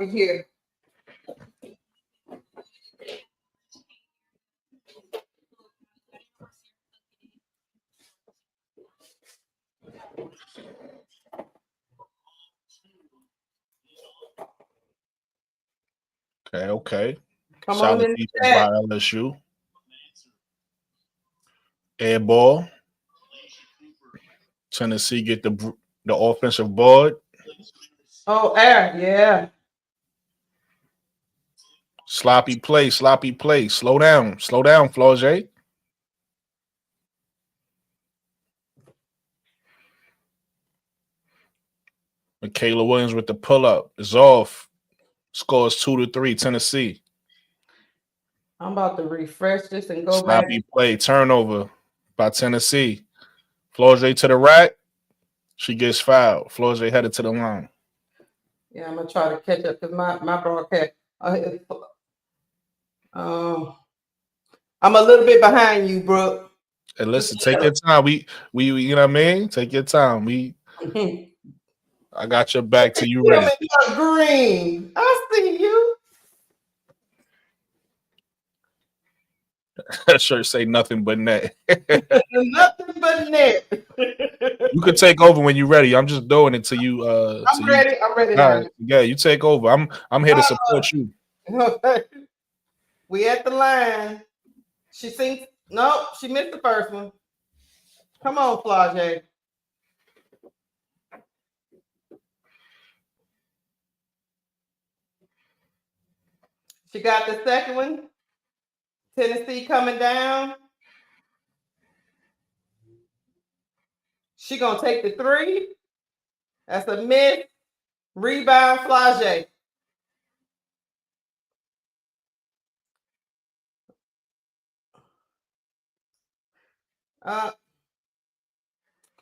here. Okay. Come on Solid in the defense by chat. LSU. Air ball. Tennessee get the offensive board. Oh, air, yeah. Sloppy play. Slow down, Flaugier. Michaela Williams with the pull up is off. Scores 2-3. Tennessee. I'm about to refresh this and go back. Sloppy play. Turnover by Tennessee. Flaugier to the right. She gets fouled. Flaugier headed to the line. Yeah, I'm gonna try to catch up because my broadcast. I'm a little bit behind you, Brooke. And listen, take your time. We you know what I mean? Take your time. I got your back till you ready. Green. I see you. That shirt say nothing but net. Nothing but net. You could take over when you're ready. I'm just doing it till you. I'm ready. I'm ready now. Right. Yeah, you take over. I'm here to support you. We at the line. She thinks no, she missed the first one. Come on, Flaugier. She got the second one. Tennessee coming down. She gonna take the three. That's a miss. Rebound, Flaugier.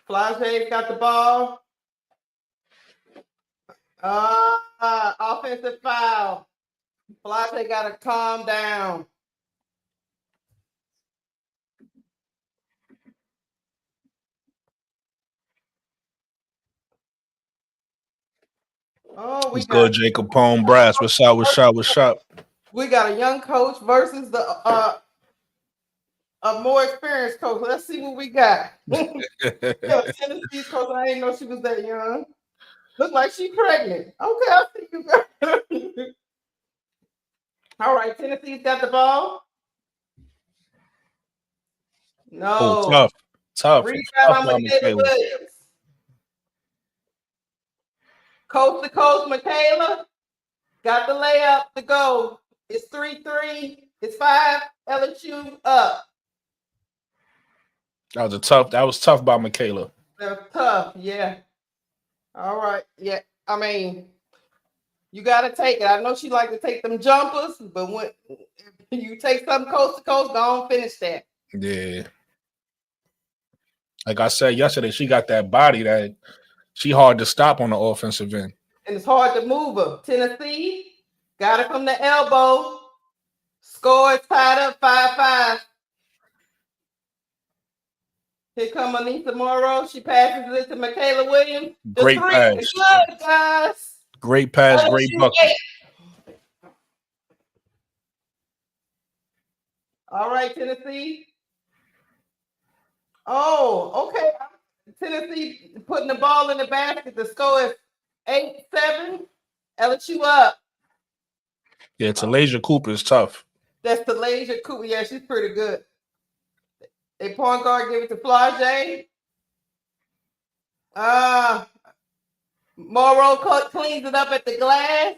Flaugier got the ball. Offensive foul. Flaugier got to calm down. Oh, we got Jacob Pone Brass. What's up? We got a young coach versus the a more experienced coach. Let's see what we got. Tennessee's coach. I didn't know she was that young. Look like she's pregnant. Okay, I see you. All right, Tennessee's got the ball. No. Oh, tough. Rebound on Michaela Williams. Coast to coast, Michaela. Got the layup to go. It's 3-3. It's 5. LSU up. That was tough by Michaela. That was tough, yeah. All right. Yeah. I mean, you gotta take it. I know she like to take them jumpers, but when you take something coast to coast, go on finish that. Yeah. Like I said yesterday, she got that body that she hard to stop on the offensive end. And it's hard to move her. Tennessee got it from the elbow. Score is tied up 5-5. Here come Anissa Morrow. She passes it to Michaela Williams. Great pass. Good, guys. Great pass, great bucket. All right, Tennessee. Oh, okay. Tennessee putting the ball in the basket. The score is 8-7. LSU up. Yeah, Talasia Cooper is tough. That's Talasia Cooper. Yeah, she's pretty good. A point guard give it to Flaugier. Morrow cleans it up at the glass.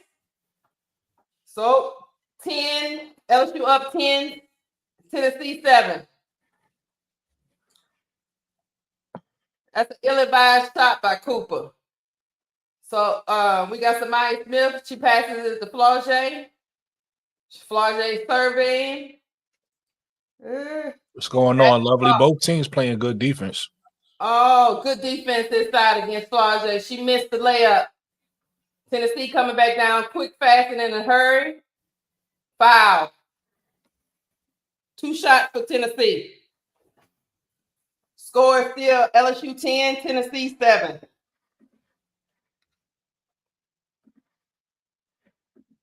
So 10. LSU up 10. Tennessee 7. That's an ill-advised shot by Cooper. So we got Samaya Smith. She passes it to Flaugier. Flaugier serving. What's going on, lovely? Both teams playing good defense. Oh, good defense this side against Flaugier. She missed the layup. Tennessee coming back down quick, fast, and in a hurry. Foul. 2 shots for Tennessee. Score is still LSU 10, Tennessee 7.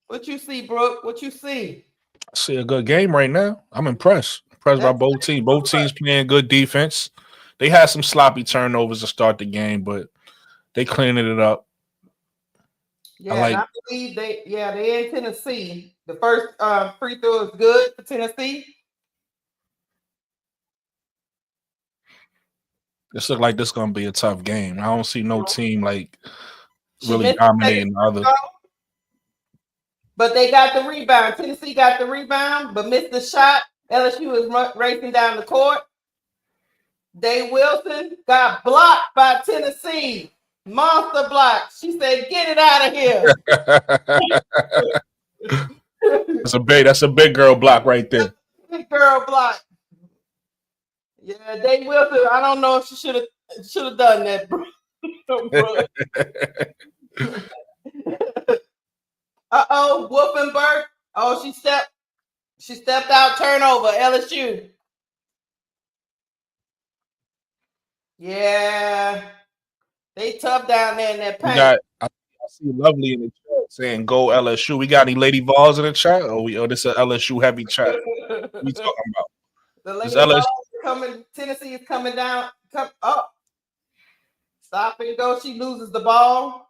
What you see, Brooke? What you see? I see a good game right now. I'm impressed. Impressed by both teams. Both teams playing good defense. They had some sloppy turnovers to start the game, but they cleaning it up. Yeah, I believe they're in Tennessee. The first free throw is good for Tennessee. This look like this gonna be a tough game. I don't see no team like really dominating the other. But they got the rebound. Tennessee got the rebound, but missed the shot. LSU is racing down the court. Dave Wilson got blocked by Tennessee. Monster block. She said, "Get it out of here." That's a big girl block right there. Big girl block. Yeah, Dave Wilson. I don't know if she should have done that, bro. Wolfenberg. Oh, she stepped out. Turnover. LSU. Yeah, they tough down there in that paint. I see Lovely in the chat saying "Go LSU." We got any Lady Vols in the chat? Or this is an LSU heavy chat? What we talking about? The Lady Vols coming. Tennessee is coming down. Come up. Stop and go. She loses the ball.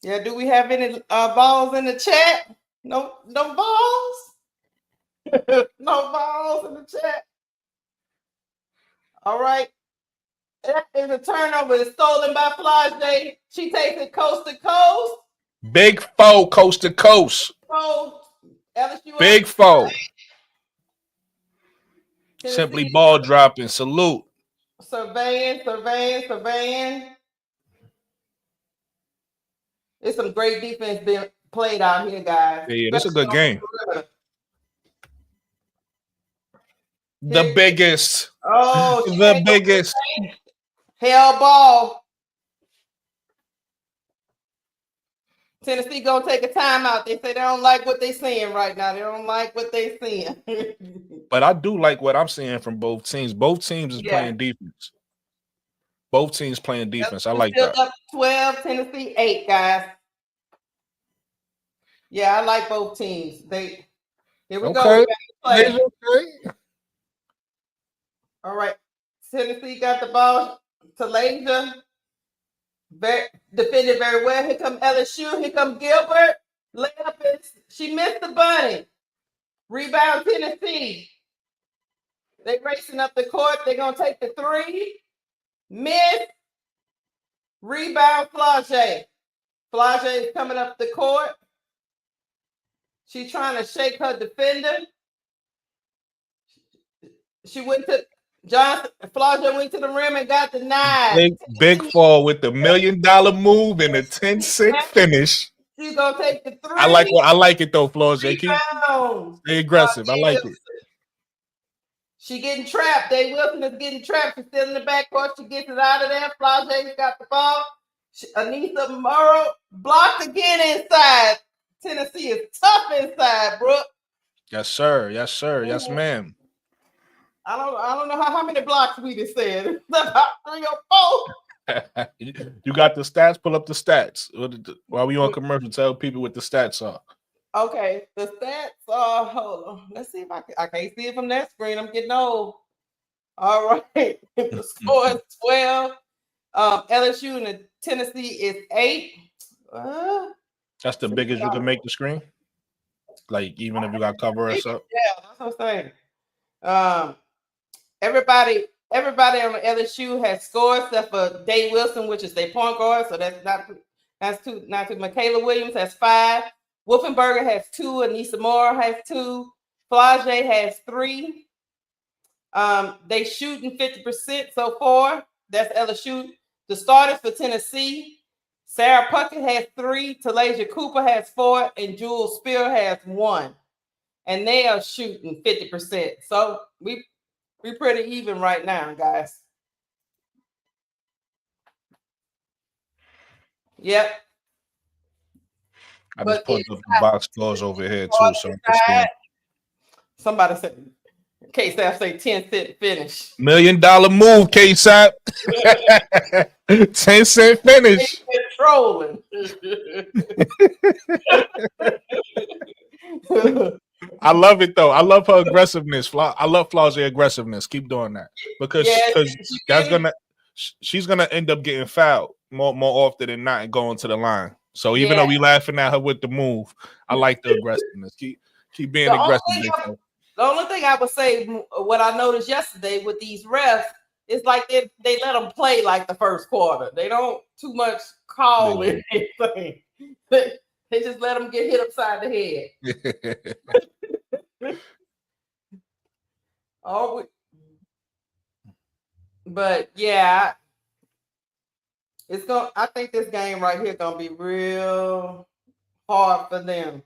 Yeah. Do we have any balls in the chat? No balls. No balls in the chat. All right. That is a turnover. It's stolen by Flage. She takes it coast to coast. Big foe, coast to coast. LSU big foe. Simply ball dropping. Salute. Surveying. It's some great defense being played out here, guys. Yeah, this is a good game. The biggest. The biggest. Hell ball. Tennessee gonna take a timeout. They say they don't like what they're seeing right now. They don't like what they're seeing. But I do like what I'm seeing from both teams. Both teams is playing defense. Both teams playing defense. I like that. Up 12, Tennessee 8, guys. Yeah, I like both teams. Here we go. Okay. All right. Tennessee got the ball. Talasia defended very well. Here come LSU. Here come Gilbert. Layup she missed the bunny. Rebound Tennessee. They racing up the court. They're gonna take the three. Miss. Rebound Flage. Flage is coming up the court. She's trying to shake her defender. She went to Johnson. Flage went to the rim and got the 9. Big fall with the $1 million move and a 10-cent finish. She's gonna take the 3. I like it though, Flage. Stay aggressive. I like it. She getting trapped. Dave Wilson is getting trapped. She's still in the backcourt. She gets it out of there. Flage got the ball. Anissa Morrow blocked again inside. Tennessee is tough inside, Brooke. Yes, sir. Yes, sir. Yes, ma'am. I don't know how many blocks we just said. It's about 3 or 4. You got the stats? Pull up the stats. While we on commercial, tell people what the stats are. Okay, the stats are, hold on. Let's see if I can't see it from that screen. I'm getting old. All right. The score is 12. LSU and Tennessee is 8. That's the biggest you can make the screen? Like, even if you got cover us up? Yeah, that's what I'm saying. Everybody on the LSU has scored except for Dave Wilson, which is their point guard. So that's two. Michaela Williams has 5. Wolfenberger has 2. Anissa Moore has 2. Flage has 3. They shooting 50% so far. That's LSU. The starters for Tennessee, Sarah Puckett has 3. Talasia Cooper has 4. And Jules Spear has 1. And they are shooting 50%. So we're pretty even right now, guys. Yep. I just put up the box scores over here too. So somebody said, K-Sap say 10-cent finish. $1 million move, K-Sap. 10-cent finish. Trolling. I love it though. I love her aggressiveness. I love Flau's aggressiveness. Keep doing that because that's she's gonna end up getting fouled more often than not and going to the line. So even though we laughing at her with the move, I like the aggressiveness. Keep being aggressive. The only thing I would say, what I noticed yesterday with these refs, is like they let them play like the first quarter. They don't too much call anything. They just let them get hit upside the head. But yeah, I think this game right here gonna be real hard for them.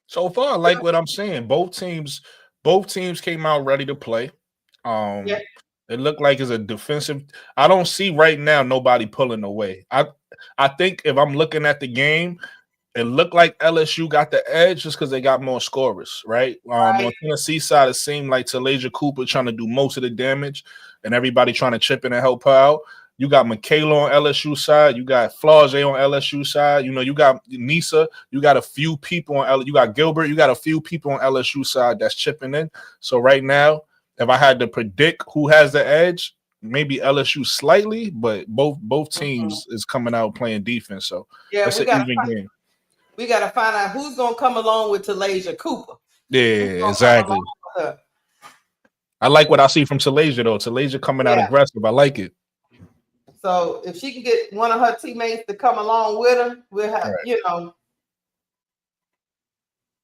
So far, I like what I'm saying. Both teams came out ready to play. It looked like it's a defensive. I don't see right now nobody pulling away. I think if I'm looking at the game, it looked like LSU got the edge just because they got more scorers, right? On Tennessee side, it seemed like Talasia Cooper trying to do most of the damage and everybody trying to chip in and help her out. You got Michaela on LSU side. You got Flau's on LSU side. You got Nisa. You got a few people on LSU. You got Gilbert. You got a few people on LSU side that's chipping in. So right now, if I had to predict who has the edge, maybe LSU slightly, but both teams is coming out playing defense. So it's an even game. We got to find out who's going to come along with Talasia Cooper. Yeah, exactly. I like what I see from Talasia, though. Talasia coming out aggressive. I like it. So if she can get one of her teammates to come along with her, we'll have,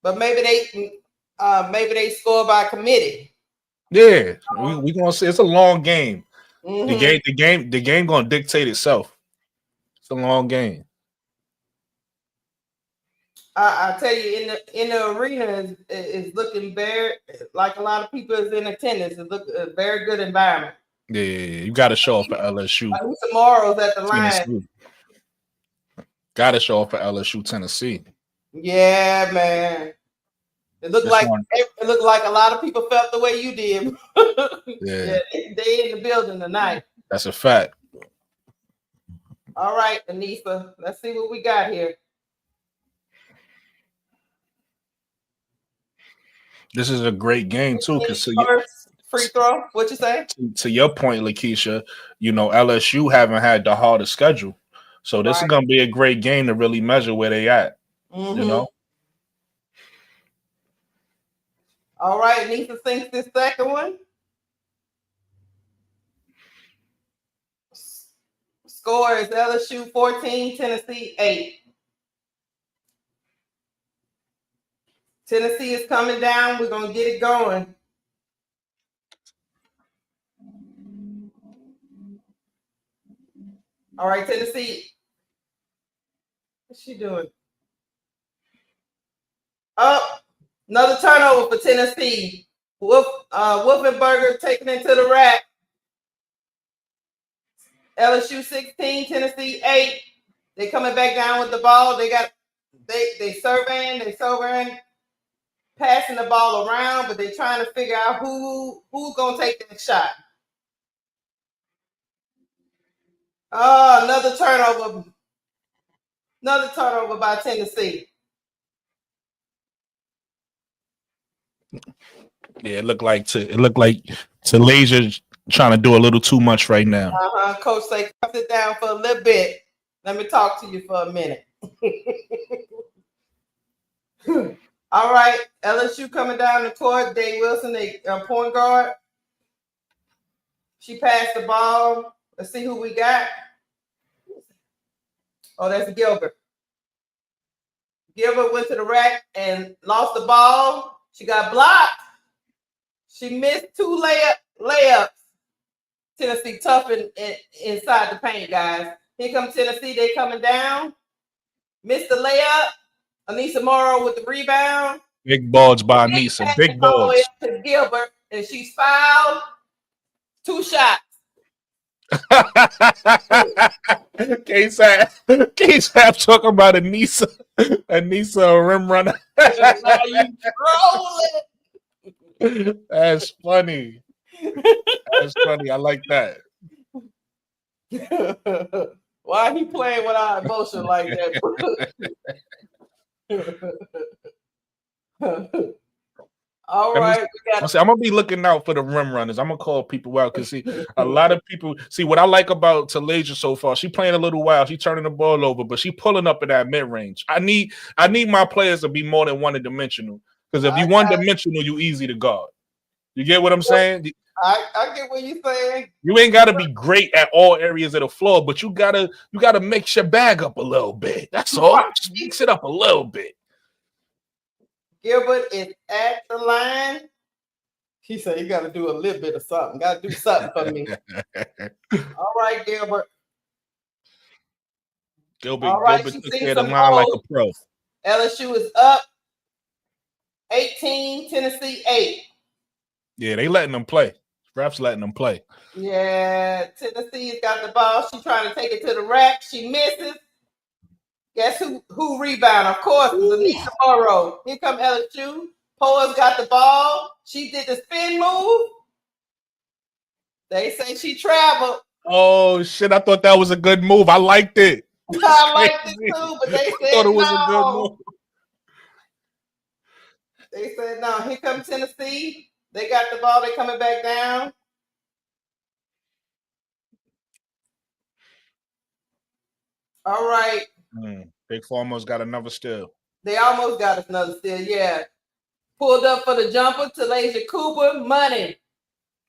But maybe they score by committee. Yeah, we gonna see. It's a long game. The game gonna dictate itself. It's a long game. I tell you, in the arena is looking very like a lot of people is in attendance. It look a very good environment. Yeah, you got to show up for LSU. Tomorrow's at the line. Got to show up for LSU, Tennessee. Yeah, man. It looked like a lot of people felt the way you did. Yeah, they in the building tonight. That's a fact. All right, Anissa, let's see what we got here. This is a great game too, because free throw. What you say? To your point, Lakeisha, LSU haven't had the hardest schedule, so this is gonna be a great game to really measure where they at. All right, Anissa thinks this second one. Score is LSU 14, Tennessee 8. Tennessee is coming down. We're going to get it going. All right, Tennessee. What's she doing? Oh, another turnover for Tennessee. Wolfenberger taking it to the rack. LSU 16, Tennessee 8. They coming back down with the ball. They surveying, passing the ball around, but they're trying to figure out who's gonna take that shot. Oh, another turnover by Tennessee. Yeah, it looked like Talasia trying to do a little too much right now. Coach say, sit down for a little bit. Let me talk to you for a minute. All right, LSU coming down the court. Day Wilson, point guard. She passed the ball. Let's see who we got. Oh, that's Gilbert. Gilbert went to the rack and lost the ball. She got blocked. She missed 2 layups. Tennessee tough inside the paint, guys. Here comes Tennessee. They coming down. Missed the layup. Anissa Morrow with the rebound. Big balls by Anissa. Big balls. To Gilbert, and she's fouled. 2 shots. K-Sap talking about Anissa a rim runner. That's funny. That's funny. I like that. Why he playing with our emotion like that? right. I'm gonna be looking out for the rim runners. I'm gonna call people out because see a lot of people see what I like about Talasia so far. She playing a little wild. She turning the ball over, but she pulling up in that mid range. I need my players to be more than one dimensional because if you one dimensional, you easy to guard. You get what I'm saying? I get what you're saying. You ain't gotta be great at all areas of the floor, but you gotta mix your bag up a little bit. That's all. Just mix it up a little bit. Gilbert is at the line. He said, "You got to do a little bit of something. Got to do something for me." All right, Gilbert. Gilbert took care of the line like a pro. LSU is up 18, Tennessee 8. Yeah, they letting them play. Refs letting them play. Yeah, Tennessee's got the ball. She's trying to take it to the rack. She misses. Guess who rebound? Of course, Denise Morrow. Here come LSU. Poa's got the ball. She did the spin move. They say she traveled. Oh shit! I thought that was a good move. I liked it. I liked it too, but they said thought it was a good move. They said no. Here comes Tennessee. They got the ball. They coming back down. All right. Big Four almost got another steal. They almost got another steal. Yeah. Pulled up for the jumper. Talasia Cooper. Money.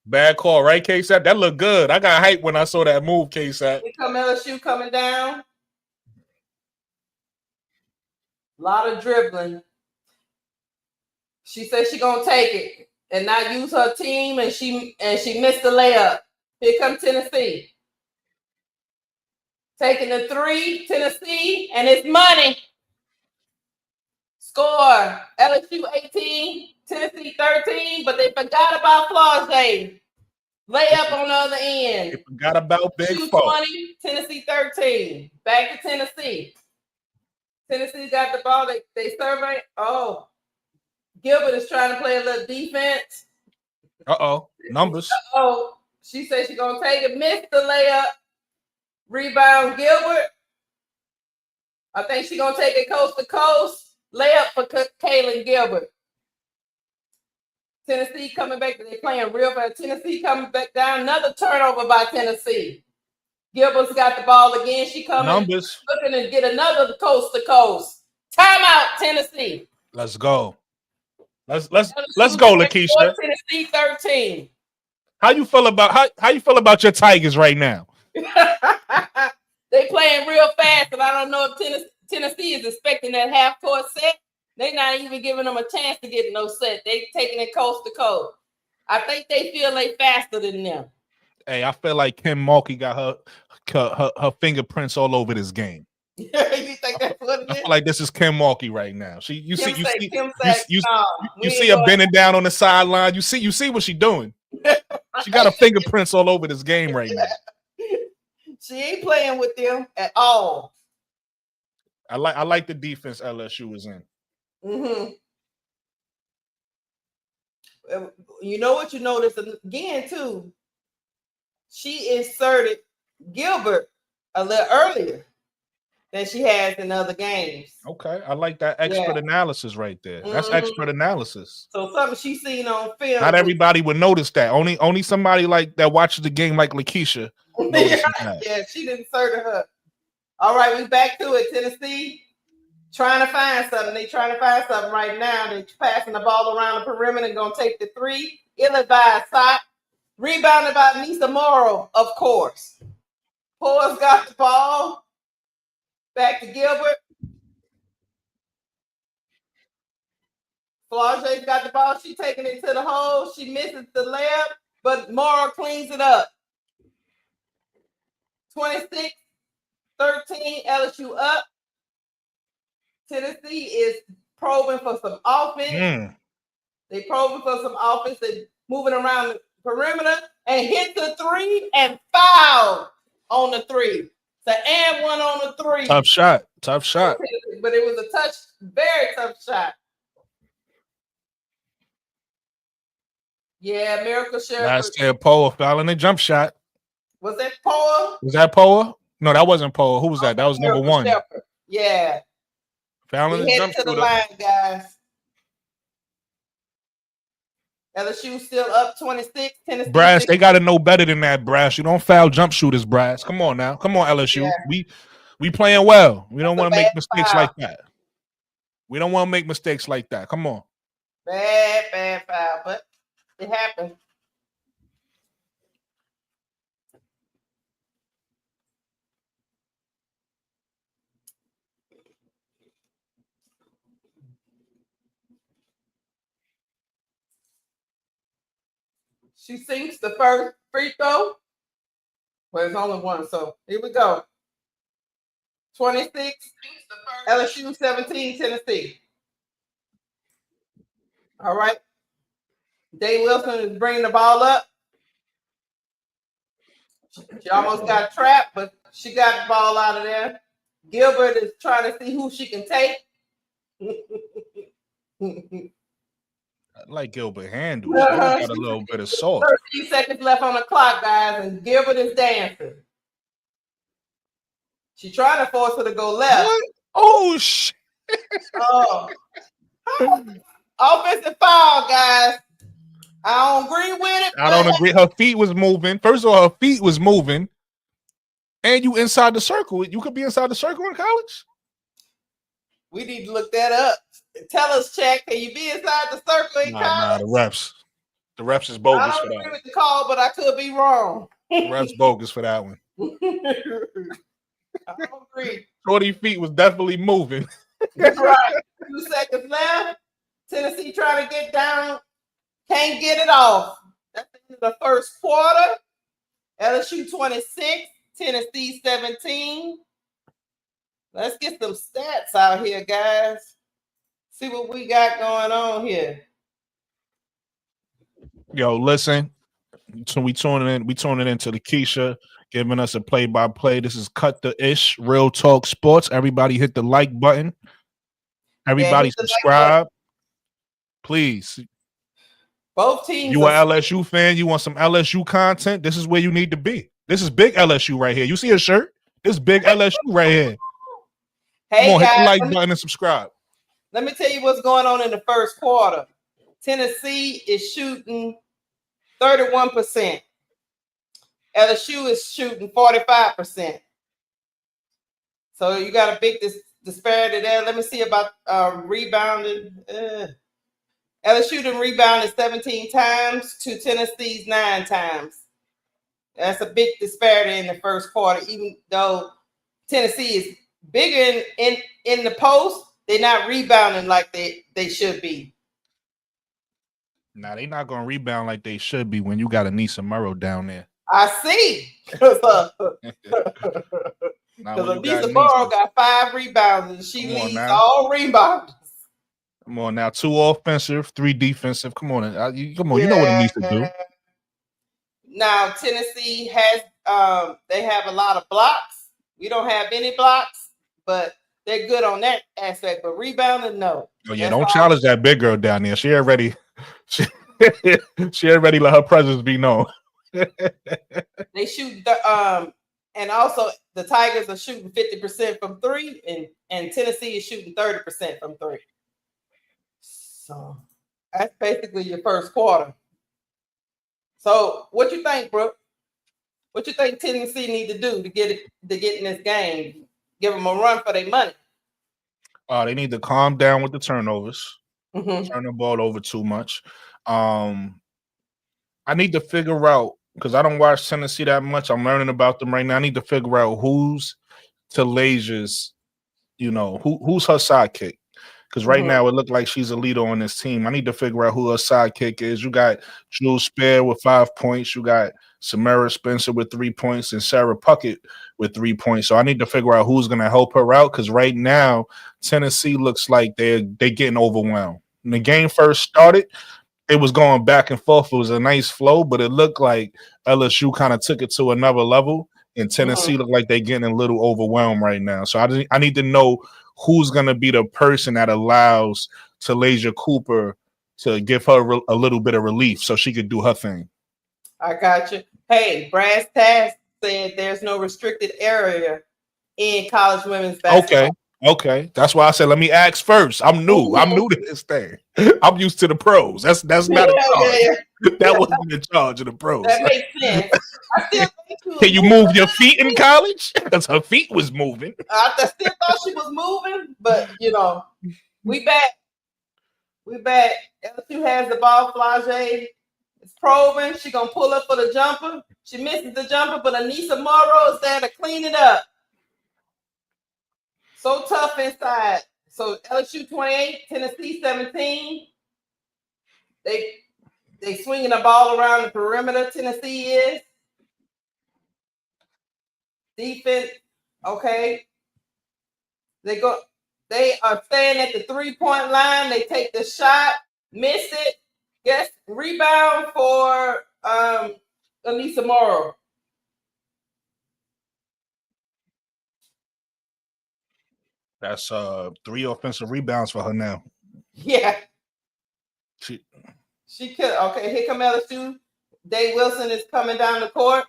Bad call, right, K-Sap? That looked good. I got hyped when I saw that move, K-Sap. Here come LSU coming down. A lot of dribbling. She said she gonna take it and not use her team, and she missed the layup. Here comes Tennessee. Taking the 3, Tennessee, and it's money. Score, LSU 18, Tennessee 13, but they forgot about Flau'jae. Layup on the other end. They forgot about Big Four. 20, Tennessee 13. Back to Tennessee. Tennessee got the ball. They survey. Oh, Gilbert is trying to play a little defense. Numbers. She said she's going to take it. Missed the layup. Rebound, Gilbert. I think she's going to take it coast to coast. Layup for Kaylin Gilbert. Tennessee coming back. They're playing real fast. Tennessee coming back down. Another turnover by Tennessee. Gilbert's got the ball again. She coming. Numbers. Looking to get another coast to coast. Timeout, Tennessee. Let's go. Let's go, Lakeisha. Tennessee 13. How you feel about your Tigers right now? They playing real fast, and I don't know if Tennessee is expecting that half court set. They're not even giving them a chance to get no set. They taking it coast to coast. I think they feel they faster than them. Hey, I feel like Kim Mulkey got her fingerprints all over this game. You think that's what it is? I feel like this is Kim Mulkey right now. You see her bending down on the sideline. You see what she doing. She got her fingerprints all over this game right now. She ain't playing with them at all. I like the defense LSU is in. Mm-hmm. You know what you notice again too? She inserted Gilbert a little earlier than she has in other games. Okay, I like that expert analysis right there. That's expert analysis. So something she's seen on film. Not everybody would notice that. Only somebody like that watches the game like Lakeisha. Yeah, she didn't inserted her. All right, we back to it. Tennessee trying to find something. They trying to find something right now. They're passing the ball around the perimeter and gonna take the 3. Ill-advised shot. Rebounded by Nisa Morrow, of course. Poa's got the ball. Back to Gilbert. Flau'jae's got the ball. She's taking it to the hole. She misses the layup, but Morrow cleans it up. 26-13, LSU up. Tennessee is probing for some offense. They probing for some offense. They're moving around the perimeter and hit the 3 and foul on the 3. So and one on the 3. Tough shot. But it was a very tough shot. Yeah, Miracle Sheriff. Last year, Poa fouling a jump shot. Was that Poa? Was that Poa? No, that wasn't Poa. Who was that? That was number 1. Shepard. Yeah. Fouling the jump shot. To the line, guys. LSU still up 26. Tennessee. Brass, they got to know better than that, Brass. You don't foul jump shooters, Brass. Come on now. Come on, LSU. Yeah. We playing well. We don't That's a want to make bad mistakes foul. like that. We don't want to make mistakes like that. Come on. Bad foul, but it happened. She sinks the first free throw. Well, it's only one, so here we go. 26, LSU 17, Tennessee. All right. Day Wilson is bringing the ball up. She almost got trapped, but she got the ball out of there. Gilbert is trying to see who she can take. I like Gilbert handles. She got a little bit of sauce. 13 seconds left on the clock, guys, and Gilbert is dancing. She's trying to force her to go left. What? Oh, shit. Oh. Offensive foul, guys. I don't agree with it. I don't agree. Her feet was moving. First of all, her feet was moving. And you inside the circle. You could be inside the circle in college? We need to look that up. Tell us, Check, can you be inside the circle in college? Nah, the refs. The refs is bogus I for don't that. agree with the call, but I could be wrong. The refs bogus for that one. I don't agree. 40 feet was definitely moving. Right. 2 seconds left. Tennessee trying to get down. Can't get it off. That's the first quarter. LSU 26, Tennessee 17. Let's get some stats out here, guys. See what we got going on here. Yo, listen. So we tuning into the Keisha, giving us a play-by-play. This is Cut the Ish, Real Talk Sports. Everybody hit the like button. Everybody subscribe. Please. Both teams. You an LSU fan? You want some LSU content? This is where you need to be. This is big LSU right here. You see a shirt? This is big LSU right here. Hey, come on, guys, hit the like button and subscribe. Let me tell you what's going on in the first quarter. Tennessee is shooting 31%. LSU is shooting 45%. So you got a big disparity there. Let me see about rebounding. LSU done rebounded 17 times to Tennessee's 9 times. That's a big disparity in the first quarter, even though Tennessee is bigger in the post. They're not rebounding like they should be. Nah, they're not going to rebound like they should be when you got Anissa Murrow down there. I see. Because Anissa Murrow got 5 rebounds and she leads all rebounders. Come on now, 2 offensive, 3 defensive. Come on, you know what it needs to do. Now Tennessee has they have a lot of blocks. We don't have any blocks, but they're good on that aspect. But rebounding, no. Oh yeah, don't challenge that big girl down there. She already let her presence be known. They shoot and also the Tigers are shooting 50% from 3, and Tennessee is shooting 30% from 3. So that's basically your first quarter. So what you think, Brooke? What you think Tennessee need to do to get in this game? Give them a run for their money. They need to calm down with the turnovers. Turn the ball over too much. I need to figure out, because I don't watch Tennessee that much. I'm learning about them right now. I need to figure out who's Talasia's, who's her sidekick. Because right now it looked like she's a leader on this team. I need to figure out who her sidekick is. You got Jules Spear with 5 points. You got Samara Spencer with 3 points and Sarah Puckett with 3 points. So I need to figure out who's going to help her out, because right now Tennessee looks like they're getting overwhelmed. When the game first started, it was going back and forth. It was a nice flow, but it looked like LSU kind of took it to another level, and Tennessee looked like they're getting a little overwhelmed right now. So I need to know who's going to be the person that allows Talasia Cooper to give her a little bit of relief so she could do her thing. I got you. Hey, Brass Tass said there's no restricted area in college women's basketball. Okay. Okay, that's why I said let me ask first. I'm new. I'm new to this thing. I'm used to the pros. That's not a charge. That wasn't in charge of the pros. That makes sense. I still think Can you move your feet in college? Because her feet was moving. I still thought she was moving, but we back. LSU has the ball. Flage is probing. She gonna pull up for the jumper. She misses the jumper, but Anissa Morrow is there to clean it up. So tough inside. So LSU 28, Tennessee 17. They swinging the ball around the perimeter. Tennessee is defense. Okay. They are staying at the 3-point line. They take the shot, miss it. Yes, rebound for Anissa Morrow. That's 3 offensive rebounds for her now. Yeah. She could. Okay, here come LSU. Dave Wilson is coming down the court.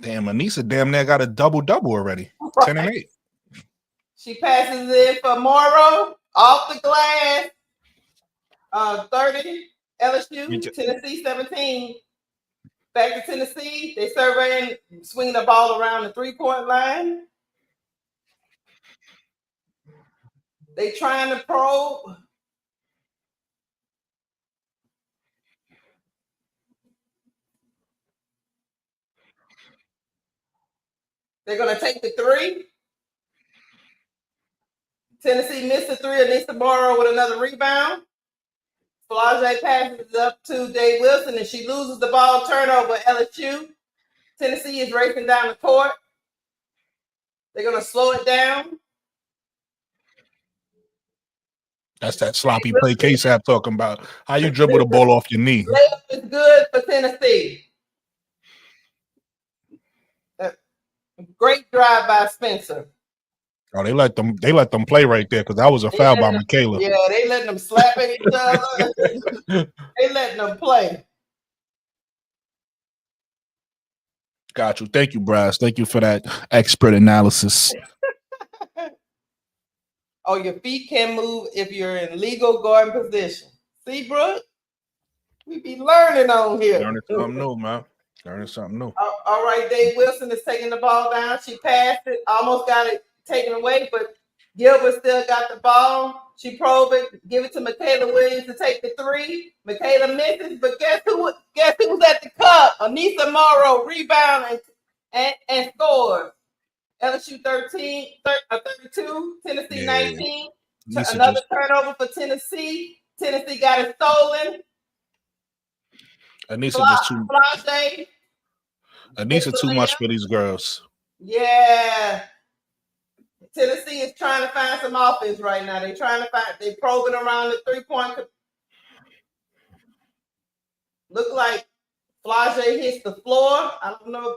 Damn, Anissa damn near got a double-double already. Right. 10 and 8. She passes it for Morrow off the glass. 30, LSU, Tennessee 17. Back to Tennessee. They surveying, swinging the ball around the 3-point line. They trying to probe. They're going to take the 3. Tennessee missed the 3. Anissa Morrow with another rebound. Flage passes it up to Dave Wilson, and she loses the ball. Turnover, LSU. Tennessee is racing down the court. They're going to slow it down. That's that sloppy play K-Sap talking about. How you dribble the ball off your knee. Layup is good for Tennessee. Great drive by Spencer. Oh, they let them play right there because that was a foul by Michaela. Yeah, they letting them slap at each other. They letting them play. Got you. Thank you, Brass. Thank you for that expert analysis. Oh, your feet can move if you're in legal guard position. See, Brooke? We be learning on here. Learning something new, man. Learning something new. All right, Dave Wilson is taking the ball down. She passed it, almost got it taken away, but Gilbert still got the ball. She probed it, give it to Michaela Williams to take the 3. Michaela misses, but guess who was at the cup? Anissa Morrow rebound and scores. LSU 32, Tennessee 19. Another turnover for Tennessee. Tennessee got it stolen. Anissa too much for these girls. Yeah. Tennessee is trying to find some offense right now. They're probing around the 3-point. Look like Flage hits the floor. I don't know.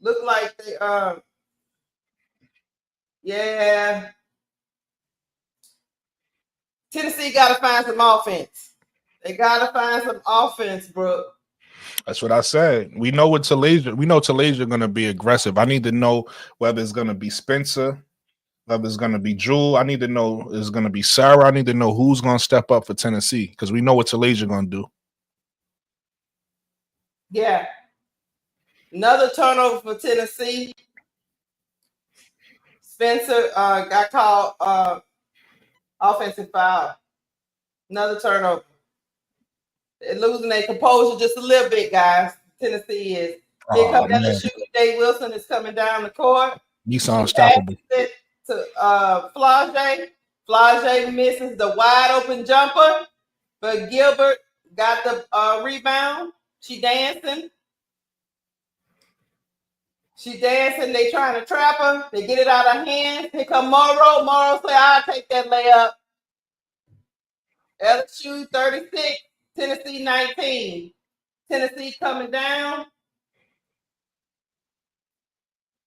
Look like they yeah. Tennessee got to find some offense. They got to find some offense, bro. That's what I said. We know what Talasia. We know Talasia going to be aggressive. I need to know whether it's going to be Spencer, whether it's going to be Jewel. I need to know it's going to be Sarah. I need to know who's going to step up for Tennessee because we know what Talasia going to do. Yeah. Another turnover for Tennessee. Spencer got called offensive foul. Another turnover. They're losing their composure just a little bit, guys. Tennessee is. Here comes LSU. Dave Wilson is coming down the court. He's unstoppable. To Flage. Flage misses the wide open jumper, but Gilbert got the rebound. She dancing. They trying to trap her. They get it out of hands. Here come Morrow. Morrow say, I'll take that layup. LSU 36, Tennessee 19. Tennessee coming down.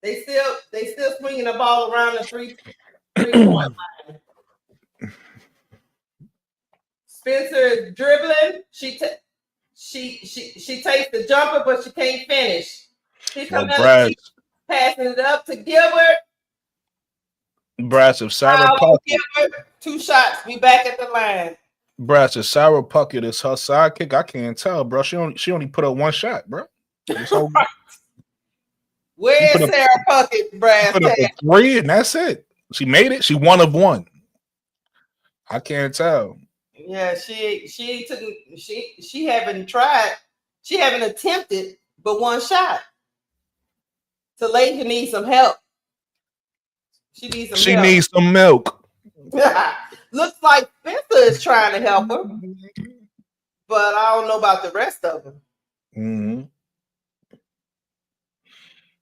They still swinging the ball around the 3-point line. Spencer is dribbling. She takes the jumper, but she can't finish. He comes passing it up to Gilbert. Brass if Sarah Puckett. 2 shots. We back at the line. Brass if Sarah Puckett is her sidekick. I can't tell, bro. She only put up 1 shot, bro. Right. Where's Sarah Puckett, Brass? Put up a 3, and that's it. She made it. She 1 of 1. I can't tell. Yeah, she haven't tried. She haven't attempted but 1 shot. Talasia needs some help. She needs some milk. Looks like Spencer is trying to help her, but I don't know about the rest of them. Mm-hmm.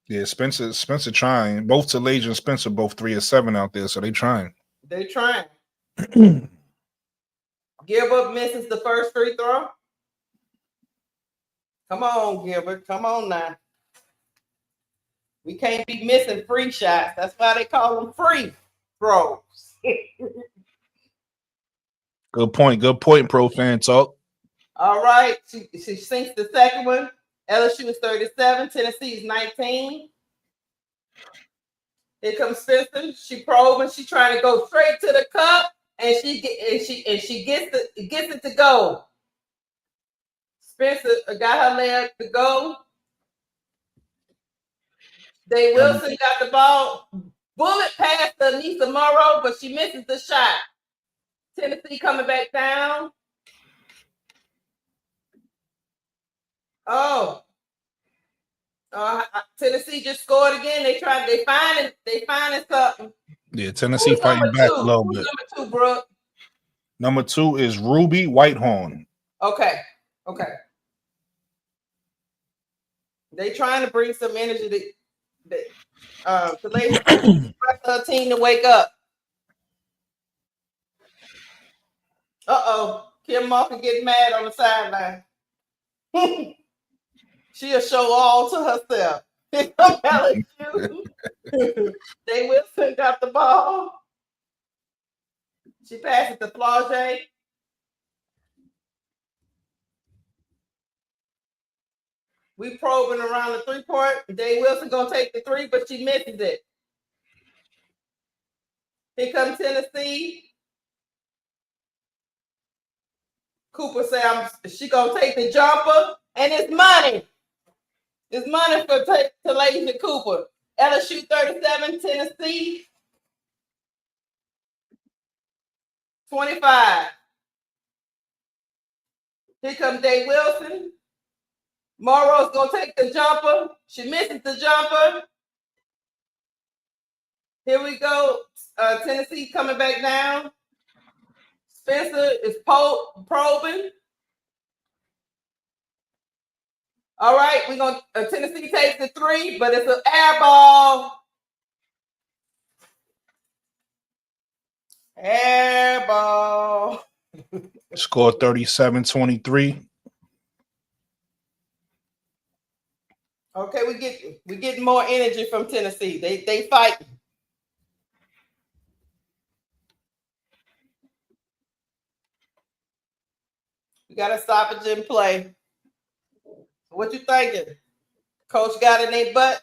Yeah, Spencer trying. Both Talasia and Spencer both 3 of 7 out there, so they trying. They trying. Gilbert misses the first free throw. Come on, Gilbert. Come on now. We can't be missing free shots. That's why they call them free throws. Good point, pro fan talk. All right. She sinks the second one. LSU is 37. Tennessee is 19. Here comes Spencer. She probing. She trying to go straight to the cup, and she gets it to go. Spencer got her leg to go. Day Wilson got the ball. Bullet past Anissa Morrow, but she misses the shot. Tennessee coming back down. Tennessee just scored again. They finding something. Yeah, Tennessee fighting back a little bit. Number 2, Brooke? Number 2 is Ruby Whitehorn. Okay. They trying to bring some energy to her team to wake up. Kim Moffitt getting mad on the sideline. She'll show all to herself. LSU. Day Wilson got the ball. She passes to Flau'jae. We probing around the 3-point. Day Wilson gonna take the 3, but she misses it. Here comes Tennessee. Cooper said she gonna take the jumper, and it's money. It's money for Talasia Cooper. LSU 37, Tennessee 25. Here comes Day Wilson. Morrow's gonna take the jumper. She misses the jumper. Here we go. Tennessee coming back down. Spencer is probing. All right, we're gonna Tennessee takes the 3, but it's an air ball. Air ball. Score 37-23. Okay, we getting more energy from Tennessee. They fighting. We got a stoppage in play. What you thinking? Coach got in their butt?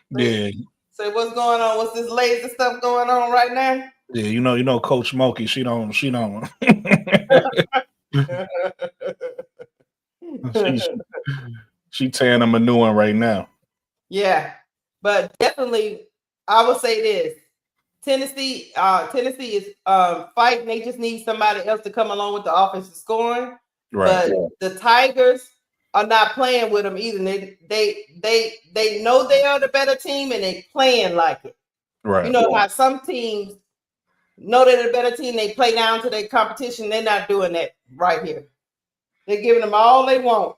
Yeah. Say what's going on? What's this lazy stuff going on right now? Yeah, you know, Coach Smokey, she don't. She tearing them a new one right now. Yeah, but definitely, I would say this: Tennessee is fighting. They just need somebody else to come along with the offensive scoring. Right. But the Tigers are not playing with them either. They know they are the better team and they playing like it. Right. You know how some teams know they're the better team. They play down to their competition. They're not doing that right here. They're giving them all they want.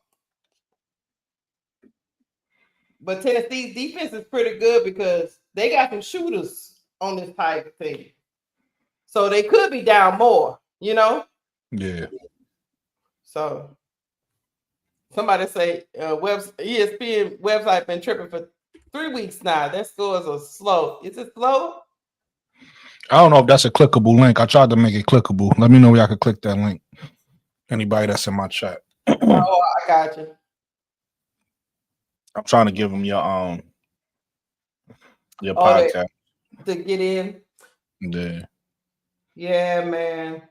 But Tennessee's defense is pretty good because they got some shooters on this Tiger team. So they could be down more, you know? Yeah. So somebody say ESPN website been tripping for 3 weeks now. Their scores are slow. Is it slow? I don't know if that's a clickable link. I tried to make it clickable. Let me know where I could click that link. Anybody that's in my chat. Oh, I got you. I'm trying to give them your podcast to get in. Yeah. Yeah, man.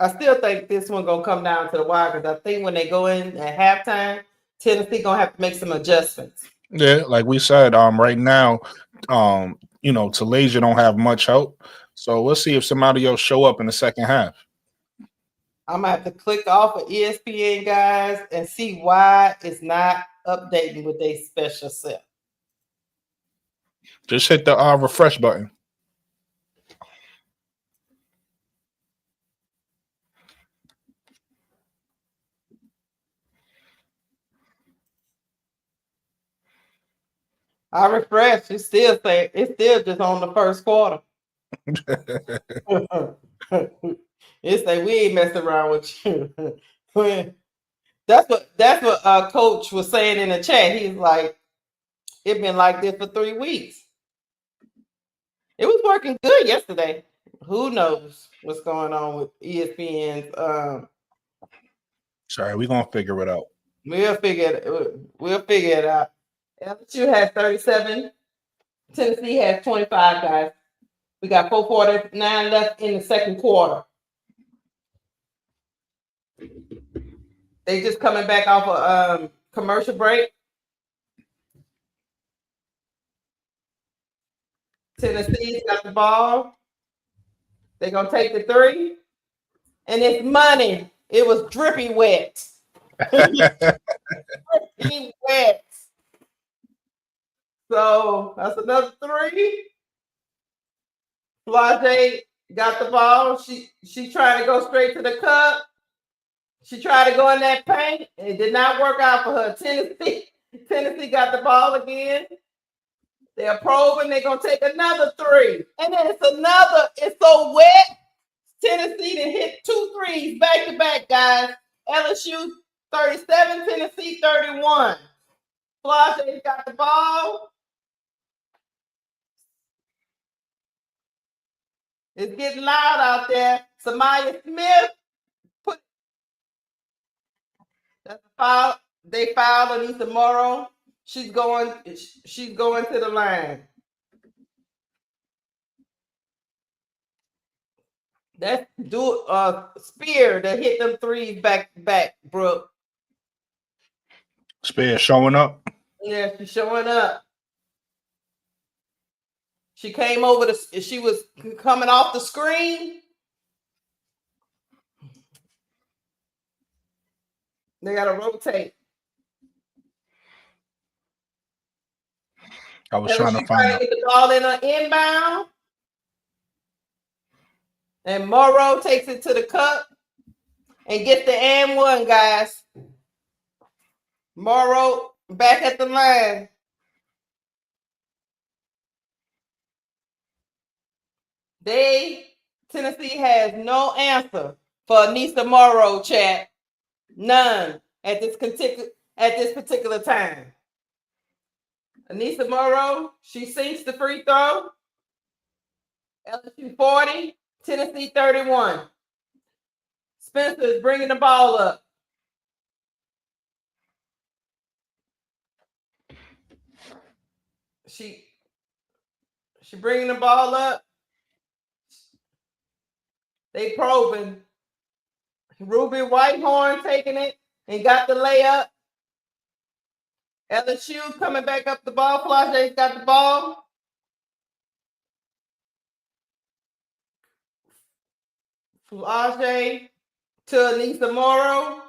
I still think this one gonna come down to the wire because I think when they go in at halftime, Tennessee gonna have to make some adjustments. Yeah, like we said, right now, Talasia don't have much help. So we'll see if somebody else show up in the second half. I'm gonna have to click off of ESPN, guys, and see why it's not updating with a special self. Just hit the refresh button. I refreshed. It's still just on the first quarter. It's like we ain't messing around with you. That's what coach was saying in the chat. He's like, it's been like this for 3 weeks. It was working good yesterday. Who knows what's going on with ESPN's? Sorry, we're gonna figure it out. We'll figure it out. LSU has 37. Tennessee has 25, guys. We got 4:49 left in the second quarter. They just coming back off a commercial break. Tennessee's got the ball. They're gonna take the three, and it's money. It was drippy wet. Drippy wet. So that's another three. Flage got the ball. She tried to go straight to the cup. She tried to go in that paint. It did not work out for her. Tennessee got the ball again. They're probing. They're going to take another three. And then it's so wet. Tennessee done hit 2 threes back to back, guys. LSU 37, Tennessee 31. Flage got the ball. It's getting loud out there. Samaya Smith that's a foul. They fouled Anissa Morrow. She's going to the line. That's Spear that hit them threes back to back, Brooke. Spear showing up. Yeah, she's showing up. She came over she was coming off the screen. They gotta rotate. I was trying to find get the ball in an inbound. And Morrow takes it to the cup and gets the and one, guys. Morrow back at the line. Tennessee has no answer for Anissa Morrow, chat. None at this particular time. Anissa Morrow, she sinks the free throw. LSU 40, Tennessee 31. Spencer is bringing the ball up. She bringing the ball up. They probing. Ruby Whitehorn taking it and got the layup. LSU coming back up the ball. Flage's got the ball. Flage to Anissa Morrow.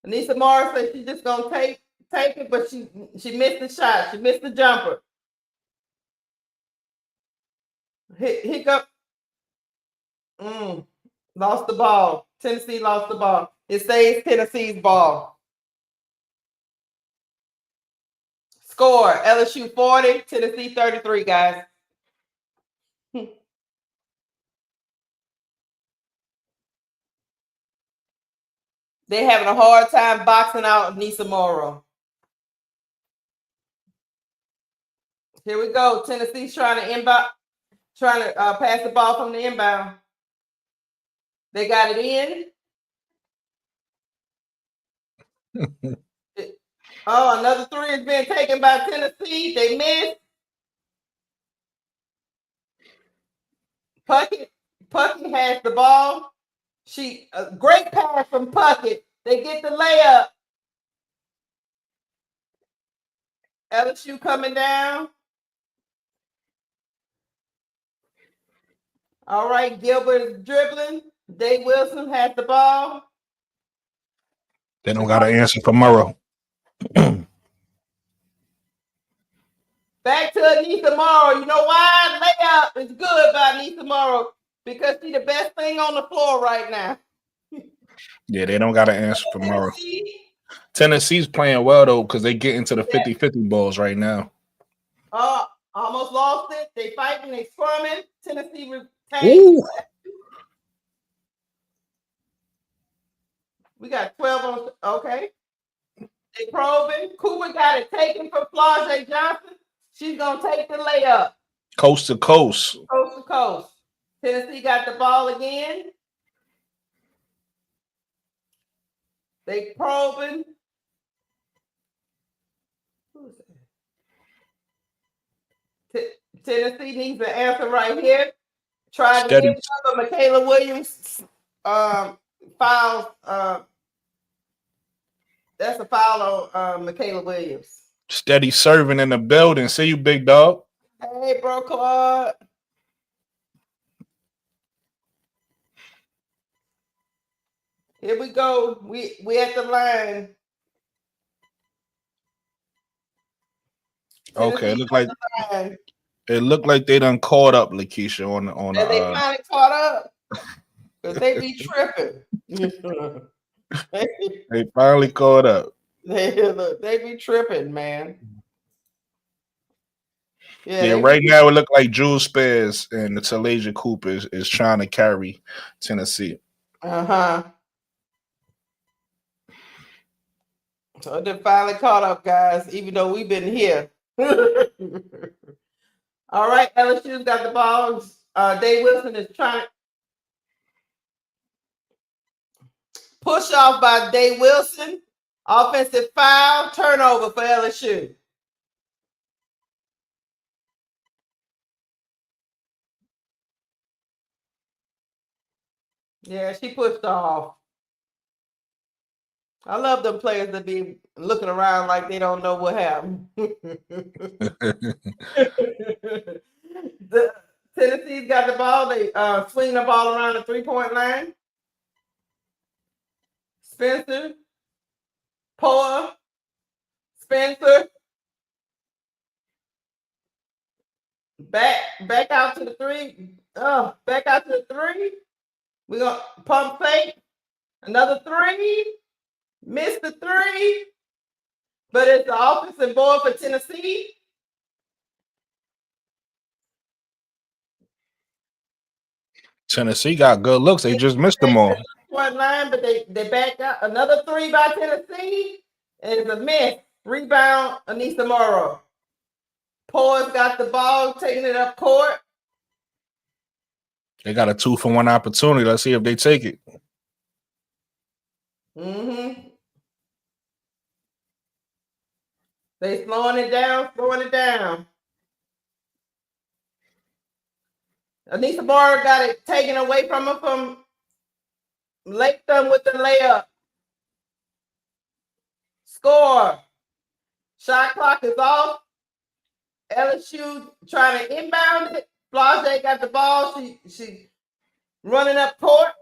Anissa Morrow said she's just gonna take it, but she missed the shot. She missed the jumper. Hiccup. Lost the ball. Tennessee lost the ball. It stays Tennessee's ball. Score, LSU 40, Tennessee 33, guys. They're having a hard time boxing out Anissa Morrow. Here we go. Tennessee's trying to pass the ball from the inbound. They got it in. Another three is being taken by Tennessee. They missed. Puckett has the ball. Great pass from Puckett. They get the layup. LSU coming down. All right, Gilbert is dribbling. Dave Wilson has the ball. They don't got an answer for Murrow. Back to Anissa Morrow. You know why? Layup is good by Anissa Morrow because she's the best thing on the floor right now. Yeah, they don't got an answer for Murrow. Tennessee's playing well, though, because they get into the 50-50 balls right now. Almost lost it. They fighting. They scrumming. Tennessee retained. We got 12 on. Okay. They probing. Cooper got it taken for Flau'jae Johnson. She's going to take the layup. Coast to coast. Coast to coast. Tennessee got the ball again. They probing. Who's that? Tennessee needs an answer right here. Try to get up, Michaela Williams fouls. That's a foul on Michaela Williams. Steady serving in the building. See you, big dog. Hey, bro, Claude. Here we go. We at the line. Okay, it looked like they done caught up, Lakeisha, on and they finally caught up because they be tripping. They finally caught up. They be tripping, man. Yeah, right now it looked like Jules Spears and the Talasia Cooper is trying to carry Tennessee. So they finally caught up, guys, even though we've been here. All right, LSU's got the ball. Dave Wilson is trying to push off by Dave Wilson. Offensive foul, turnover for LSU. Yeah, she pushed off. I love them players that be looking around like they don't know what happened. Tennessee's got the ball. They swing the ball around the 3-point line. Spencer. Poa. Spencer. Back out to the three. Back out to the three. We're going to pump fake. Another three. Missed the three. But it's the offensive board for Tennessee. Tennessee got good looks. They just missed them all. Line, but they back out. Another three by Tennessee. And it's a miss. Rebound, Anissa Morrow. Poa's got the ball, taking it up court. They got a 2-for-1 opportunity. Let's see if they take it. They slowing it down. Anissa Morrow got it taken away from her from Latham with the layup. Score. Shot clock is off. LSU trying to inbound it. Flau'jae got the ball. She running up court.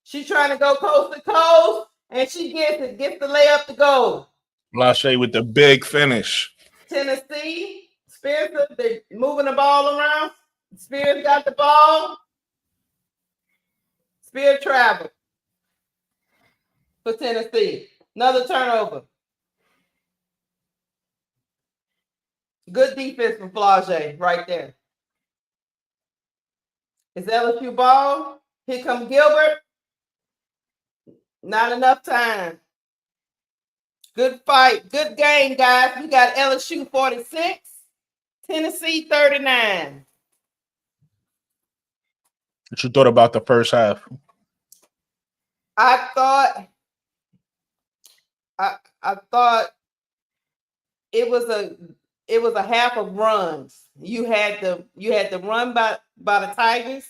She's trying to go coast to coast, and she gets the layup to go. Flau'jae with the big finish. Tennessee, Spencer, they're moving the ball around. Spears got the ball. Spear travel for Tennessee. Another turnover. Good defense from Flau'jae right there. It's LSU ball. Here comes Gilbert. Not enough time. Good fight. Good game, guys. We got LSU 46, Tennessee 39. What you thought about the first half? I thought it was it was a half of runs. You had the run by the Tigers,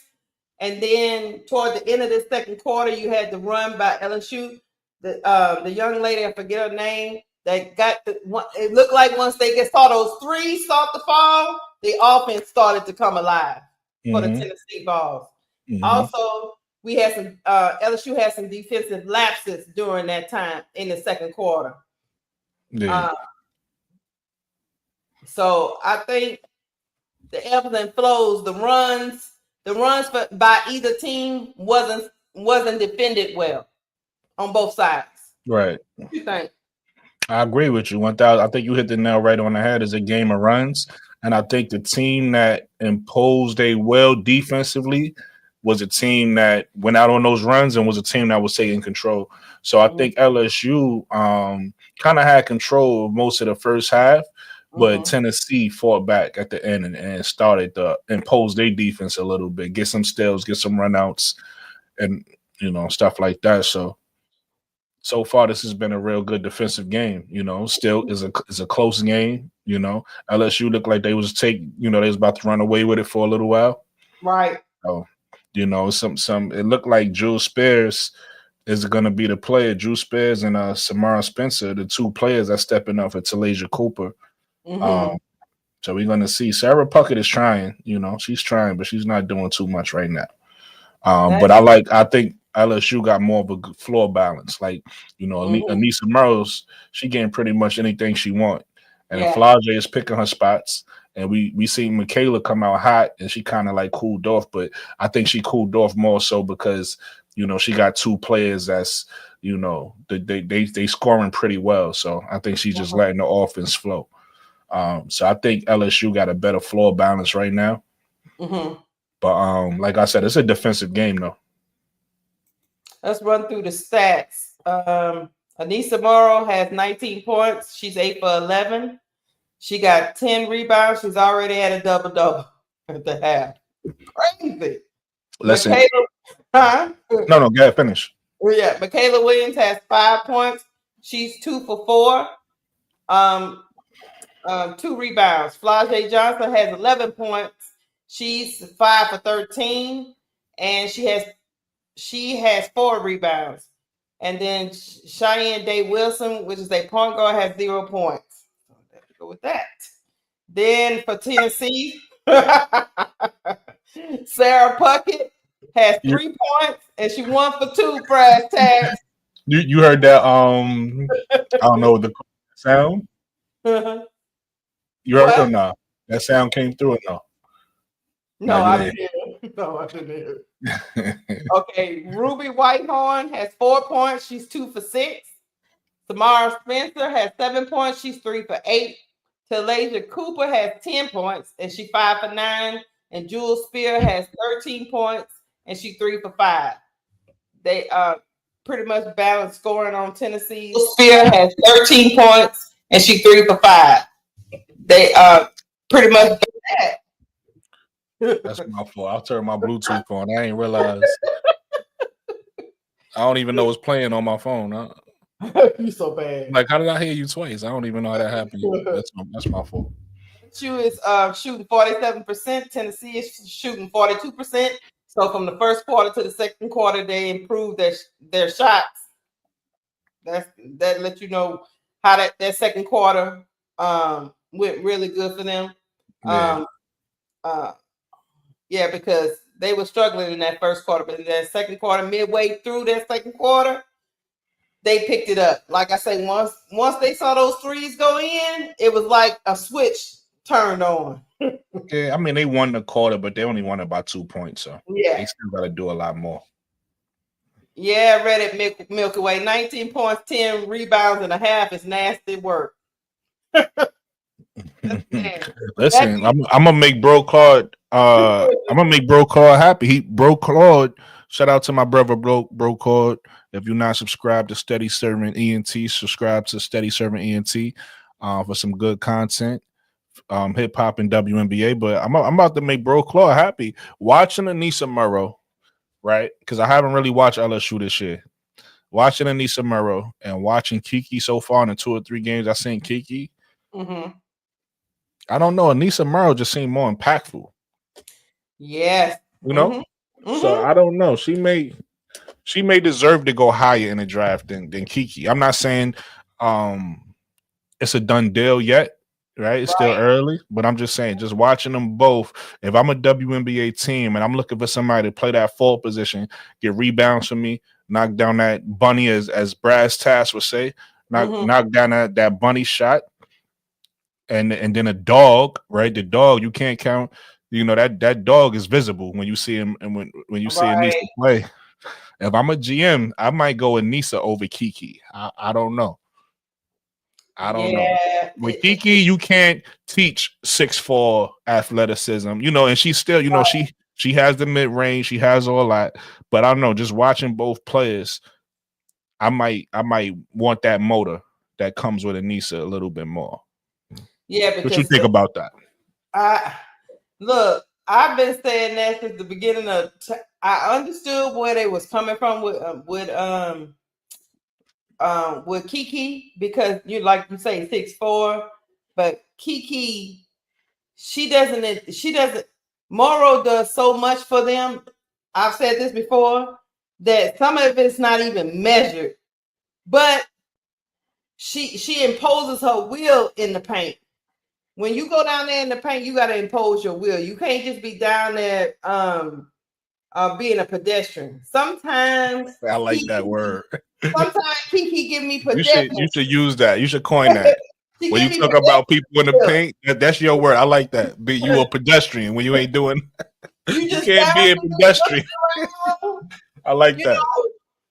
and then toward the end of the second quarter, you had the run by LSU. The young lady, I forget her name, that got the one. It looked like once they saw those threes start to fall, the offense started to come alive for the Tennessee Vols. Also, we had some LSU had some defensive lapses during that time in the second quarter. Yeah. So I think the ebbs and flows, the runs by either team wasn't defended well on both sides. Right. What do you think? I agree with you 1,000. I think you hit the nail right on the head. It's a game of runs, and I think the team that imposed a well defensively was a team that went out on those runs and was a team that was taking control. So I think LSU kind of had control of most of the first half, but Tennessee fought back at the end and started to impose their defense a little bit, get some steals, get some runouts, and stuff like that. So far, this has been a real good defensive game. Still is a close game. LSU looked like they was they was about to run away with it for a little while. Right. So, it looked like Jules Spears is going to be the player. Jules Spears and Samara Spencer, the two players that stepping up for Talasia Cooper. So we're going to see. Sarah Puckett is trying. She's trying, but she's not doing too much right now. But I think LSU got more of a floor balance. Like, Anissa Merles, she getting pretty much anything she want. And Flage is picking her spots. And we seen Michaela come out hot and she kind of like cooled off. But I think she cooled off more so because, she got two players that's, they scoring pretty well. So I think she's just letting the offense flow. So I think LSU got a better floor balance right now. But like I said, it's a defensive game though. Let's run through the stats. Anissa Morrow has 19 points. She's 8 for 11. She got 10 rebounds. She's already had a double-double at the half. Crazy. Listen. No, go ahead, finish. Yeah, Michaela Williams has 5 points. She's 2 for 4. 2 rebounds. Flage Johnson has 11 points. She's 5 for 13, and she has 4 rebounds. And then Cheyenne Day Wilson, which is a point guard, has 0 points. So let's go with that. Then for Tennessee, Sarah Puckett has 3 points, and she 1 for 2 brass tags. You heard that? I don't know the sound. You heard it or not? That sound came through or no? No, I didn't hear it. No, I didn't hear it. Okay, Ruby Whitehorn has 4 points. She's 2 for 6. Samara Spencer has 7 points. She's 3 for 8. Talasia Cooper has 10 points, and she's 5 for 9. And Jules Spear has 13 points, and she's 3 for 5. They pretty much balanced scoring on Tennessee. Spear has 13 points, and she's 3 for 5. They pretty much that. That's my fault. I'll turn my Bluetooth on. I ain't realized. I don't even know what's playing on my phone. You so bad. Like, how did I hear you twice? I don't even know how that happened. That's my fault. LSU is shooting 47%. Tennessee is shooting 42%. So from the first quarter to the second quarter, they improved their shots. That lets you know how that second quarter went really good for them. Because they were struggling in that first quarter, but in that second quarter, midway through that second quarter, they picked it up. Like I say, once they saw those threes go in, it was like a switch turned on. Yeah, I mean, they won the quarter, but they only won it by 2 points, so they still got to do a lot more. Yeah, I read it Milky Way. 19 points, 10 rebounds and a half is nasty work. Listen, I'm gonna make Bro Claude. I'm gonna make Bro Claude happy. Bro Claude. Shout out to my brother Bro Claude. If you're not subscribed to Steady Servant ENT, subscribe to Steady Servant ENT for some good content, hip hop and WNBA. But I'm about to make Bro Claude happy watching Anissa Morrow, right? Because I haven't really watched LSU this year. Watching Anissa Morrow and watching Kiki so far in the 2 or 3 games I've seen Kiki. I don't know. Anissa Merrill just seemed more impactful. Yes. You know? So I don't know. She may deserve to go higher in the draft than Kiki. I'm not saying it's a done deal yet, right? It's still early, but I'm just saying, just watching them both. If I'm a WNBA team and I'm looking for somebody to play that forward position, get rebounds for me, knock down that bunny, as Brass Tass would say, knock down that bunny shot, and then a dog, right? The dog, you can't count. You know that dog is visible when you see him, and when you see Anissa play. If I'm a GM, I might go Anissa over Kiki. I don't know. I don't know. With Kiki, you can't teach 6'4" athleticism, you know, and she's still, you know, she has the mid range, she has all that. But I don't know, just watching both players, I might want that motor that comes with Anissa a little bit more. Yeah, because what you think about that? Look, I've been saying that since the beginning of. I understood where they was coming from with Kiki, because you like you say 6'4", but Kiki, she doesn't. Moro does so much for them. I've said this before, that some of it's not even measured, but she imposes her will in the paint. When you go down there in the paint, you got to impose your will. You can't just be down there being a pedestrian. Sometimes I like that word. Sometimes Kiki give me pedestrian. You should use that. You should coin that. When you talk about people in the paint, that's your word. I like that. Be you a pedestrian when you ain't doing. You can't be a pedestrian. I like that. Know,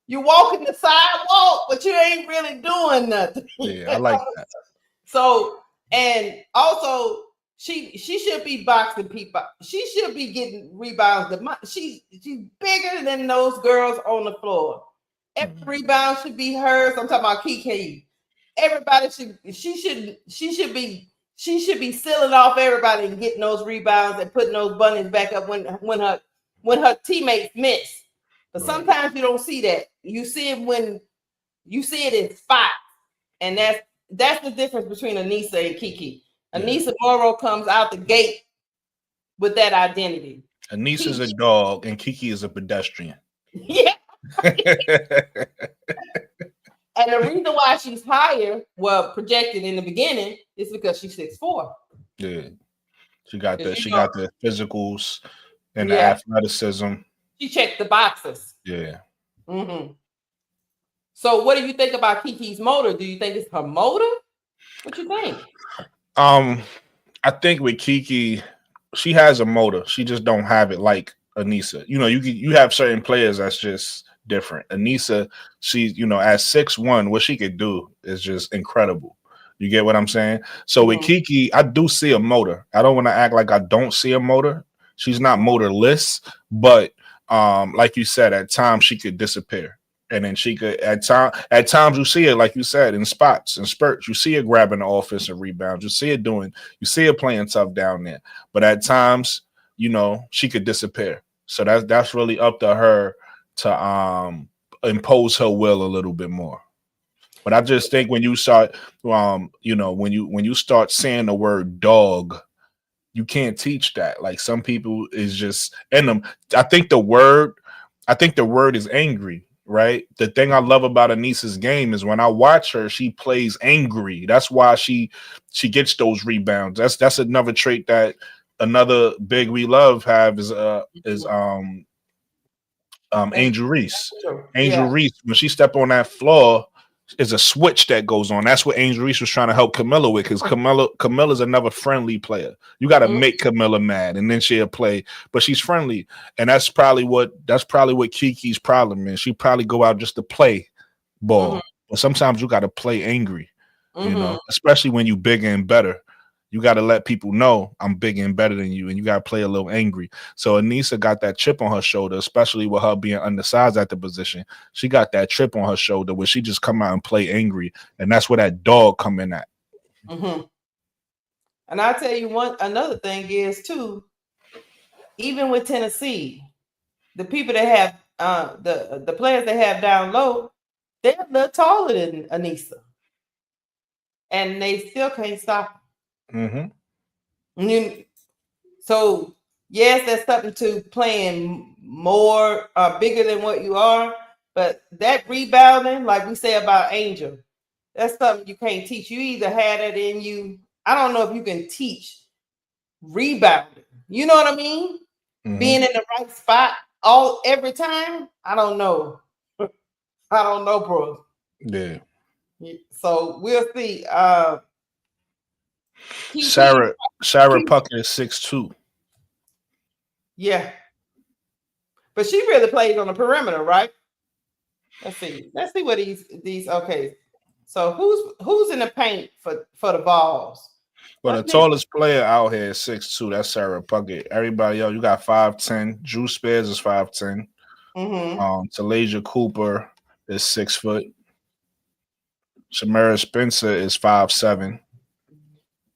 you walking the sidewalk, but you ain't really doing nothing. Yeah, I like that. So, and also, she should be boxing people. She should be getting rebounds. She's bigger than those girls on the floor. Every rebound should be hers. I'm talking about Kiki. Everybody she should be sealing off everybody and getting those rebounds and putting those bunnies back up when her teammates miss. But sometimes you don't see that. You see it when you see it in spots, and that's the difference between Anissa and Kiki. Anissa Moro comes out the gate with that identity. Anissa's a dog and Kiki is a pedestrian. Yeah. And the reason why she's higher, projected in the beginning, is because she's 6'4". Yeah. She got the physicals and the athleticism. She checked the boxes. Yeah. Mm-hmm. So what do you think about Kiki's motor? Do you think it's her motor? What you think? I think with Kiki, she has a motor. She just don't have it like Anissa. You know, you have certain players that's just different. Anissa, she's, you know, at 6'1", what she could do is just incredible. You get what I'm saying? So with Kiki, I do see a motor. I don't want to act like I don't see a motor. She's not motorless, but like you said, at times she could disappear. And then she could at times you see it, like you said, in spots and spurts. You see her grabbing the offensive rebounds. You see her playing tough down there. But at times, you know, she could disappear. So that's really up to her to impose her will a little bit more. But I just think when you start, you know, when you start saying the word dog, you can't teach that. Like some people is just in them. I think the word is angry. Right. The thing I love about Anissa's game is when I watch her, she plays angry. That's why she gets those rebounds. That's another trait that another big we love have is Angel Reese. Angel Reese, when she step on that floor, is a switch that goes on. That's what Angel Reese was trying to help Camilla with, because Camilla's another friendly player. You got to make Camilla mad, and then she'll play. But she's friendly, and that's probably what Kiki's problem is. She probably go out just to play ball, but sometimes you got to play angry. You know, especially when you bigger and better. You got to let people know I'm bigger and better than you, and you got to play a little angry. So Anissa got that chip on her shoulder, especially with her being undersized at the position. She got that chip on her shoulder where she just come out and play angry, and that's where that dog come in at. And I'll tell you another thing is too, even with Tennessee, the people that have the players they have down low, they're a little taller than Anissa, and they still can't stop. So yes, that's something to playing more bigger than what you are. But that rebounding, like we say about Angel, that's something you can't teach. You either had it in you. I don't know if you can teach rebounding. You know what I mean? Mm-hmm. Being in the right spot every time. I don't know. I don't know, bro. Yeah. So we'll see. Sarah Puckett is 6'2". Yeah. But she really plays on the perimeter, right? Let's see what these okay. So who's in the paint for the Vols? Well, the tallest player out here is 6'2". That's Sarah Puckett. Everybody else, you got 5'10". Drew Spears is 5'10". Talasia Cooper is 6 foot. Shamara Spencer is 5'7".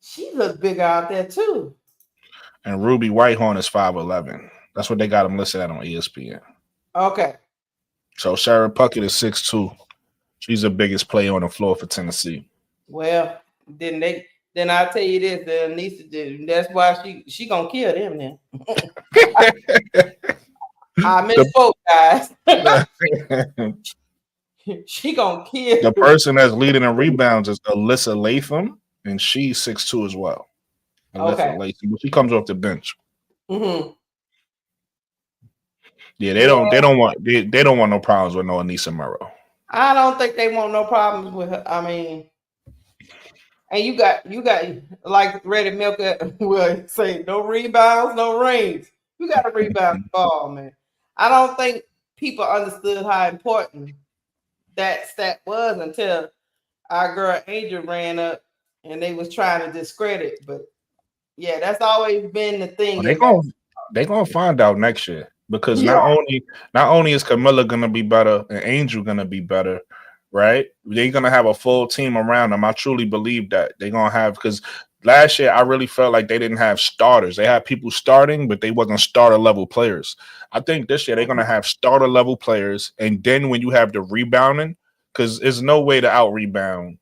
She looks big out there too. And Ruby Whitehorn is 5'11". That's what they got them listed at on ESPN. Okay. So Sarah Puckett is 6'2". She's the biggest player on the floor for Tennessee. Well, then I'll tell you this, that's why she gonna kill them then. I misspoke, guys. She gonna kill. The person that's leading in rebounds is Alyssa Latham, and she's 6'2" as well. Okay. Latham, she comes off the bench. Mm-hmm. Yeah, they don't want no problems with no Anissa Murrow. I don't think they want no problems with her. I mean, and you got like Ready Milk will say, no rebounds, no rings. You got to rebound the ball, man. I don't think people understood how important that stat was until our girl Angel ran up and they was trying to discredit. But yeah, that's always been the thing. Well, they gonna find out next year. Because not only is Camilla gonna be better and Angel gonna be better, right? They're gonna have a full team around them. I truly believe that they're gonna have, because last year I really felt like they didn't have starters. They had people starting, but they wasn't starter level players. I think this year they're gonna have starter level players, and then when you have the rebounding, because there's no way to out rebound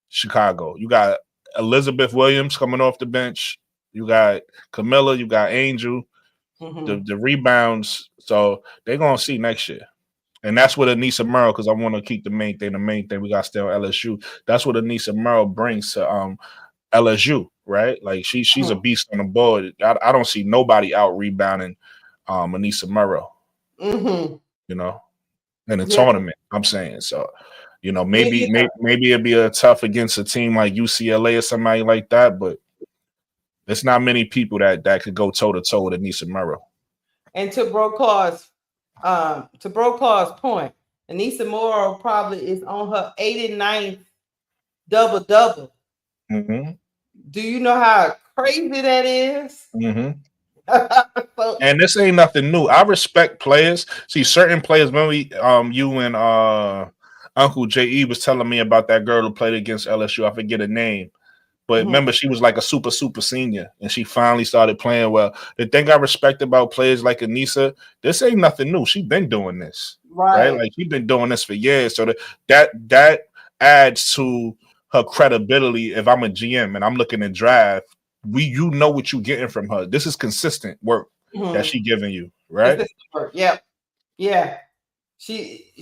Chicago. You got Elizabeth Williams coming off the bench. You got Camilla. You got Angel. Mm-hmm. The rebounds, so they're gonna see next year, and that's what Anissa Murrow. Because I want to keep the main thing. The main thing we got still LSU. That's what Anissa Murrow brings to LSU, right? Like she's a beast on the board. I don't see nobody out rebounding Anissa Murrow. Mm-hmm. You know, in the tournament. I'm saying so. You know, maybe it'd be a tough against a team like UCLA or somebody like that, but. There's not many people that could go toe to toe with Anissa Murrow. And to Brokaw's point, Anissa Murrow probably is on her 89th double-double. Mm-hmm. Do you know how crazy that is? Mm-hmm. And this ain't nothing new. I respect players. See, certain players. Remember, you and Uncle J.E. was telling me about that girl who played against LSU. I forget her name. But remember, she was like a super senior, and she finally started playing well. The thing I respect about players like Anissa, this ain't nothing new. She's been doing this, right? Like she's been doing this for years. So that adds to her credibility. If I'm a GM and I'm looking to draft, you know what you're getting from her. This is consistent work that she's giving you, right? Yeah. She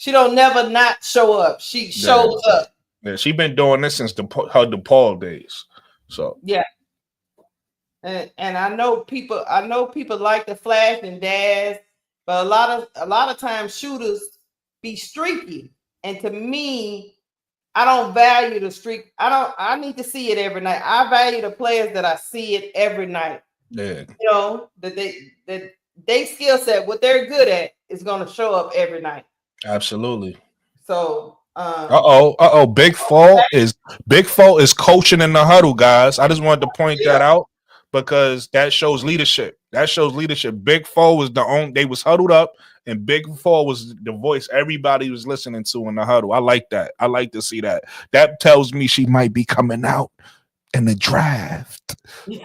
don't never not show up. She shows up. Yeah, she's been doing this since her DePaul days. So yeah, and I know people like the flash and dash, but a lot of times shooters be streaky, and to me, I don't value the streak. I need to see it every night. I value the players that I see it every night. Yeah, you know that they skill set, what they're good at, is going to show up every night. Absolutely. So. Big Fall is coaching in the huddle, guys. I just wanted to point that out because that shows leadership. Big Fall was they was huddled up, and Big Fall was the voice everybody was listening to in the huddle. I like that. I like to see that. That tells me she might be coming out in the draft. No,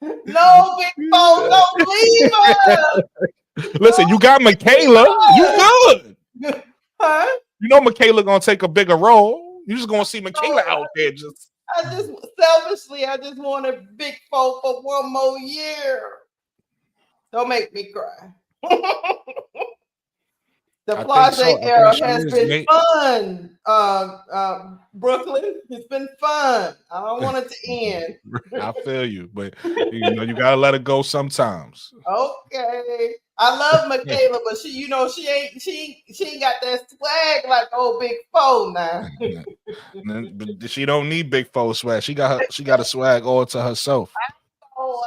Big Fall, don't leave her. Listen, you got Michaela. You good. Huh? You know Michaela gonna take a bigger role. You just gonna see Michaela out there just. selfishly, I just want a Big Four for one more year. Don't make me cry. The Flage era has been fun. Brooklyn, it's been fun. I don't want it to end. I feel you, but you gotta let it go sometimes. Okay. I love Michaela, but she ain't got that swag like old Big Four now. But she don't need Big Four swag. She got a swag all to herself. I know.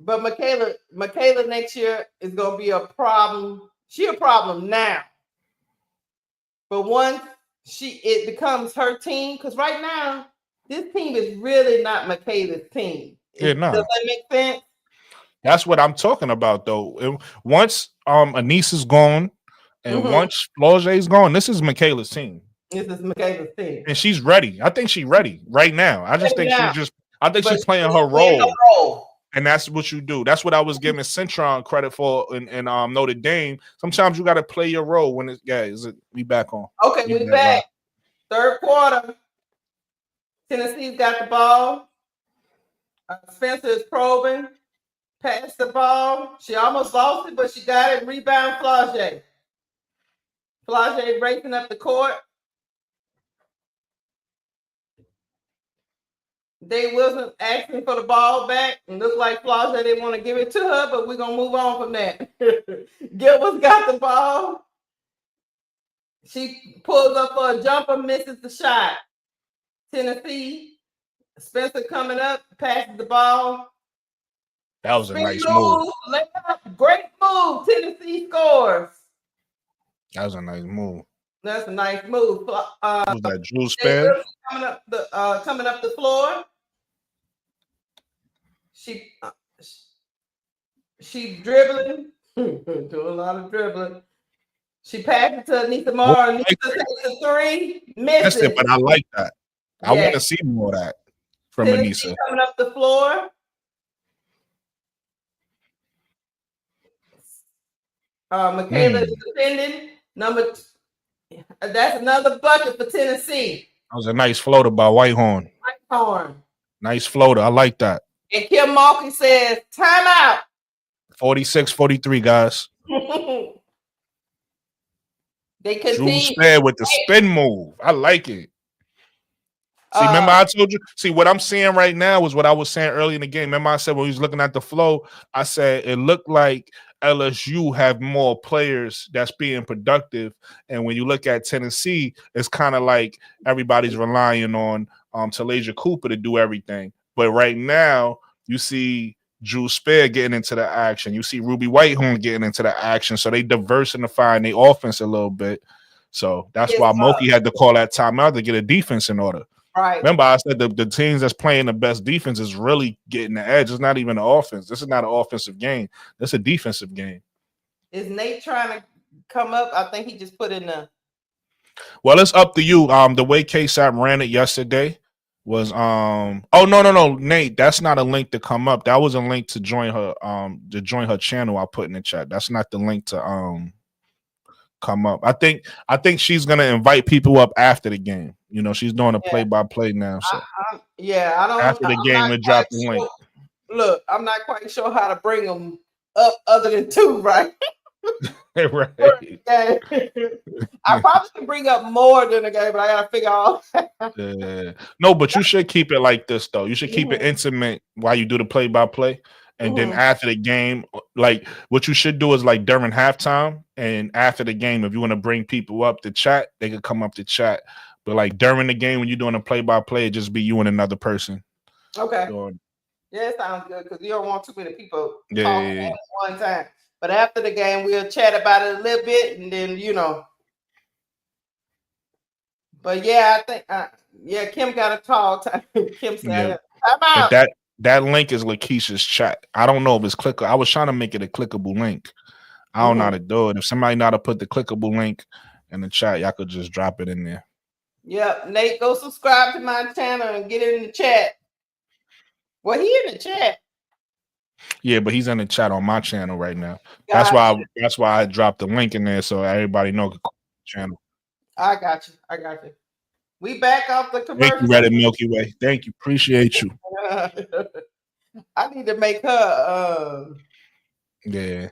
But Michaela next year is gonna be a problem. She a problem now. But once it becomes her team, because right now this team is really not Michaela's team. Does that make sense? That's what I'm talking about, though. Once Anissa's gone, and once Flage's gone, this is Michaela's team. This is Michaela's team, and she's ready. I think she's ready right now. I just think she's playing her role. And that's what you do. That's what I was giving Centron credit for in Notre Dame. Sometimes you got to play your role when it's we back on. Okay, we back. Third quarter. Tennessee's got the ball. Spencer is probing. Passed the ball. She almost lost it, but she got it. Rebound, Flage. Flage racing up the court. They wasn't asking for the ball back. And looked like Flage didn't want to give it to her, but we're going to move on from that. Gilbert's got the ball. She pulls up for a jumper, misses the shot. Tennessee. Spencer coming up, passes the ball. That was a nice move. Great move. Tennessee scores. That was a nice move. That's a nice move. Was that Jules Spare? Coming up the floor. She dribbling. Doing a lot of dribbling. She passed it to Anissa Moore. Anissa takes a three. Misses it, but I like that. I want to see more of that from Anissa. Coming up the floor. Michaela is defending. That's another bucket for Tennessee. That was a nice floater by Whitehorn. Nice floater. I like that. And Kim Mulkey says, timeout. 46-43, guys. They continue. Drew Spare with the spin move. I like it. See, remember I told you? See, what I'm seeing right now is what I was saying early in the game. Remember I said when we was looking at the flow, I said it looked like LSU have more players that's being productive. And when you look at Tennessee, it's kind of like everybody's relying on Talasia Cooper to do everything. But right now, you see Drew Spare getting into the action. You see Ruby Whitehorn getting into the action. So they diversifying their offense a little bit. So that's why Mulkey had to call that timeout to get a defense in order. Right. Remember, I said the teams that's playing the best defense is really getting the edge. It's not even an offense. This is not an offensive game. This is a defensive game. Is Nate trying to come up? I think he just put in the. Well, it's up to you. The way KSAP ran it yesterday was oh no, Nate, that's not a link to come up. That was a link to join her channel. I put in the chat. That's not the link to come up. I think she's gonna invite people up after the game. You know, she's doing a play-by-play now. So I don't. After the game, we drop the link. Look, I'm not quite sure how to bring them up other than two, right? Right. I probably can bring up more than a game, but I gotta figure out. No, but you should keep it like this, though. You should keep it intimate while you do the play-by-play. And then after the game, like what you should do is like during halftime and after the game, if you want to bring people up to chat, they could come up to chat. But like during the game, when you're doing a play-by-play, it just be you and another person. Okay. Yeah, it sounds good because you don't want too many people talking at one time. But after the game, we'll chat about it a little bit, and then But yeah, I think Kim got a call. Kim said, "I'm out." That link is Lakeisha's chat. I don't know if it's clickable. I was trying to make it a clickable link. I don't know how to do it. If somebody know how to put the clickable link in the chat, y'all could just drop it in there. Yep. Nate, go subscribe to my channel and get in the chat. Well, he in the chat. Yeah, but he's in the chat on my channel right now. That's why I dropped the link in there so everybody knows the channel. I got you. We back off the Thank commercial. you, Reddit Milky Way. Thank you. Appreciate you. I need to make her. Yeah.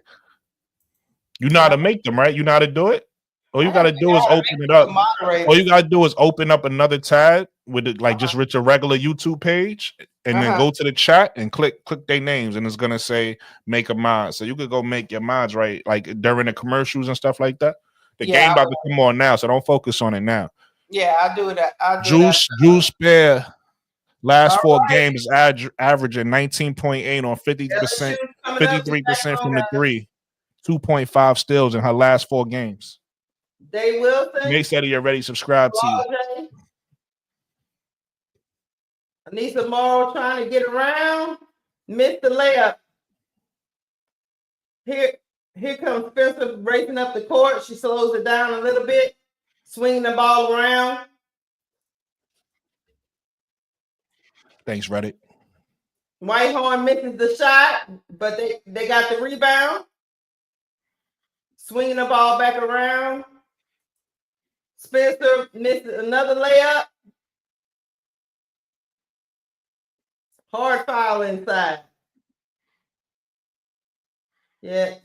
You know how to make them, right? You know how to do it? All you I gotta gotta do is figure out open it up. moderator. All you gotta do is open up another tab with it, like just reach a regular YouTube page, and then go to the chat and click their names, and it's gonna say make a mod. So you could go make your mods right, like during the commercials and stuff like that. The game about to come on now, so don't focus on it now. Yeah, I'll do that. Juice Bear. Last four games averaging 19.8 on 50%, 53% from the three, 2.5 steals in her last 4 games. They will think. Nate said he already subscribed to you. Anissa Morrow trying to get around. Missed the layup. Here comes Spencer racing up the court. She slows it down a little bit, swinging the ball around. Thanks, Reddit. Whitehorn misses the shot, but they got the rebound. Swinging the ball back around. Spencer missed another layup. Hard foul inside. Yeah,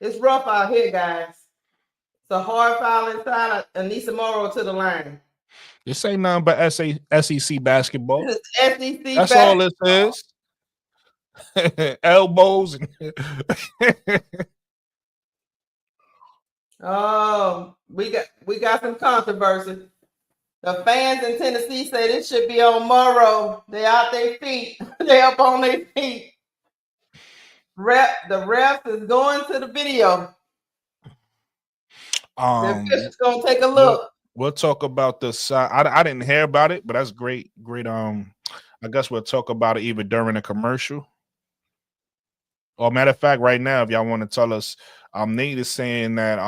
it's rough out here, guys. It's a hard foul inside. Anissa Morrow to the line. This ain't nothing but SEC basketball. This is SEC That's basketball. all this is. Elbows. We got some controversy. The fans in Tennessee say this should be on Morrow. They out their feet. They up on their feet. The ref is going to the video. The official's gonna take a look. We'll talk about the side. I didn't hear about it, but that's great. I guess we'll talk about it either during a commercial. Or matter of fact, right now, if y'all want to tell us, Nate is saying that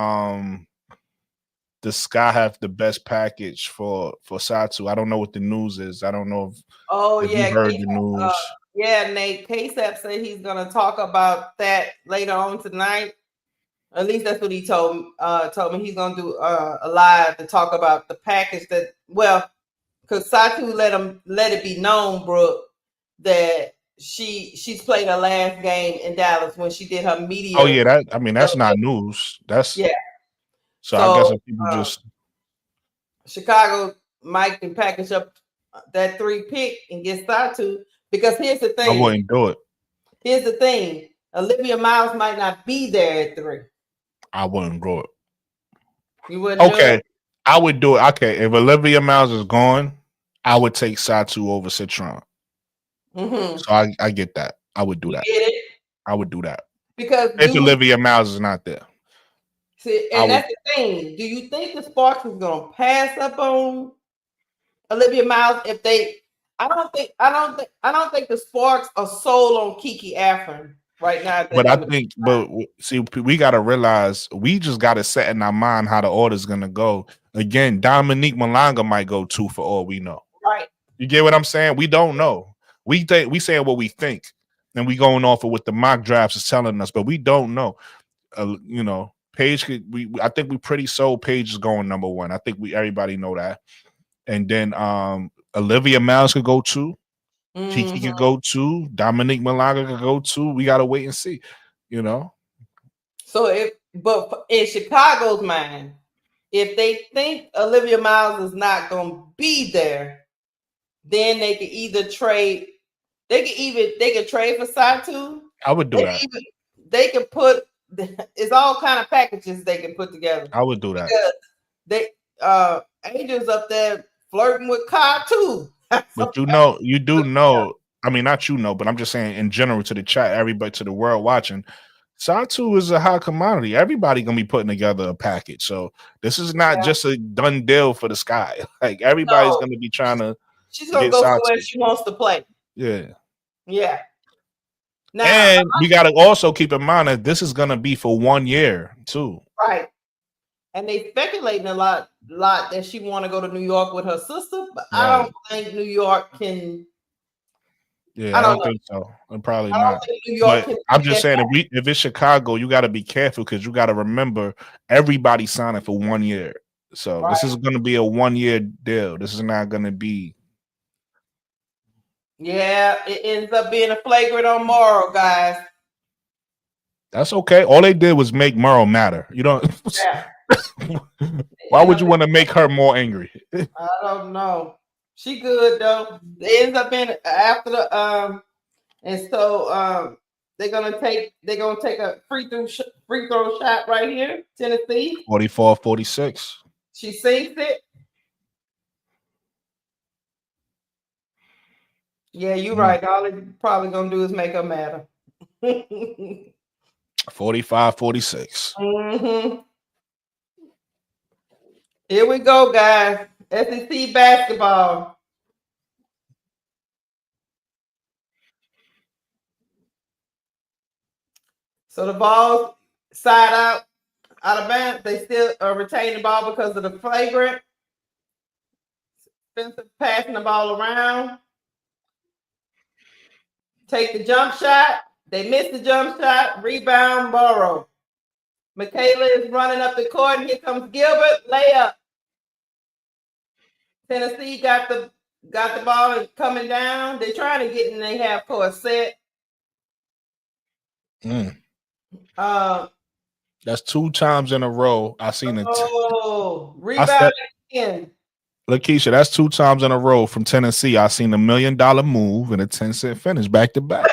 the Sky have the best package for Satu. I don't know what the news is. I don't know if you heard the news. Nate KSAP said he's gonna talk about that later on tonight. At least that's what he told me. He's gonna do a live to talk about the package that because Satu let it be known, Brooke, that she's played her last game in Dallas when she did her media. Oh yeah, that's not news. That's So I guess if people just Chicago might can package up that 3 pick and get Satu, because here's the thing. I wouldn't do it. Here's the thing. Olivia Miles might not be there at 3. I wouldn't do it. You wouldn't do it? I would do it. Okay, if Olivia Miles is gone, I would take Satu over Citron. So I get that. I would do that. Get it? I would do that. Because if Olivia Miles is not there. See, and that's the thing. Do you think the Sparks is gonna pass up on Olivia Miles if they? I don't think the Sparks are sold on Kiki Afrin right now. But see, we gotta realize we just gotta set in our mind how the order's gonna go. Again, Dominique Malanga might go 2 for all we know. Right. You get what I'm saying? We don't know. We saying what we think, and we going off of what the mock drafts is telling us, but we don't know. Paige I think we pretty sold Paige is going number 1. I think everybody know that. And then Olivia Miles could go 2. Kiki could go 2. Dominique Malanga could go 2. We gotta wait and see, So but in Chicago's mind, if they think Olivia Miles is not gonna be there, then they could either trade. They could trade for Satu. I would do that. They could put. It's all kind of packages they can put together. I would do that. Because Angel's up there flirting with Kai too. But you do know. I mean, not but I'm just saying in general to the chat, everybody, to the world watching, Satu is a hot commodity. Everybody gonna be putting together a package. So this is not just a done deal for the Sky. Like everybody's gonna be trying to. She's gonna go where she wants to play. Yeah. Yeah. Now, and we got to also keep in mind that this is going to be for 1 year too. Right. And they speculating a lot that she want to go to New York with her sister, but right. I don't think New York can. Yeah, I don't think so. And probably not. But I'm just saying, if it's Chicago, you got to be careful because you got to remember everybody's signing for 1 year. So this is going to be a 1-year deal. This is not going to be. Yeah, it ends up being a flagrant on Morrow, guys. That's okay. All they did was make Merle matter. You don't. Yeah. Why would you want to make her more angry? I don't know. She good though. It ends up being after the and so they're gonna take a free throw shot right here, Tennessee. 44-46. She sinks it. Yeah, you're right. All they probably gonna do is make her matter. 45-46. Mm-hmm. Here we go, guys. SEC basketball. So the Vols side out of bounds. They still retain the ball because of the flagrant. Spencer passing the ball around. Take the jump shot. They miss the jump shot. Rebound, Morrow. Michaela is running up the court. Here comes Gilbert. Layup. Tennessee got the ball and coming down. They're trying to get in their half court set. That's 2 times in a row. I seen it. Rebound again. Lakeisha, that's 2 times in a row from Tennessee. I seen $1 million move and a 10-cent finish back to back.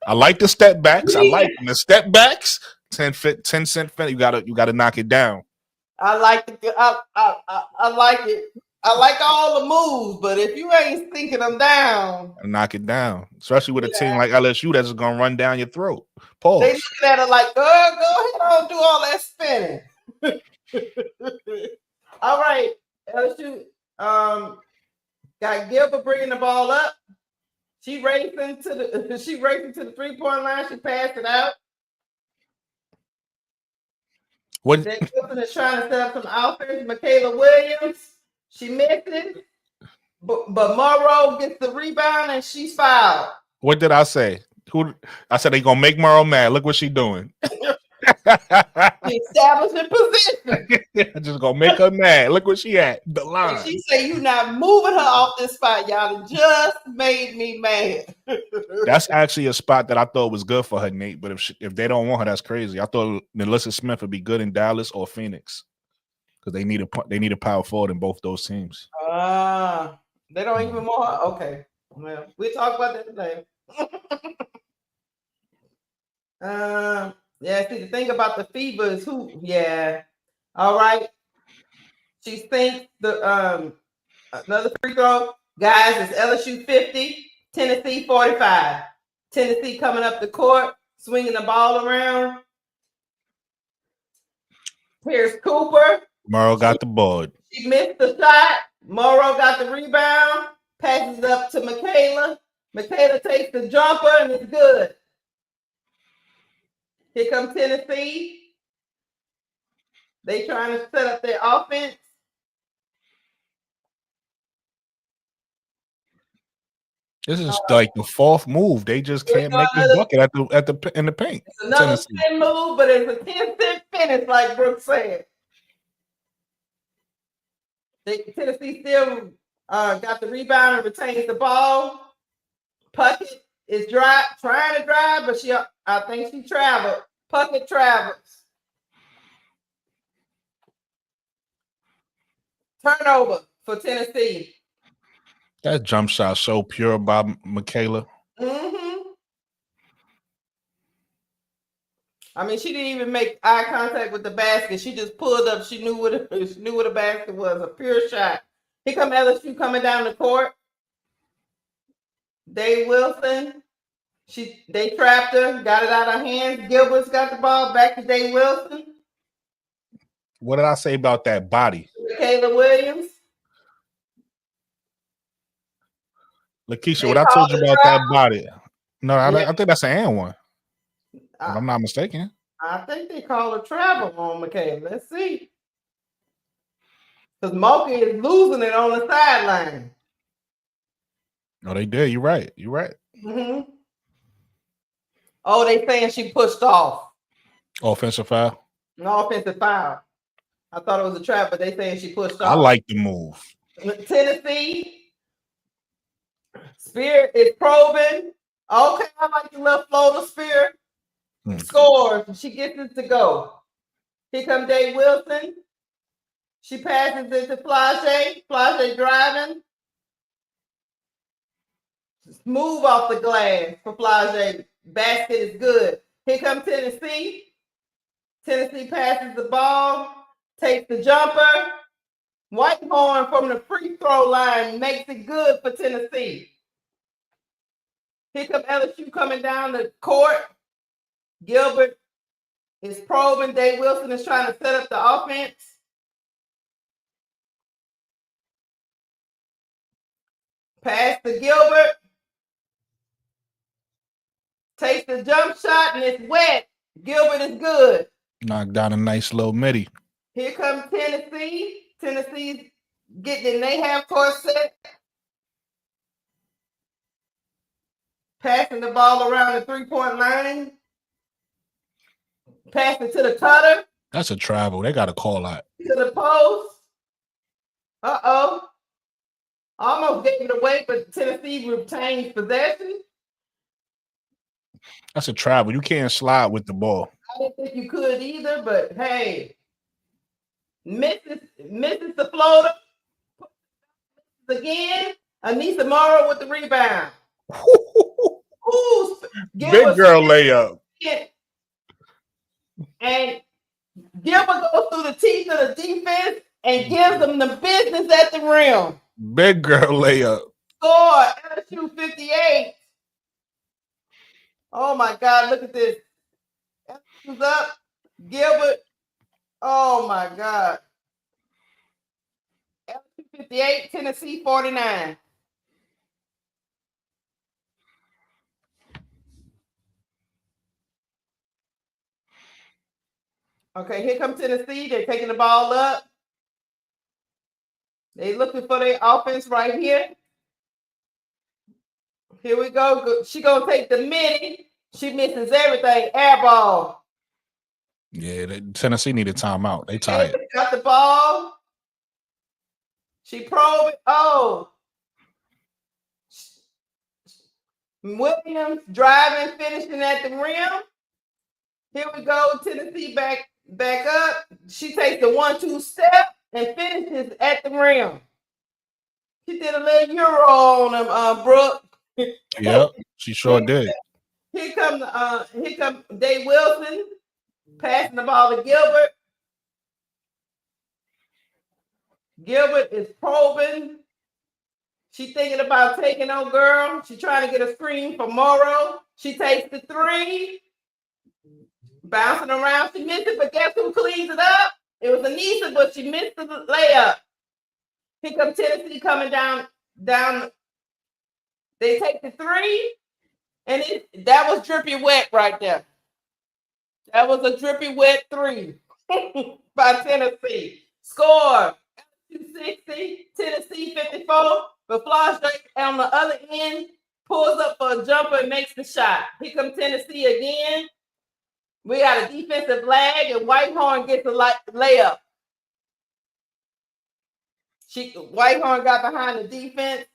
I like the step backs. I like the step backs. 10-cent finish. You gotta knock it down. I like it. I like it. I like all the moves, but if you ain't thinking them down, knock it down. Especially with a team like LSU that's gonna run down your throat. Pause. They look at it like, go ahead, don't do all that spinning. All right, LSU got Gilbert bringing the ball up. She racing to the 3-point line. She passed it out. What? Wilson is trying to set up some offense. Michaela Williams, she missed it, but Morrow gets the rebound and she's fouled. What did I say? I said they gonna make Morrow mad. Look what she's doing. Establishing position. Just gonna make her mad. Look where she at. The line. And she said, "You not moving her off this spot, y'all. Just made me mad." That's actually a spot that I thought was good for her, Nate. But if they don't want her, that's crazy. I thought Melissa Smith would be good in Dallas or Phoenix because they need a power forward in both those teams. They don't even want her. Okay, well, we'll talk about that today. Yeah, see, the thing about the FIBA is who, all right. She thinks the another free throw. Guys, it's LSU 50, Tennessee 45. Tennessee coming up the court, swinging the ball around. Here's Cooper. Morrow got the board. She missed the shot. Morrow got the rebound, passes it up to Michaela. Michaela takes the jumper, and it's good. Here comes Tennessee. They trying to set up their offense. This is like the 4th move. They just can't make the bucket in the paint. It's another 10 move, but it's a 10-cent finish, like Brooke said. Tennessee still got the rebound and retains the ball. Puckett is trying to drive, but I think she traveled. Puckett travels. Turnover for Tennessee. That jump shot so pure by Michaela. Mm-hmm. I mean, she didn't even make eye contact with the basket. She just pulled up. She knew what the basket was. A pure shot. Here come LSU coming down the court. Dave Wilson. They trapped her, got it out of her hands. Gilbert's got the ball back to Dave Wilson. What did I say about that body? Michaela Williams. Lakeisha, what I told you about that body. No, I think that's an and one. If I'm not mistaken. I think they call a travel on Michaela. Let's see. Because Mocha is losing it on the sideline. No, they did. You're right. Mm-hmm. Oh, they saying she pushed off. Offensive foul? An offensive foul. I thought it was a trap, but they saying she pushed off. I like the move. Tennessee. Spear is probing. Okay, I like the little floater Spear. Scores. She gets it to go. Here comes Dave Wilson. She passes it to Flage. Flage driving. Move off the glass for Flage. Basket is good. Here comes Tennessee. Tennessee passes the ball. Takes the jumper. Whitehorn from the free throw line makes it good for Tennessee. Here comes LSU coming down the court. Gilbert is probing. Dave Wilson is trying to set up the offense. Pass to Gilbert. Takes the jump shot and it's wet. Gilbert is good. Knocked down a nice little midi. Here comes Tennessee. Tennessee's getting in they half court set. Passing the ball around the 3-point line. Passing to the cutter. That's a travel. They got to call out. To the post. Uh-oh. Almost gave it away, but Tennessee retains possession. That's a travel. You can't slide with the ball. I didn't think you could either, but hey. Misses the floater. Again. Anissa Morrow with the rebound. Ooh, big girl layup. And Gilbert goes through the teeth of the defense and gives them the business at the rim. Big girl layup. Score LSU 58. Oh my God, look at this. LSU's up. Gilbert. Oh my God. LSU 58, Tennessee 49. Okay, here comes Tennessee. They're taking the ball up. They looking for their offense right here. Here we go. She gonna take the midi. She misses everything. Air ball. Yeah, Tennessee needed timeout. They tired. Got the ball. She probed. Oh. Williams driving, finishing at the rim. Here we go. Tennessee back up. She takes the 1-2 step and finishes at the rim. She did a little euro on him, Brooke. Yep, she sure did. Here come Dave Wilson passing the ball to Gilbert. Gilbert is probing. She thinking about taking on girl. She trying to get a screen for Morrow. She takes the 3. Bouncing around. She missed it, but guess who cleans it up? It was Anissa, but she missed the layup. Here comes Tennessee coming down. They take the 3, and that was drippy wet right there. That was a drippy wet 3 by Tennessee. Score 260, Tennessee 54. But Flage on the other end pulls up for a jumper and makes the shot. Here comes Tennessee again. We got a defensive lag, and Whitehorn gets a layup. Whitehorn got behind the defense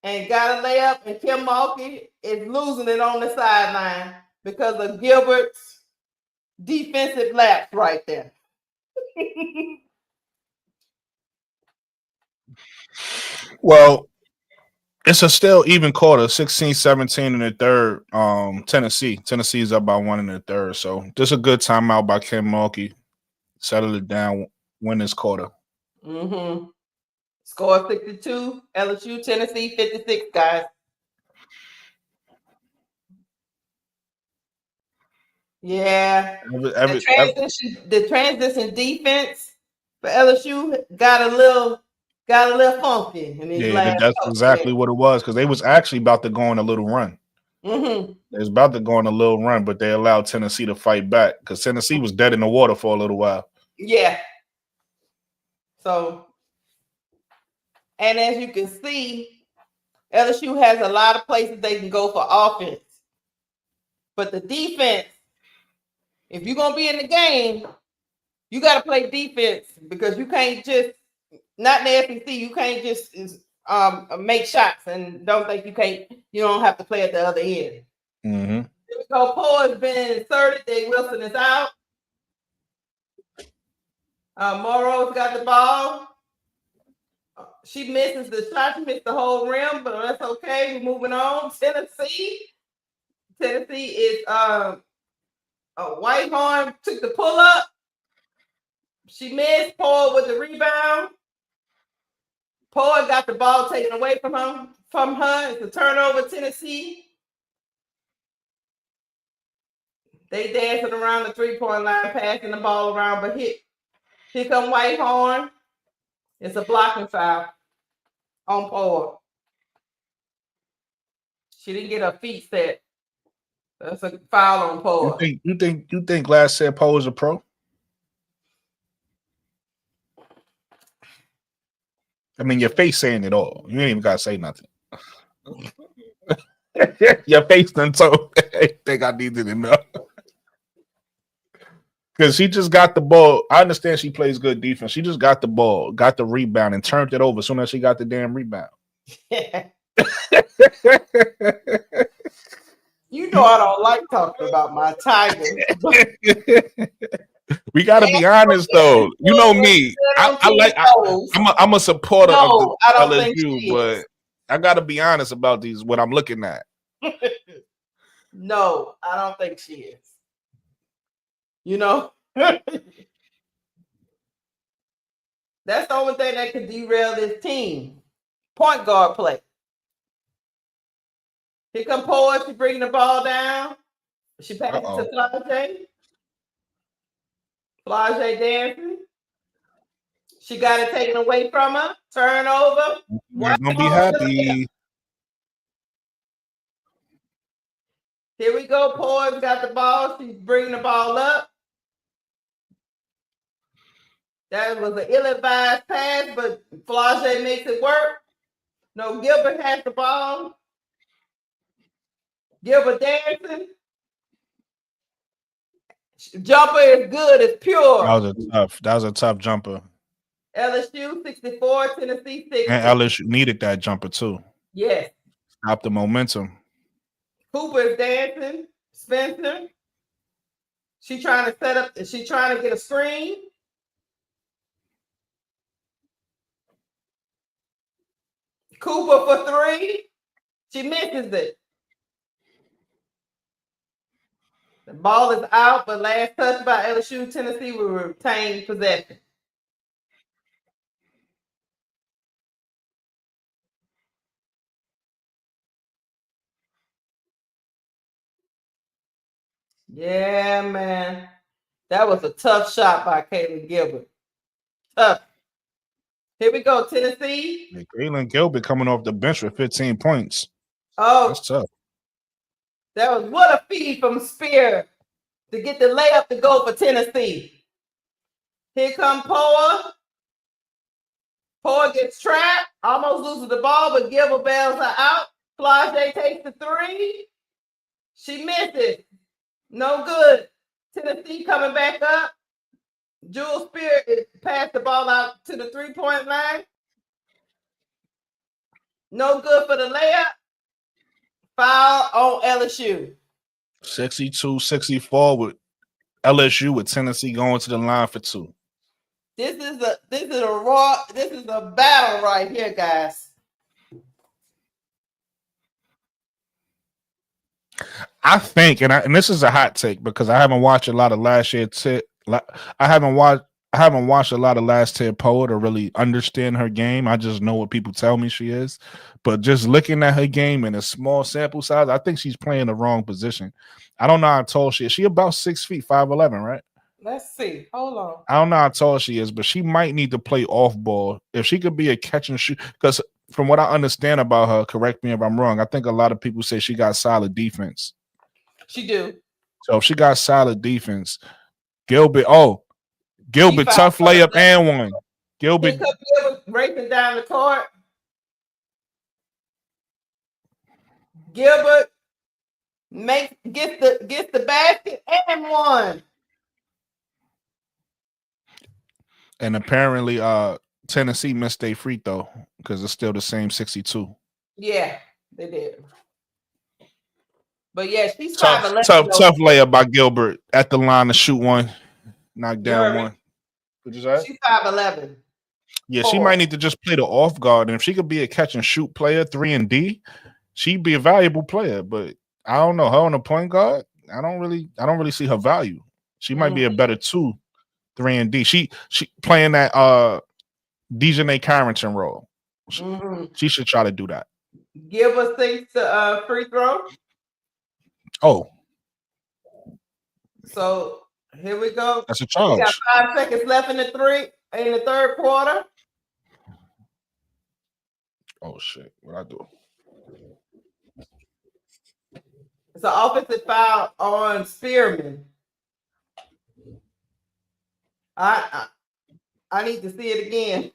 and got a layup, and Kim Mulkey is losing it on the sideline because of Gilbert's defensive lapse right there. Well, it's a still even quarter, 16-17 in the third. Tennessee is up by 1 in the third. So just a good timeout by Kim Mulkey. Settle it down, win this quarter. Mm-hmm. Score 62, LSU, Tennessee 56, guys. Yeah. The transition defense for LSU got a little funky. That's exactly what it was, because they was actually about to go on a little run. Mm-hmm. They was about to go on a little run, but they allowed Tennessee to fight back because Tennessee was dead in the water for a little while. Yeah. So, and as you can see, LSU has a lot of places they can go for offense. But the defense, if you're going to be in the game, You got to play defense because you can't just not in the SEC. You can't just make shots and don't think you don't have to play at the other end. Mm-hmm. Here we go. Poe has been inserted. Dave Wilson is out. Morrow's got the ball. She misses the shot. She missed the whole rim, but that's okay. We're moving on. Tennessee is Whitehorn took the pull up. She missed. Poe with the rebound. Poe got the ball taken away from her. It's a turnover, Tennessee. They dancing around the 3-point line, passing the ball around, but here come Whitehorn. It's a blocking foul on Poe. She didn't get her feet set. That's a foul on Poe. You think Glass said Poe is a pro? I mean, your face saying it all. You ain't even gotta say nothing. Your face done so. I think I needed to know. Because she just got the ball. I understand she plays good defense. She just got the ball, got the rebound, and turned it over as soon as she got the damn rebound. You know I don't like talking about my Tigers. We got to be honest, though. You know me. I'm a supporter of the LSU, but I got to be honest about these. What I'm looking at. No, I don't think she is. You know, that's the only thing that could derail this team. Point guard play. Here come Poe. She's bringing the ball down. She passes to Flage. Flage dancing. She got it taken away from her. Turnover. You're gonna be happy. Here we go. Poe's got the ball. She's bringing the ball up. That was an ill-advised pass, but Flage makes it work. No, Gilbert has the ball. Gilbert dancing. Jumper is good. It's pure. That was a tough jumper. LSU 64, Tennessee 60. And LSU needed that jumper too. Yes. Stop the momentum. Cooper is dancing. Spencer. She trying to set up. She trying to get a screen. Cooper for 3. She misses it. The ball is out, but last touch by LSU. Tennessee will retain possession. Yeah, man. That was a tough shot by Kaylin Gilbert. Tough. Here we go, Tennessee. Kaylin Gilbert coming off the bench with 15 points. Oh, that's tough. That was what a feed from Spear to get the layup to go for Tennessee. Here comes Poa. Poa gets trapped, almost loses the ball, but Gilbert bails her out. Flage takes the 3. She misses. No good. Tennessee coming back up. Jewel Spear passed the ball out to the 3-point line. No good for the layup. Foul on LSU. 62-64 with LSU with Tennessee going to the line for 2. This is a battle right here, guys. I think, and this is a hot take because I haven't watched a lot of last year. I haven't watched a lot of last year Poet or really understand her game. I just know what people tell me she is. But just looking at her game in a small sample size, I think she's playing the wrong position. I don't know how tall she is. She about 6 feet, 5'11", right? Let's see. Hold on. I don't know how tall she is, but she might need to play off ball. If she could be a catch and shoot, because from what I understand about her, correct me if I'm wrong, I think a lot of people say she got solid defense. She do. So if she got solid defense, Gilbert tough layup and one. Gilbert racing down the court. Gilbert gets the basket and one. And apparently, Tennessee missed their free throw because it's still the same 62. Yeah, they did. But yeah, she's Tough 5'11". layup by Gilbert at the line to shoot one, knock down one. What you say? She's 5'11". Yeah, she might need to just play the off guard, and if she could be a catch and shoot player, 3 and D, she'd be a valuable player. But I don't know her on the point guard. I don't really see her value. She might be a better 2, 3 and D. She playing that Dejanay Carrington role. She should try to do that. Gilbert thinks the free throw. Oh, so here we go. That's a charge. We got 5 seconds left in the third quarter. Oh shit! What I do? It's an offensive foul on Spearman. I need to see it again.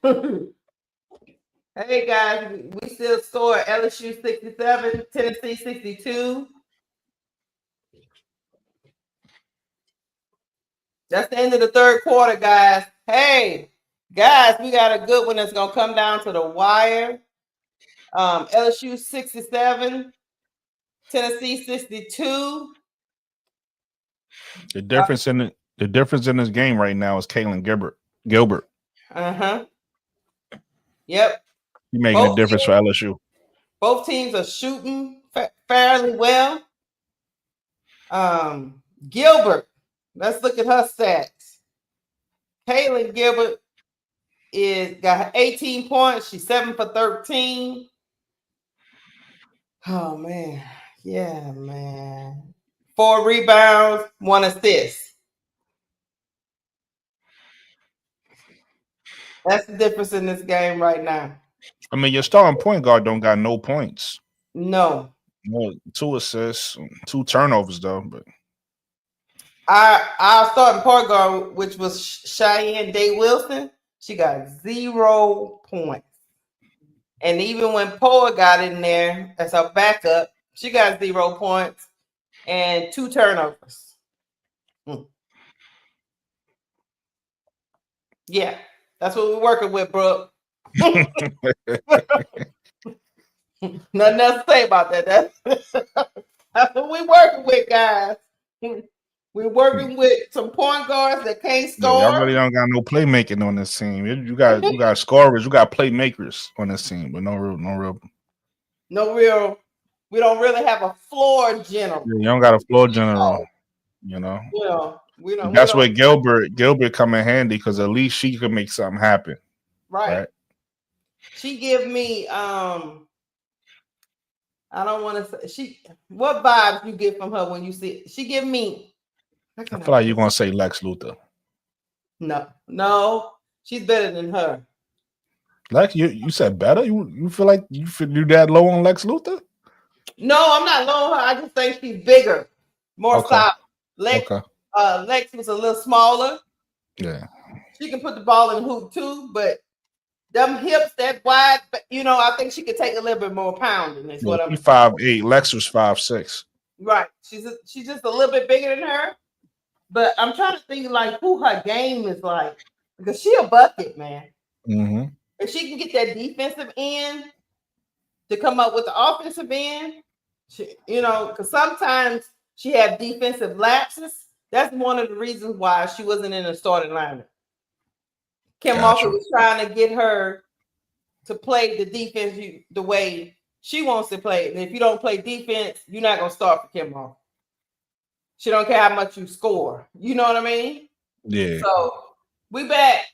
Hey guys, we still score LSU 67, Tennessee 62. That's the end of the third quarter, guys. Hey, guys, we got a good one that's going to come down to the wire. LSU 67, Tennessee 62. The difference in this game right now is Kalen Gilbert. Yep. He's making a difference for LSU. Both teams are shooting fairly well. Gilbert, let's look at her stats. Kalen Gilbert got 18 points. She's 7 for 13. Oh man, yeah, man. 4 rebounds, 1 assist. That's the difference in this game right now. I mean, your starting point guard don't got no points. No. 2 assists, 2 turnovers though. But our starting point guard, which was Cheyenne Day Wilson, she got 0 points. And even when Poa got in there as her backup, she got 0 points and 2 turnovers. Yeah, that's what we're working with, bro. Nothing else to say about that. That's what we're working with, guys. We're working with some point guards that can't score. Y'all really don't got no playmaking on this team. You got scorers, you got playmakers on this team, but no real. We don't really have a floor general. You don't got a floor general. You know. We don't. That's where Gilbert come in handy because at least she could make something happen. Right. She give me I don't want to say what vibes you get from her when you see it? She give me. I feel like you're gonna say Lex Luthor. No, she's better than her. Lex, you said better? You feel like you that low on Lex Luthor? No, I'm not low on her. I just think she's bigger, more solid. Lex was a little smaller. Yeah. She can put the ball in the hoop too, but them hips that wide, I think she could take a little bit more pounding. Is what I'm 5'8". Lex was 5'6". Right. She's just a little bit bigger than her. But I'm trying to think like who her game is like because she a bucket, man. Mm-hmm. If she can get that defensive end to come up with the offensive end, because sometimes she had defensive lapses. That's one of the reasons why she wasn't in the starting lineup. Kim Walker was trying to get her to play the defense the way she wants to play. And if you don't play defense, you're not going to start for Kim Walker. She don't care how much you score. You know what I mean? Yeah. So we back.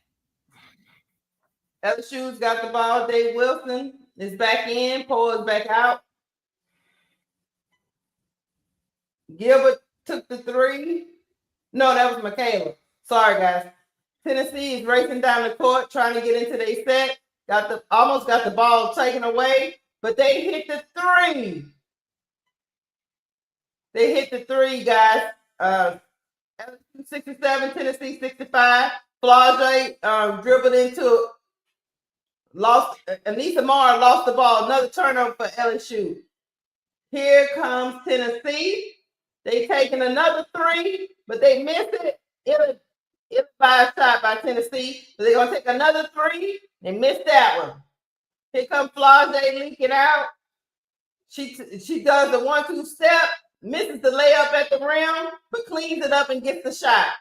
LSU's got the ball. Dave Wilson is back in. Poe is back out. Gilbert took the 3. No, that was Michaela. Sorry, guys. Tennessee is racing down the court, trying to get into their set. Almost got the ball taken away, but they hit the 3. They hit the 3, guys. 67, Tennessee 65. Flage dribbled into Anissa Marr lost the ball. Another turnover for LSU. Here comes Tennessee. They taking another 3, but they missed it. Ill-advised shot by Tennessee. So they're going to take another 3. They missed that one. Here comes Flage leaking out. She does the 1-2 step, misses the layup at the rim, but cleans it up and gets the shot.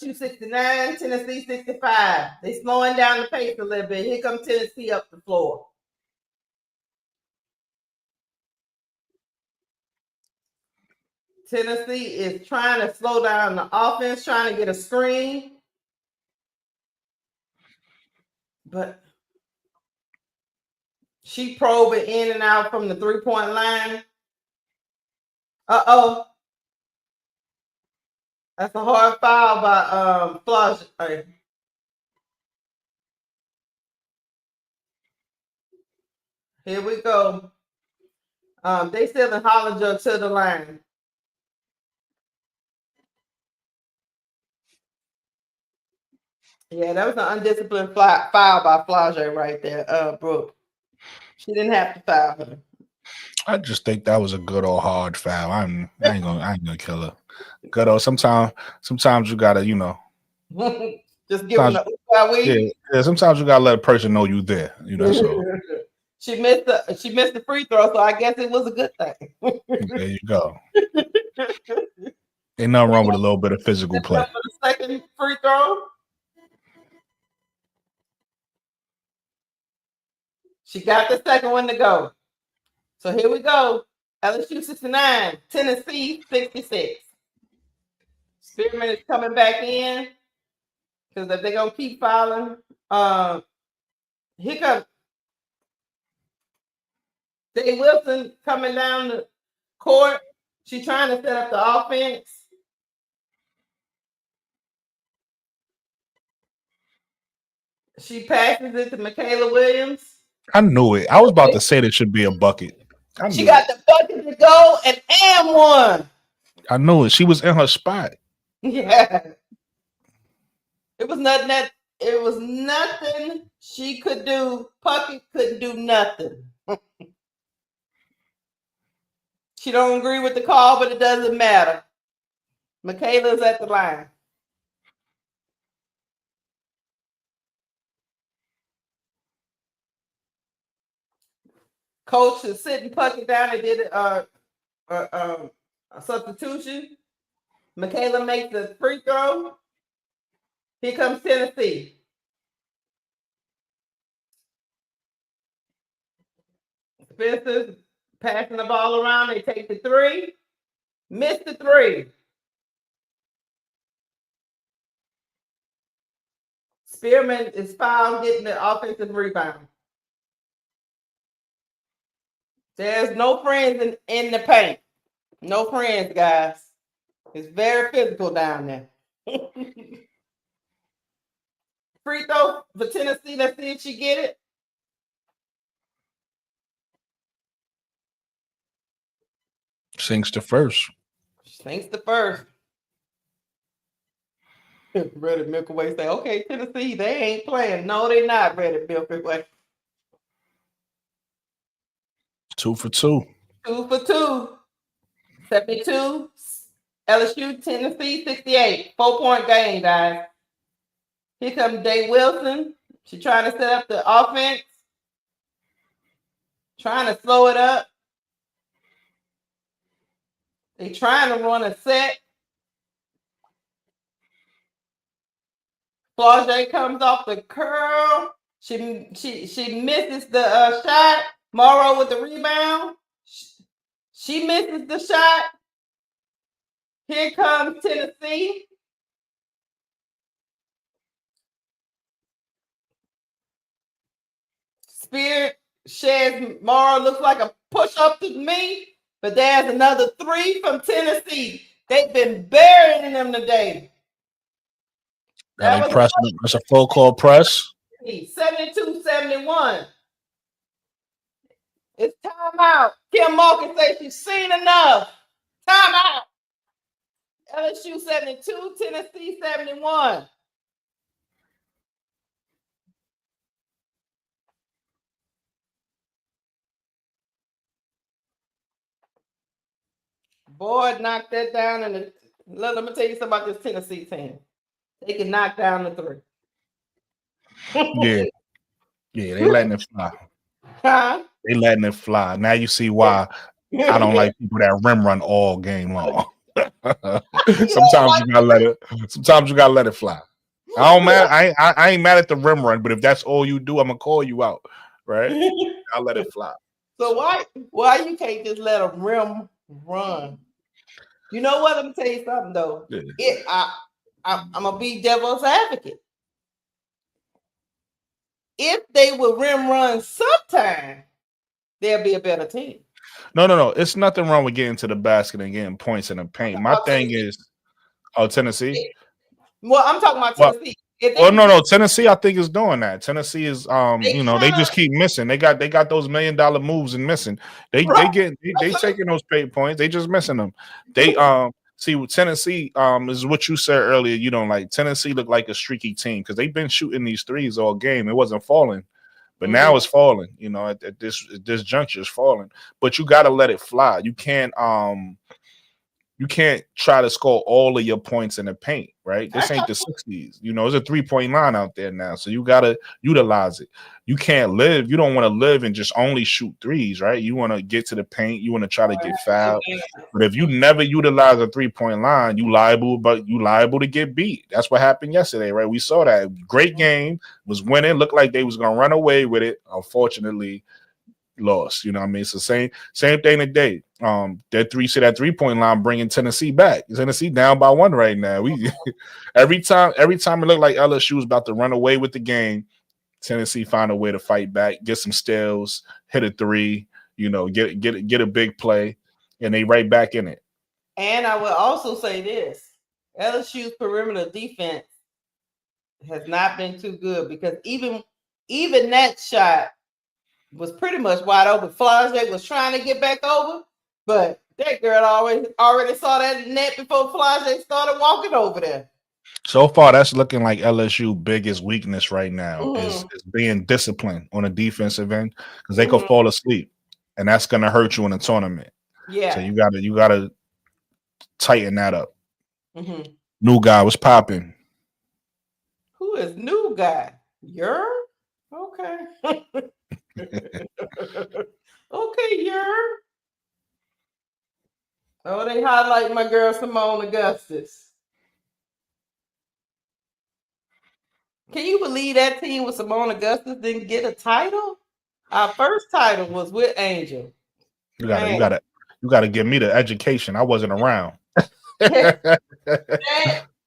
LSU 69, Tennessee 65. They slowing down the pace a little bit. Here comes Tennessee up the floor. Tennessee is trying to slow down the offense, trying to get a screen. But she probing in and out from the 3-point line. Uh-oh. That's a hard foul by Flage. Here we go. They still in Hollinger to the line. Yeah, that was an undisciplined foul by Flage right there, Brooke. She didn't have to foul her. I just think that was a good old hard foul. I ain't gonna kill her. Good old. Sometimes you gotta, just give them the yeah. Sometimes you gotta let a person know you there. So she missed the free throw, so I guess it was a good thing. There you go. Ain't nothing wrong with a little bit of physical play. For the second free throw. She got the second one to go. So here we go. LSU 69, Tennessee 66. Spearman is coming back in because if they're going to keep fouling, here comes Dave Wilson coming down the court. She's trying to set up the offense. She passes it to Michaela Williams. I knew it. I was about to say there should be a bucket. She got the bucket to go and one. I knew it. She was in her spot. Yeah. It was nothing she could do. Puckett couldn't do nothing. She don't agree with the call, but it doesn't matter. Michaela's at the line. Coach is sitting Puckett down and did a substitution. Michaela makes the free throw. Here comes Tennessee. Spencer's passing the ball around. They take the 3. Miss the 3. Spearman is fouled getting the offensive rebound. There's no friends in the paint. No friends, guys. It's very physical down there. Free throw for Tennessee. Let's see if she get it. Sinks the first. Sinks the first. Ready Milky Way say, okay, Tennessee, they ain't playing. No, they're not ready Milky Way. 2 for 2. 2 for 2. 72. LSU, Tennessee, 68. 4-point game, guys. Here comes Dave Wilson. She's trying to set up the offense. Trying to slow it up. They trying to run a set. Flage comes off the curl. She misses the shot. Morrow with the rebound. She misses the shot. Here comes Tennessee. Spirit sheds Morrow looks like a push up to me, but there's another 3 from Tennessee. They've been burying them today. That's a full court press. 72-71. It's time out. Kim Malkin says she's seen enough. Time out. LSU 72, Tennessee 71. Boyd knocked that down. Let me tell you something about this Tennessee team. they can knock down the three. Yeah, they letting it fly. Huh? They letting it fly. Now you see why I don't like people that rim run all game long. Sometimes you gotta let it. Sometimes you gotta let it fly. I don't mad. I ain't mad at the rim run, but if that's all you do, I'm gonna call you out. Right? I'll let it fly. So why you can't just let a rim run? You know what? Let me tell you something though. Yeah. I'm gonna be devil's advocate. If they would rim run sometime, there'll be a better team. No. It's nothing wrong with getting to the basket and getting points in the paint. My thing is, Tennessee. Well, I'm talking about Tennessee. No. Tennessee, I think, is doing that. Tennessee is, they just keep missing. They got those $1 million moves and missing. They taking those paid points. They just missing them. They see with Tennessee is what you said earlier. You don't like Tennessee look like a streaky team because they've been shooting these threes all game. It wasn't falling. But now it's falling, at this juncture it's falling. But you got to let it fly. You can't try to score all of your points in the paint, right? This ain't the 60s. It's a 3-point line out there now. So you got to utilize it. You don't want to live and just only shoot threes, right? You want to get to the paint. You want to try to get fouled. But if you never utilize a 3-point line, you liable to get beat. That's what happened yesterday, right? We saw that. Great game, was winning, looked like they was going to run away with it. Unfortunately, lost. You know what I mean? It's the same thing today. That 3-point line bringing Tennessee back. Tennessee down by 1 right now. We every time it looked like LSU was about to run away with the game, Tennessee find a way to fight back, get some steals, hit a 3, get a big play, and they right back in it. And I will also say this: LSU's perimeter defense has not been too good because even that shot was pretty much wide open. Flage was trying to get back over, but that girl already saw that net before Flage started walking over there. So far, that's looking like LSU biggest weakness right now is being disciplined on a defensive end because they could fall asleep, and that's going to hurt you in a tournament. Yeah. So you gotta tighten that up. New guy was popping. Who is new guy? You're okay. Okay, you're. Oh, they highlight my girl Simone Augustus. Can you believe that team with Simone Augustus didn't get a title? Our first title was with Angel. You gotta give me the education. I wasn't around.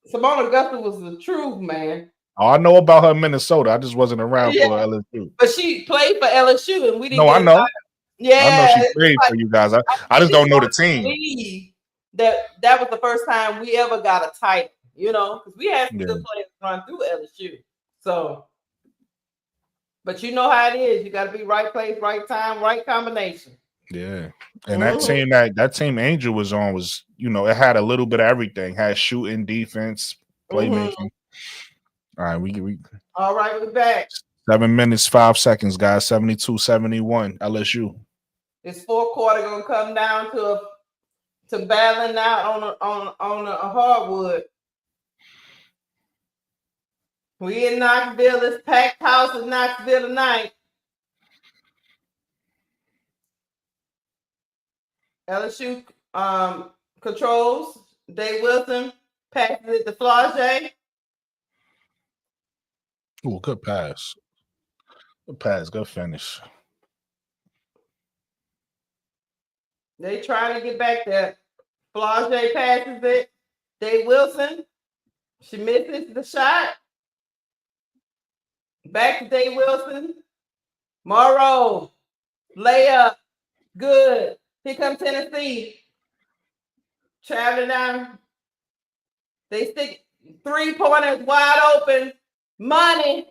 Simone Augustus was the truth, man. Oh, I know about her in Minnesota. I just wasn't around for LSU. But she played for LSU, and we didn't. No, I know. Yeah, I know she played for you guys. I just don't know the team. That was the first time we ever got a title, because we had some good players run through LSU. So, but you know how it is. You got to be right place, right time, right combination. Yeah, and that team Angel was on was it had a little bit of everything. Had shooting, defense, playmaking. All right, we all right, we're back. 7 minutes, 5 seconds, guys. 72-71, LSU. This fourth quarter gonna come down to battling out on a hardwood. We in Knoxville. It's packed house in Knoxville tonight. LSU controls. Dave Wilson passes it to Flage. Oh, good pass. Good pass. Good finish. They trying to get back there. Flage passes it. Dave Wilson. She misses the shot. Back to Dave Wilson. Morrow. Layup. Good. Here comes Tennessee. Traveling down. They stick 3-pointers wide open. Money.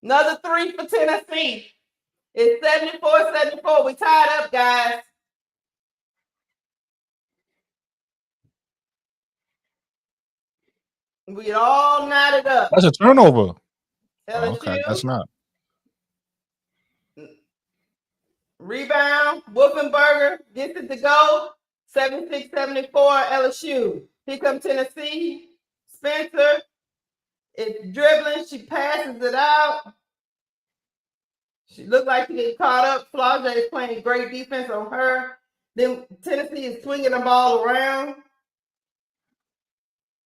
Another 3 for Tennessee. It's 74-74. We tied up, guys. We all knotted up. That's a turnover. LSU. Okay, that's not. Rebound. Wolfenberger gets it to go. 76-74 LSU. Here comes Tennessee. Spencer is dribbling. She passes it out. She looked like she get caught up. Flau'jae is playing great defense on her. Then Tennessee is swinging the ball around.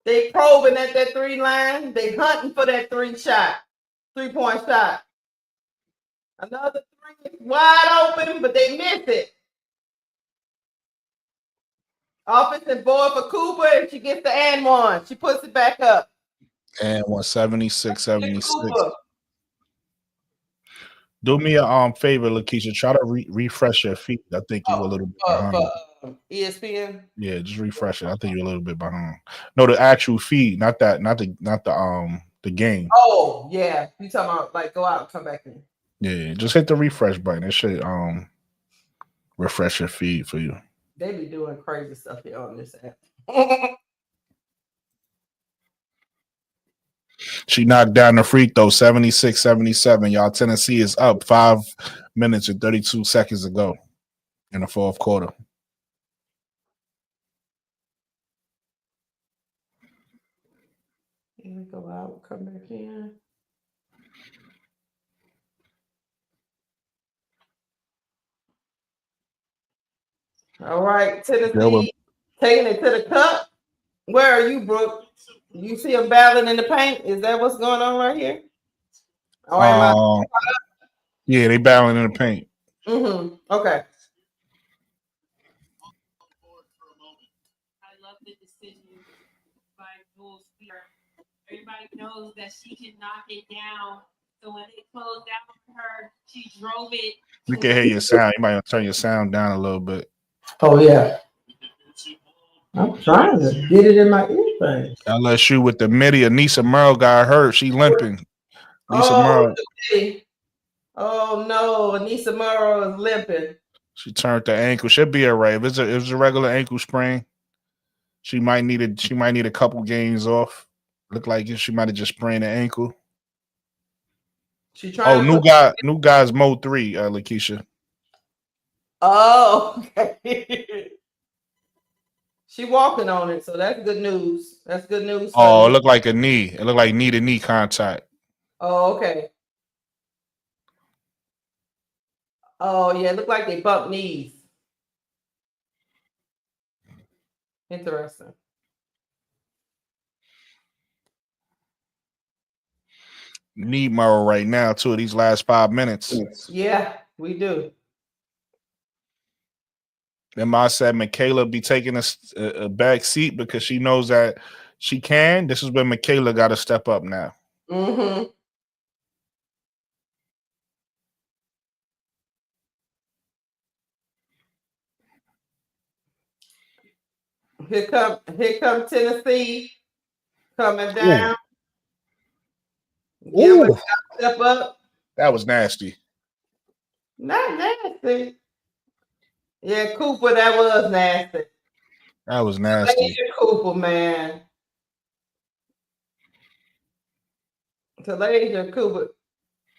They probing at that 3 line. They hunting for that 3-point shot. Another 3 is wide open, but they miss it. Offensive board for Cooper, and she gets the and one. She puts it back up. And 176-76. Do me a favor, Lakeisha. Try to refresh your feed. I think you're a little bit behind. ESPN. Yeah, just refresh it. I think you're a little bit behind. No, the actual feed, not the game. Oh yeah, you talking about like go out and come back in? Yeah, just hit the refresh button. It should refresh your feed for you. They be doing crazy stuff here on this app. She knocked down the free throw 76-77. Y'all, Tennessee is up 5 minutes and 32 seconds ago in the fourth quarter. Here we go out, come back in. All right, Tennessee taking it to the cup. Where are you, Brooke? You see them battling in the paint? Is that what's going on right here? All right, yeah, they battling in the paint. Okay. I love the decision by Vols. Everybody knows that she can knock it down. So when they closed out her, she drove it. You can hear your sound. You might want to turn your sound down a little bit. Oh yeah. I'm trying to get it in my earphone. LSU with the midi. Anissa Merle got hurt. She limping. Merle. Oh no, Anissa Merle is limping. She turned the ankle. Should be all right. If it's a regular ankle sprain, she might need a couple games off. Look like she might have just sprained the ankle. New guy's mode 3, Lakeisha. Oh, okay. She walking on it, so that's good news. That's good news. Oh, it looked like a knee. It looked like knee to knee contact. Oh, okay. Oh, yeah, it looked like they bumped knees. Interesting. Need Merle right now, too, these last 5 minutes. Yeah, we do. Remember I said Michaela be taking a back seat because she knows that she can. This is when Michaela got to step up now. Here come Tennessee coming down. Ooh. Step up. That was nasty. Not nasty. Yeah, Cooper, that was nasty. That was nasty. Cooper, man. Talasia Cooper.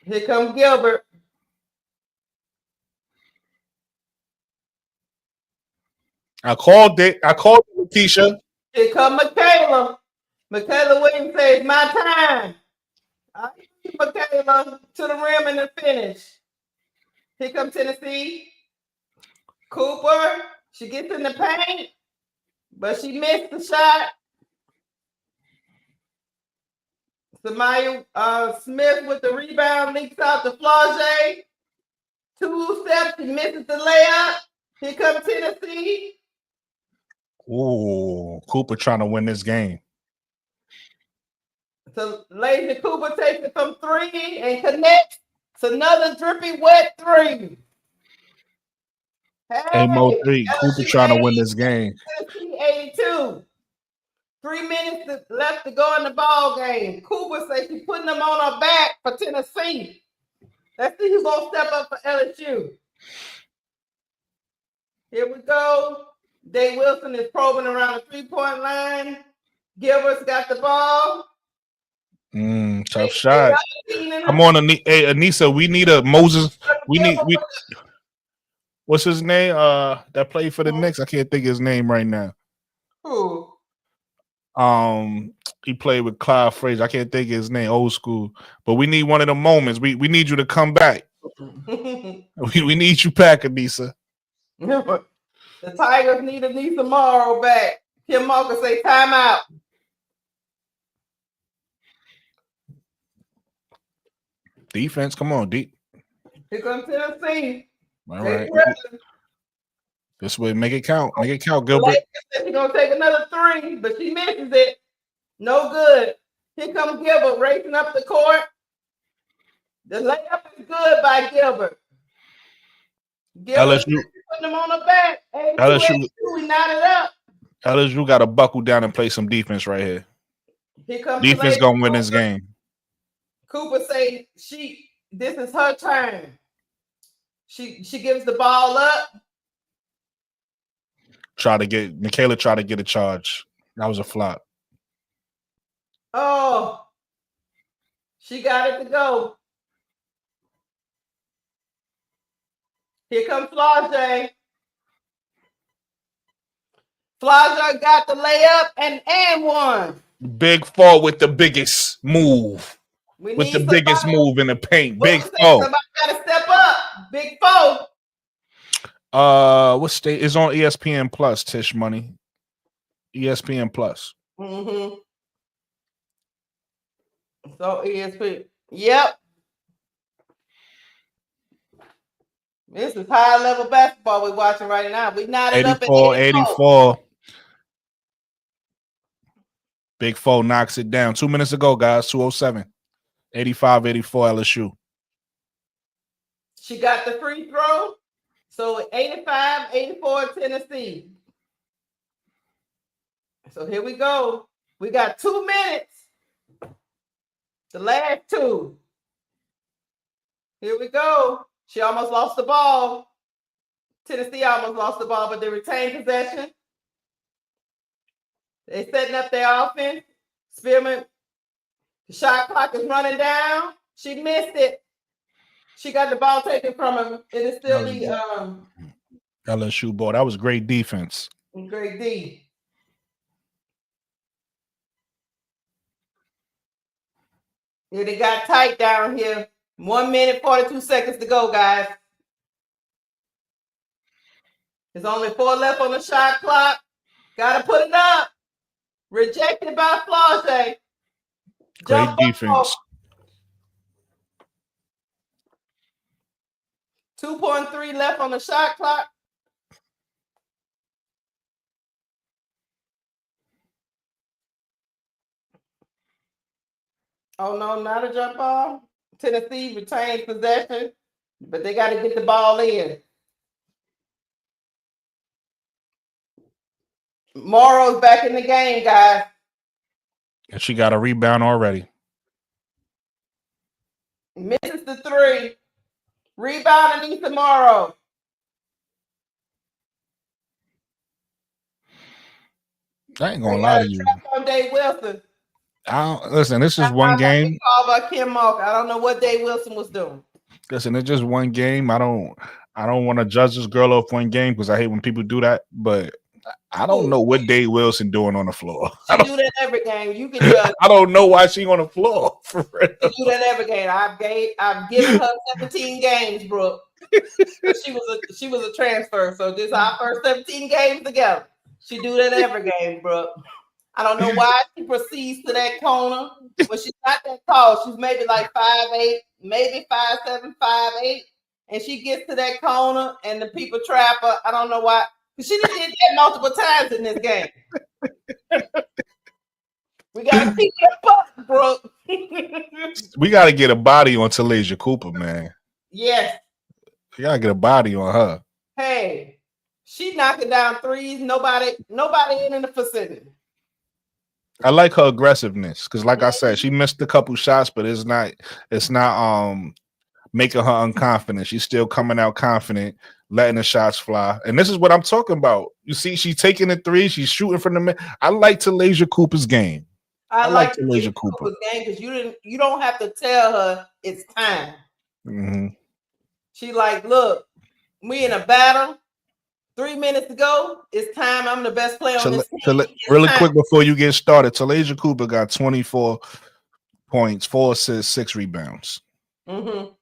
Here comes Gilbert. I called it, Lakeisha. Here come Michaela. Michaela Williams says, it's my time. I need Michaela to the rim and the finish. Here comes Tennessee. Cooper. She gets in the paint, but she missed the shot. Samaya Smith with the rebound leaks out to Flau'jae. 2 steps, she misses the layup. Here comes Tennessee. Ooh, Cooper trying to win this game. So Lazy Cooper takes it from 3 and connects. It's another drippy wet 3. Hey, Mo 3. Cooper trying to win this game. 82. 3 minutes left to go in the ball game. Cooper says she's putting them on her back for Tennessee. Let's see who's going to step up for LSU. Here we go. Day Wilson is probing around the 3-point line. Gilbert's got the ball. Tough shot. Come on, Anissa. We need a Moses. What's his name? That played for the Knicks. I can't think of his name right now. Who? He played with Clyde Frazier. I can't think of his name, old school. But we need one of the moments. We need you to come back. we need you back, Anissa. The Tigers need Anissa Morrow back. Kim Mulker say timeout. Defense, come on, deep. Here comes Tennessee. All right. This way, make it count. Make it count, Gilbert. She's gonna take another 3, but she misses it. No good. Here comes Gilbert racing up the court. The layup is good by Gilbert. Gilbert LSU putting them on the back. LSU, we knotted up. LSU got to buckle down and play some defense right here. Here comes defense gonna win this game. Cooper say this is her turn. She gives the ball up. Michaela tried to get a charge. That was a flop. Oh, she got it to go. Here comes Flage. Flage got the layup and one. Big Four with the biggest move. With the biggest move in the paint. Big Four. Somebody gotta step up. Big Four. What state is on ESPN Plus, Tish Money? ESPN Plus. Mm-hmm. So ESPN. Yep. This is high level basketball we're watching right now. We knotted up at 84. Big Four knocks it down. 2 minutes ago, guys. 2:07. 85-84 LSU. She got the free throw. So 85-84 Tennessee. So here we go. We got 2 minutes. The last 2. Here we go. She almost lost the ball. Tennessee almost lost the ball, but they retained possession. They're setting up their offense. Spearman, the shot clock is running down. She missed it. She got the ball taken from him. It is still the LSU ball. That was great defense. Great D. It got tight down here. 1 minute, 42 seconds to go, guys. There's only 4 left on the shot clock. Gotta put it up. Rejected by Flage. Great defense. 2.3 left on the shot clock. Oh, no, not a jump ball. Tennessee retained possession, but they got to get the ball in. Morrow's back in the game, guys. And she got a rebound already. Misses the 3. Rebound Anissa Morrow. I ain't gonna lie to you. On Dave Wilson. Listen, this is one game. Called by Kim Mulker. I don't know what Dave Wilson was doing. Listen, it's just one game. I don't want to judge this girl off one game because I hate when people do that. But I don't know what Dave Wilson doing on the floor. She do that every game. You can judge. I don't know why she on the floor. For real. She do that every game. I've given her 17 games, Brooke. She was a transfer, so this is our first 17 games together. She do that every game, Brooke. I don't know why she proceeds to that corner when she's not that tall. She's maybe like 5'8", maybe 5'7", 5'8", and she gets to that corner and the people trap her. I don't know why. She did that multiple times in this game. We gotta keep that puck, Brooke. We gotta get a body on Talasia Cooper, man. Yes. We gotta get a body on her. Hey, she knocking down threes. Nobody in the vicinity. I like her aggressiveness because, like I said, she missed a couple shots, but it's not making her unconfident. She's still coming out confident, letting the shots fly. And this is what I'm talking about. You see, she's taking the 3, she's shooting from the mid. I like Talasia Cooper's game. I like Talasia Cooper's game because you don't have to tell her it's time. Mm-hmm. She like, look, we in a battle. 3 minutes to go. It's time. I'm the best player on this team. Really quick before you get started, Talasia Cooper got 24 points, 4 assists, 6 rebounds. Mm-hmm.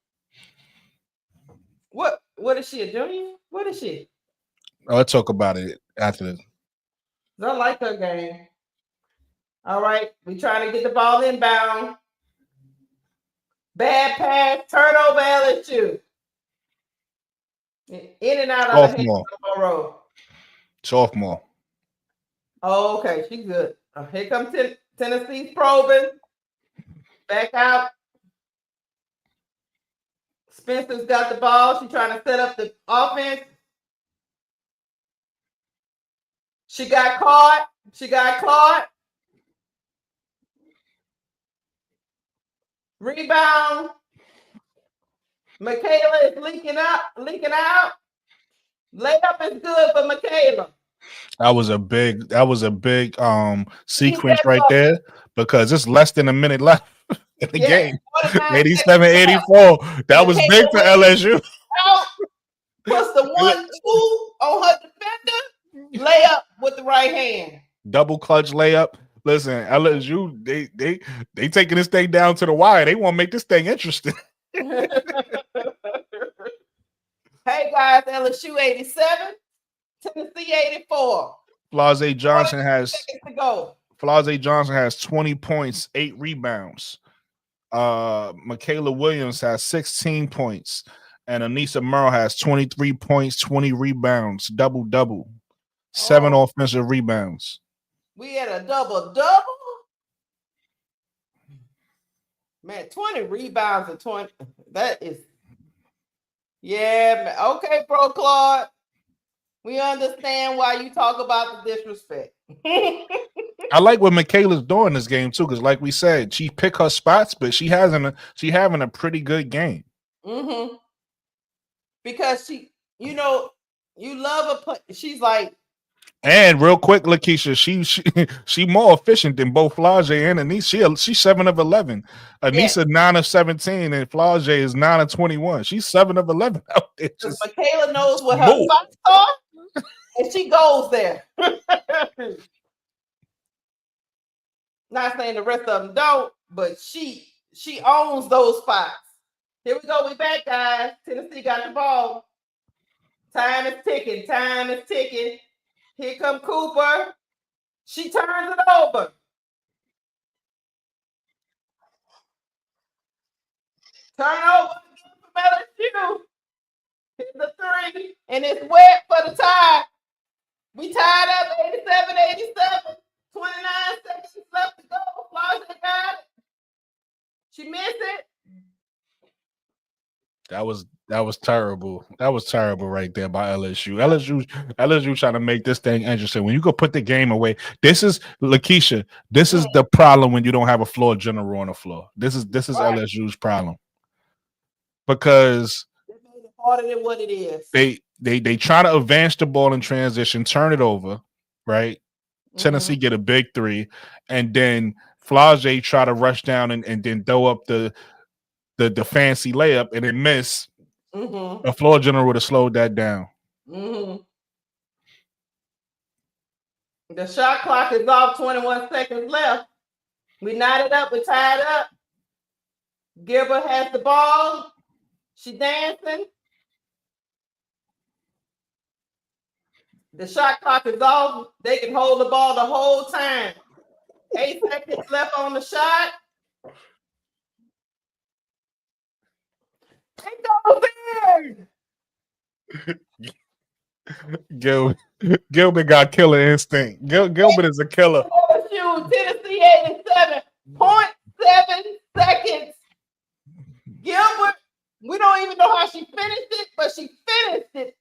What is she, a junior? What is she? I'll talk about it after this. I like her game. All right, we trying to get the ball inbound. Bad pass, turnover, LSU. In and out of the road. Sophomore. Oh, okay, she's good. Here comes Tennessee's probing. Back out. Spencer's got the ball. She's trying to set up the offense. She got caught. Rebound. Michaela is leaking out. Layup is good for Michaela. That was a big sequence right there because it's less than a minute left in the game. 87-84. That was big for LSU. Out, puts the 1-2 on her defender. Layup with the right hand. Double clutch layup. Listen, LSU, they taking this thing down to the wire. They want to make this thing interesting. Hey guys, LSU 87, Tennessee 84. Flau'jae Johnson has 20 points, 8 rebounds. Michaela Williams has 16 points, and Anissa Merle has 23 points, 20 rebounds, double, 7 offensive rebounds. We had a double. Man, 20 rebounds and 20. That is, yeah, man. Okay, bro, Claude. We understand why you talk about the disrespect. I like what Michaela's doing this game too, because like we said, she pick her spots, but she having a pretty good game. Mm-hmm. Because she, you love her. She's like. And real quick, Lakeisha, she more efficient than both Flau'jae and Anissa. She's 7 of 11. Anissa 9 of 17, and Flau'jae is 9 of 21. She's 7 of 11 out there. Michaela knows what her spots are, and she goes there. Not saying the rest of them don't, but she owns those spots. Here we go. We back, guys. Tennessee got the ball. Time is ticking. Here come Cooper. She turns it over. Turnover from LSU. Hit the 3, and it's wet for the tie. We tied up 87-87. 29 seconds left to go. Flau'jae got it. She missed it. That was terrible. That was terrible right there by LSU. LSU trying to make this thing interesting. When you go put the game away, this is Lakeisha. This is the problem when you don't have a floor general on the floor. This is right. LSU's problem because they made it harder than what it is. They try to advance the ball in transition, turn it over, right? Mm-hmm. Tennessee get a big 3, and then Flau'jae try to rush down and then throw up the fancy layup and it missed. Mm-hmm. A floor general would have slowed that down. Mm-hmm. The shot clock is off. 21 seconds left. We knotted up. We tied up. Gilbert has the ball. She dancing. The shot clock is off. They can hold the ball the whole time. 8 seconds left on the shot. Gilbert got killer instinct. Gilbert is a killer. Tennessee 87.7 seconds. Gilbert, we don't even know how she finished it, but she finished it.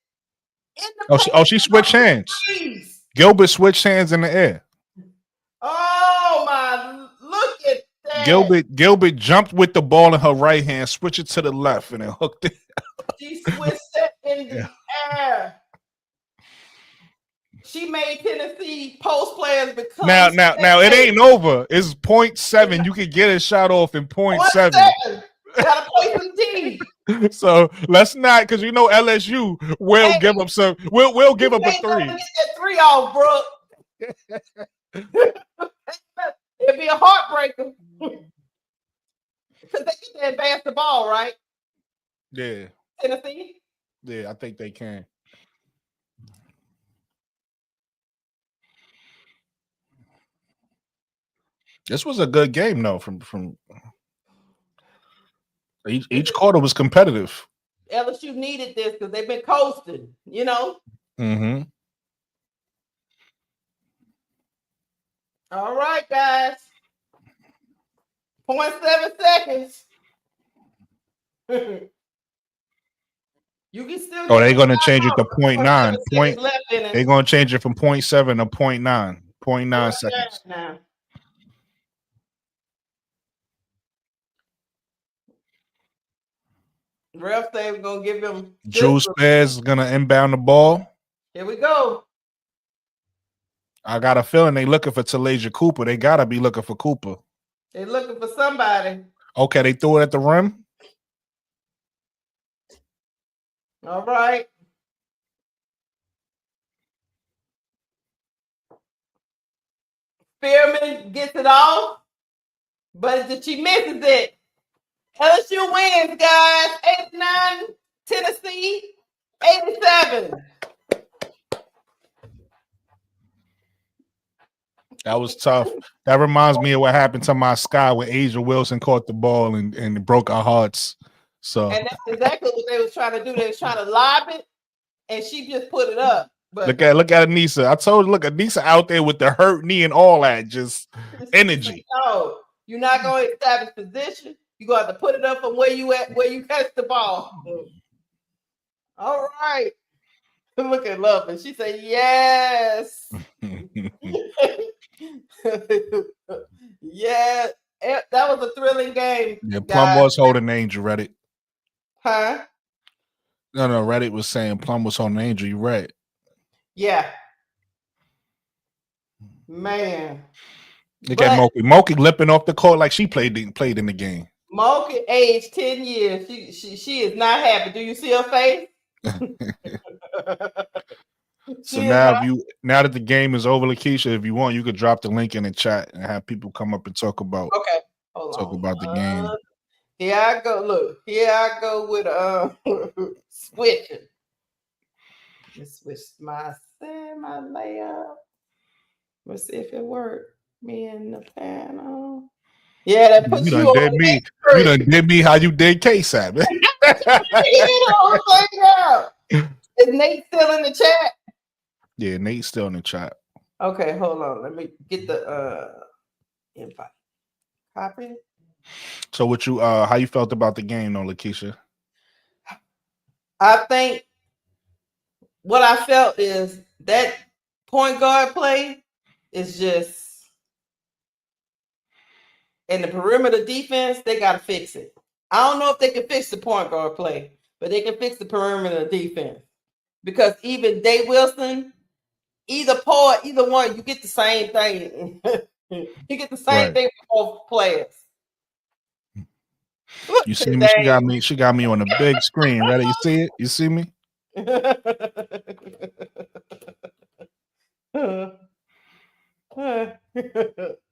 She switched hands. Gilbert switched hands in the air. Oh my! Look at that. Gilbert jumped with the ball in her right hand, switched it to the left, and then hooked it. She switched it in the air. She made Tennessee post players become. Now it ain't over. It's 0.7. You can get a shot off in 0.7. Gotta play some D. So let's not, because you know LSU will Hey, give up some. We'll give up a ain't gonna 3. get that 3 off, bro. It'd be a heartbreaker. Because they get to advance the ball, right? Yeah, Tennessee. yeah, I think they can. This was a good game, though. From each quarter was competitive. LSU needed this because they've been coasting, you know. Mm-hmm. All right, guys. 0.7 seconds. You can still. Oh, they're going to change it to 0.9. 0.7 seconds left in it. They're going to change it from 0.7 to 0.9. 0.9 seconds. Now. Ref say we're gonna give him. Drew Spears is going to inbound the ball. Here we go. I got a feeling they looking for Talasia Cooper. They got to be looking for Cooper. They're looking for somebody. Okay, they threw it at the rim. All right. Spearman gets it off, but she misses it. LSU wins, guys. 89, Tennessee, 87. That was tough. That reminds me of what happened to my Sky when Asia Wilson caught the ball and broke our hearts. So And that's exactly what they was trying to do. They was trying to lob it, and she just put it up. But look at Anissa. I told you, look, Anissa out there with the hurt knee and all that, just energy. No, you're not going to establish position. You're going to have to put it up from where you catch the ball. All right. Look at Love. And she said, yes. Yeah. That was a thrilling game. Yeah, Plum was holding Angel, Reddit. Huh? No, Reddit was saying Plum was holding Angel. You right. Yeah. Man. Look at Moki. Moki lipping off the court like she played in the game. Moki aged 10 years. She is not happy. Do you see her face? So now that the game is over, Lakeisha, if you want, you could drop the link in the chat and have people come up and talk about the game. Here I go. Look, here I go with switching. Let's switch my layout. Let's see if it worked. Me and the panel. Yeah, that puts you done did me. You done did me how you did KSAP. Is Nate still in the chat? Yeah, Nate's still in the chat. Okay, hold on. Let me get the invite. Copy. So what you how you felt about the game though, Lakeisha? I think what I felt is that point guard play is just in the perimeter defense, they gotta fix it. I don't know if they can fix the point guard play, but they can fix the perimeter defense. Because even Day Wilson, either one, you get the same thing. You get the same thing for both players. You see me? She got me on a big screen. Ready? You see it? You see me? Did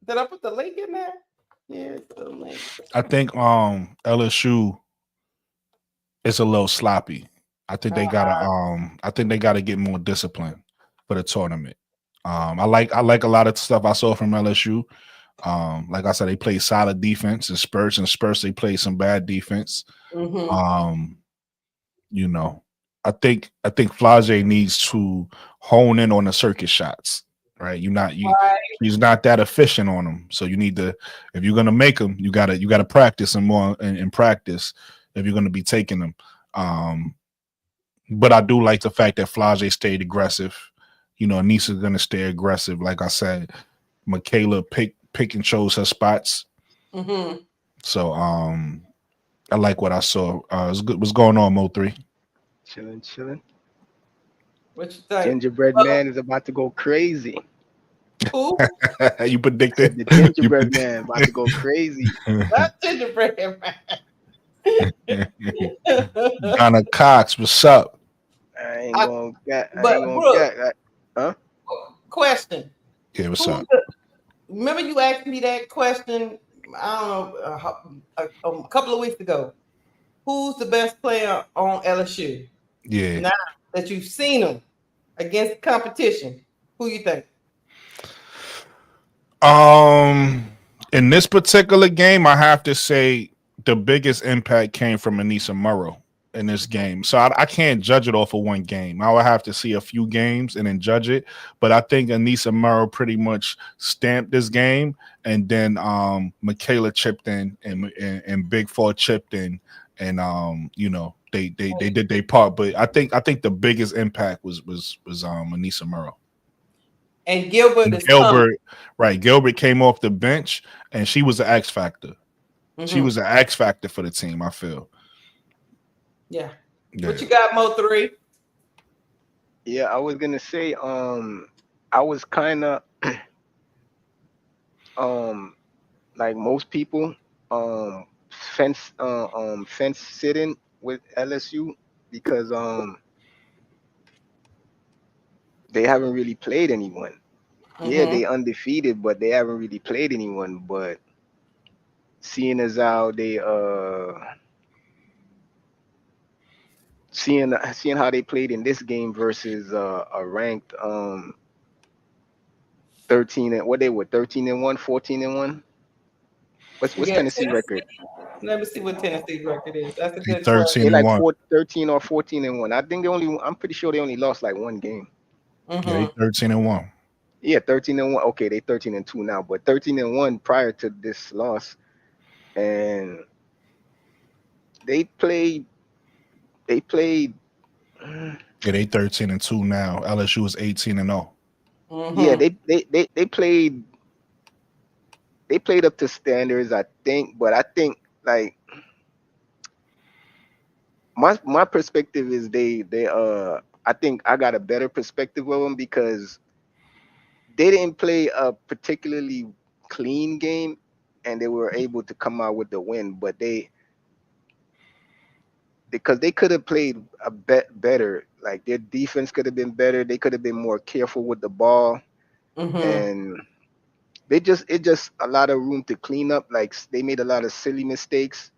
I put the link in there? Yeah, it's the link. I think LSU is a little sloppy. I think they gotta get more discipline for the tournament. I like a lot of stuff I saw from LSU. Like I said, they play solid defense. In spurts they play some bad defense. Mm-hmm. You know, I think Flage needs to hone in on the circuit shots. Right? He's not that efficient on them. So you need to, if you're gonna make them, you gotta practice them more in practice if you're gonna be taking them. But I do like the fact that Flage stayed aggressive. You know, Anissa's gonna stay aggressive. Like I said, Michaela pick and chose her spots. Mm-hmm. So I like what I saw. It's good. What's going on, Mo3? Chilling. What you think? Gingerbread man is about to go crazy. Who? You predicted the gingerbread man about to go crazy. That's gingerbread man. Donna Cox, what's up? I ain't gonna get. I But ain't gonna Brooke, get. Huh? question. Yeah, what's Who's up? remember you asked me that question, I don't know, a couple of weeks ago. Who's the best player on LSU? Yeah. Now that you've seen them against competition, who you think? In this particular game, I have to say the biggest impact came from Anissa Murrow in this game. So I can't judge it off of one game. I would have to see a few games and then judge it. But I think Anissa Murrow pretty much stamped this game, and then Michaela chipped in and Big Four chipped in, and they did their part. But I think the biggest impact was Anissa Murrow. And Gilbert is coming. Gilbert, right? Gilbert came off the bench, and she was an X factor. She was an X factor for the team. I feel. Yeah. Yeah. What you got, Mo3? Yeah, I was gonna say. I was kind of like most people, fence sitting with LSU because they haven't really played anyone. Yeah, they undefeated, but they haven't really played anyone. But seeing as how they seeing how they played in this game versus a ranked 13 and what they were 13-1, 14-1. What's Tennessee record? Let me see what Tennessee's record is. That's a good 13 They and like 1. 13 or 14-1. I think I'm pretty sure they only lost like one game. Yeah, they 13 and 1. Yeah, 13-1. Okay, they 13-2 now, but 13-1 prior to this loss, and they played. Yeah, they 13 and 2 now. LSU is 18 and 0. Yeah, they played. They played up to standards, I think, but I think like my perspective is they I think I got a better perspective of them because they didn't play a particularly clean game and they were able to come out with the win, but because they could have played a bit better. Like their defense could have been better. They could have been more careful with the ball, and it just a lot of room to clean up. Like they made a lot of silly mistakes.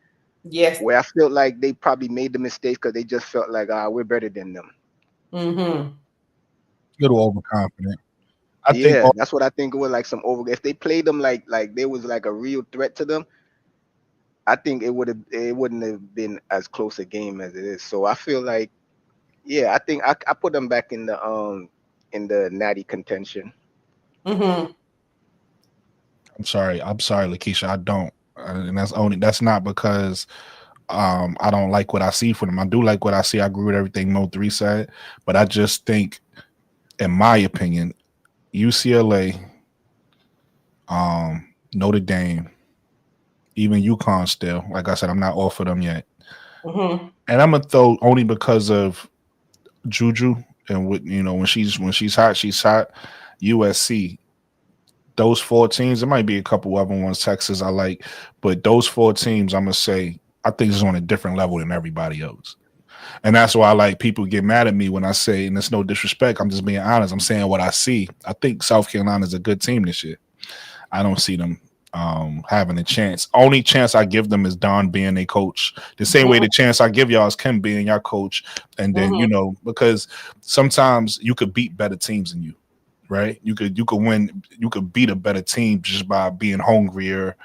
Yes. Where I felt like they probably made the mistakes because they just felt like we're better than them. Little overconfident. I think Yeah, that's what I think it was, like some over. If they played them like there was like a real threat to them, I think it wouldn't have been as close a game as it is. So I feel like, yeah, I think I put them back in the natty contention. I'm sorry, Lakeisha. I don't, and that's not because I don't like what I see from them. I do like what I see. I agree with everything Mo3 said, but I just think, in my opinion, UCLA, Notre Dame, even UConn still, like I said, I'm not off of them yet. And I'm gonna throw only because of Juju and when she's hot, she's hot. USC, those 4 teams, there might be a couple other ones, Texas I like, but those 4 teams, I'm gonna say, I think it's on a different level than everybody else. And that's why I like people get mad at me when I say, and it's no disrespect, I'm just being honest. I'm saying what I see. I think South Carolina is a good team this year. I don't see them having a chance. Only chance I give them is Don being a coach. The same way the chance I give y'all is Kim being your coach. And then, because sometimes you could beat better teams than you, right? You could win, you could beat a better team just by being hungrier,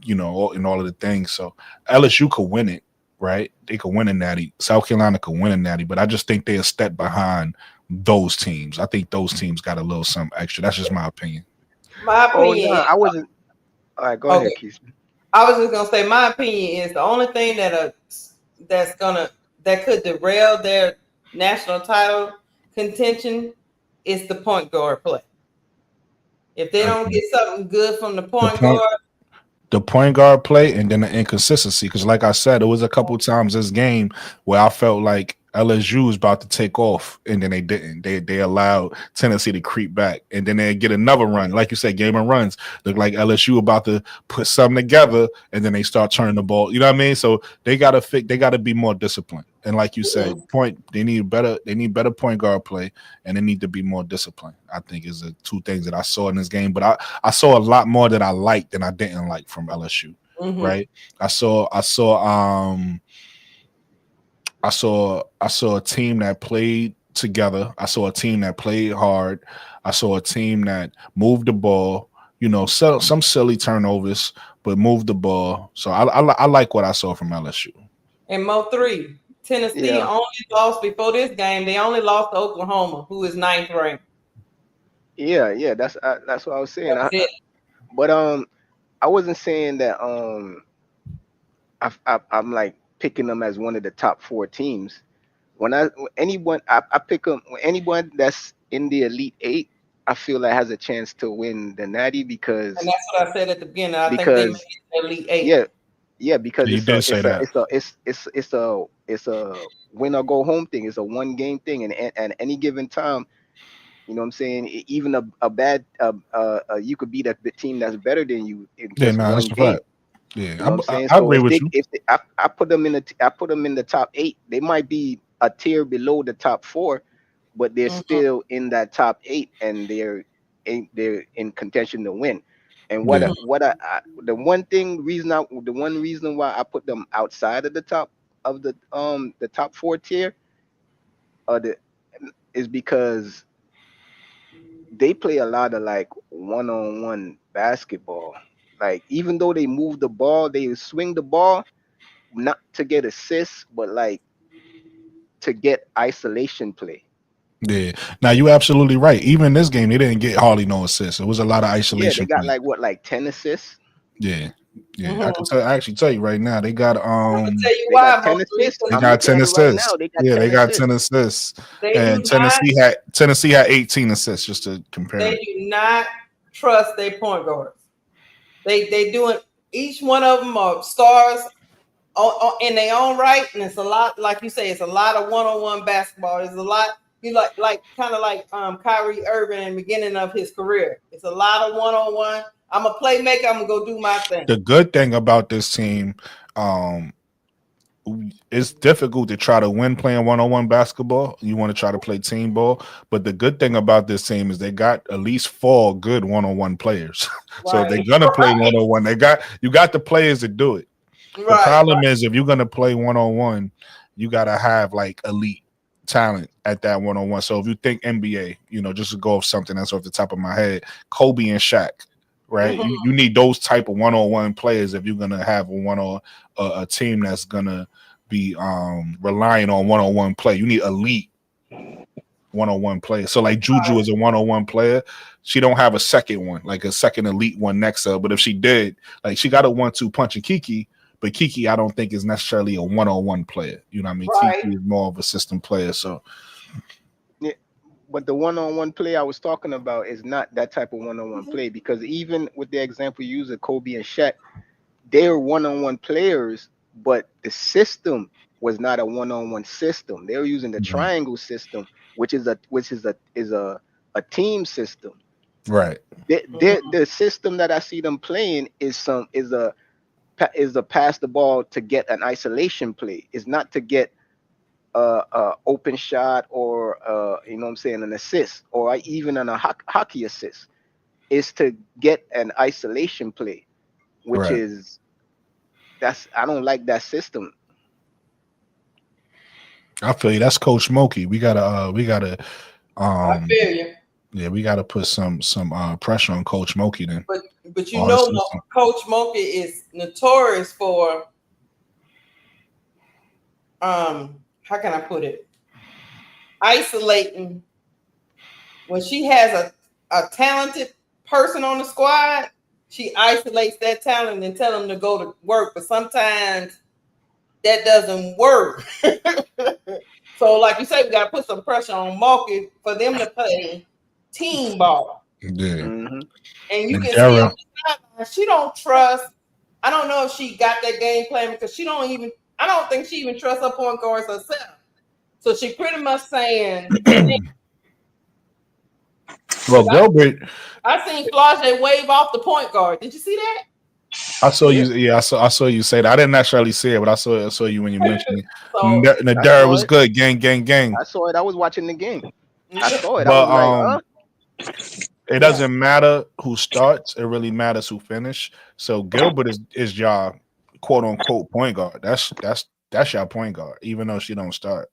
and all of the things. So LSU could win it. Right, they could win a natty. South Carolina could win a natty, but I just think they're a step behind those teams. I think those teams got a little something extra. That's just my opinion. My opinion. I wasn't. All right, go ahead, Keith. I was just gonna say my opinion is the only thing that could derail their national title contention is the point guard play. If they don't get something good from the point guard. The point guard play and then the inconsistency. Because like I said, it was a couple times this game where I felt like LSU was about to take off, and then they didn't. They allowed Tennessee to creep back, and then they get another run. Like you said, game of runs. Look like LSU about to put something together, and then they start turning the ball. You know what I mean? So they gotta be more disciplined. And like you said, they need better point guard play, and they need to be more disciplined. I think is the two things that I saw in this game. But I saw a lot more that I liked than I didn't like from LSU. Right? I saw a team that played together. I saw a team that played hard. I saw a team that moved the ball. You know, some silly turnovers, but moved the ball. So I like what I saw from LSU. And Mo3, Tennessee only lost before this game. They only lost to Oklahoma, who is 9th ranked. Yeah, that's what I was saying. But I wasn't saying that I'm like picking them as one of the top 4 teams. I pick them. Anyone that's in the Elite 8, I feel like has a chance to win the Natty because. And that's what I said at the beginning. I think they made the Elite 8. Yeah, because it's a win or go home thing. It's a 1 game thing, and at any given time, you know what I'm saying. Even a bad you could beat the team that's better than you in just one game. Yeah, you know what I'm saying? I agree with you. I put them in the top 8. They might be a tier below the top 4, but they're still in that top 8, and they're in contention to win. And the one reason why I put them outside of the top of the top 4 tier is because they play a lot of like one-on-one basketball. Like, even though they move the ball, they swing the ball not to get assists, but like to get isolation play. Yeah. Now you're absolutely right. Even in this game, they didn't get hardly no assists. It was a lot of isolation. Yeah, they got like 10 assists. Yeah. I can actually tell you right now, they got I'm gonna tell you why. 10 assists. They got 10 assists. They got 10 assists. And Tennessee had 18 assists, just to compare. They do not trust their point guards. They doing, each one of them are stars in their own right, and it's a lot, like you say, it's a lot of one-on-one basketball. It's a lot, you like kind of like Kyrie Irving in the beginning of his career. It's a lot of one-on-one. I'm a playmaker. I'm gonna go do my thing. The good thing about this team, it's difficult to try to win playing one-on-one basketball. You want to try to play team ball, but the good thing about this team is they got at least 4 good one-on-one players. So if they're gonna play one-on-one, you got the players to do it. The problem is, if you're gonna play one-on-one, you gotta have like elite talent at that one-on-one. So if you think NBA, just to go off something that's off the top of my head, Kobe and Shaq. Right, you need those type of one-on-one players if you're gonna have a team that's gonna be relying on one-on-one play. You need elite one-on-one players. So like Juju is a one-on-one player. She don't have a second one, like a second elite one next to her. But if she did, like, she got a 1-2 punch in Kiki, but Kiki I don't think is necessarily a one-on-one player. You know what I mean? Right. Kiki is more of a system player. So. But the one-on-one play I was talking about is not that type of one-on-one play, because even with the example you use of Kobe and Shaq, they're one-on-one players, but the system was not a one-on-one system. They were using the triangle system, which is a team system. Right. The system that I see them playing is a pass the ball to get an isolation play. It's not to get open shot or an assist, or even a hockey assist. Is to get an isolation play, which is I don't like that system. I feel you. That's Coach Smokey. We gotta I feel you. Yeah, we gotta put some pressure on Coach Smokey then. But Coach Smokey is notorious for how can I put it? Isolating. When she has a talented person on the squad, she isolates that talent and tell them to go to work. But sometimes that doesn't work. So, like you say, we got to put some pressure on Mulkey for them to play team ball. Yeah. Mm-hmm. And you can see on the sideline, she don't trust. I don't know if she got that game plan because I don't think she even trusts her point guards herself. So she pretty much saying, Well, Gilbert, I seen Flau'jae wave off the point guard. Did you see that? I saw you. Yeah, I saw you say that. I didn't actually see it, but I saw you when you mentioned it. So Nadara was good. Gang, gang, gang. I saw it. I was watching the game. I saw it. I But was like, it doesn't matter who starts. It really matters who finish. So Gilbert is y'all quote unquote point guard. That's y'all point guard, even though she don't start.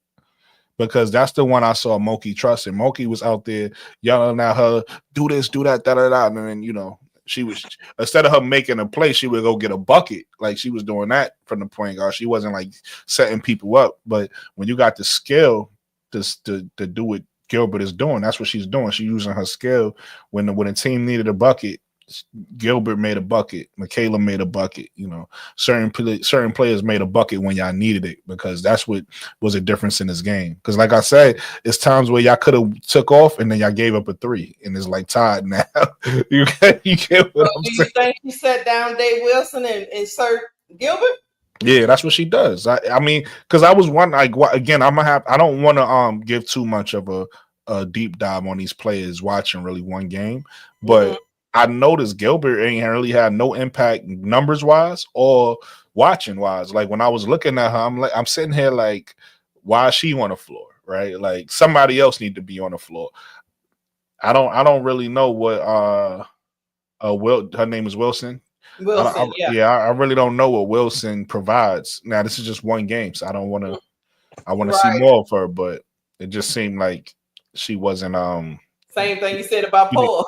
Because that's the one I saw Moki trusting. Moki was out there yelling at her, do this, do that, da da da. And then, you know, she was, instead of her making a play, she would go get a bucket. Like she was doing that from the point guard. She wasn't like setting people up. But when you got the skill to do what Gilbert is doing, that's what she's doing. She's using her skill. When the team needed a bucket, Gilbert made a bucket. Michaela made a bucket. You know, certain players made a bucket when y'all needed it, because that's what was a difference in this game. Because like I said, it's times where y'all could have took off and then y'all gave up a three, and it's like tied now. you get what I'm saying? You think she sat down Dave Wilson and insert Gilbert? Yeah, that's what she does. I mean, because I was wondering, like, again, I don't want to give too much of a deep dive on these players watching really one game, but I noticed Gilbert ain't really had no impact numbers wise or watching wise. Like when I was looking at her, I'm sitting here like, why is she on the floor? Right? Like somebody else need to be on the floor. I don't really know what her name is Wilson. Wilson, I really don't know what Wilson provides. Now this is just one game, so I don't want to. I want to see more of her, but it just seemed like she wasn't. Same thing you said about Poa.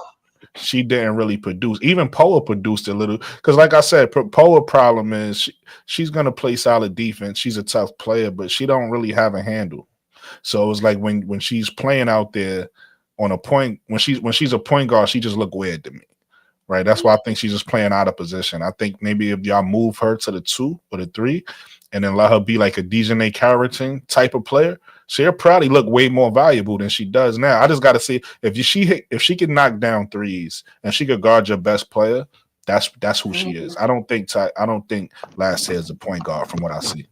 She didn't really produce. Even Poa produced a little, because like I said, Poa problem is she's gonna play solid defense. She's a tough player, but she don't really have a handle. So it's like when she's playing out there on a point, when she's a point guard, she just look weird to me. Right. That's why I think she's just playing out of position. I think maybe if y'all move her to the 2 or the 3 and then let her be like a Dejanay Carrington type of player, she'll probably look way more valuable than she does now. I just got to see if she can knock down threes and she could guard your best player, that's who she is. I don't think last year is a point guard from what I see.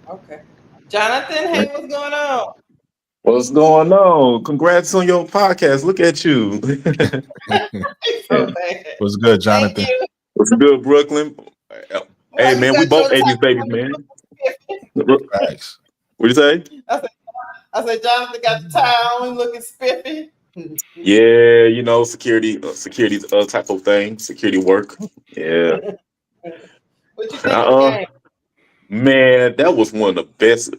Okay. Jonathan, hey, what's going on? What's going on? Congrats on your podcast. Look at you. What's good, Jonathan? What's good, Brooklyn? Hey, man, we both 80s babies, man. Thanks. What'd you say? I said, Jonathan got the tie on looking spiffy. Yeah, you know, security type of thing, security work. Yeah. What you think of the game? Man, that was one of the best.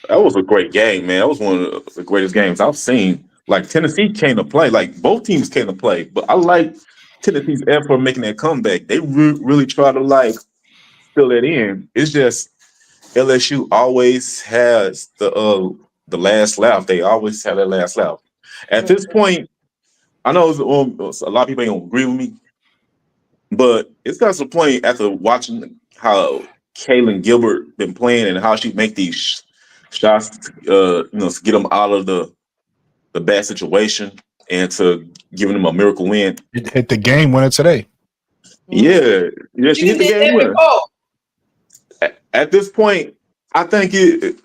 That was a great game, man. That was one of the greatest games I've seen. Like Tennessee came to play, like both teams came to play, but I like Tennessee's effort making that comeback. They really try to like fill it in. It's just LSU always has the last laugh. They always have that last laugh. At this point, I know a lot of people ain't gonna agree with me, but it's got to the point after watching how Kaylin Gilbert been playing and how she make these shots, to get them out of the bad situation and to giving them a miracle win. It hit the game winner today. Yeah, she hit the game winner. At this point, I think it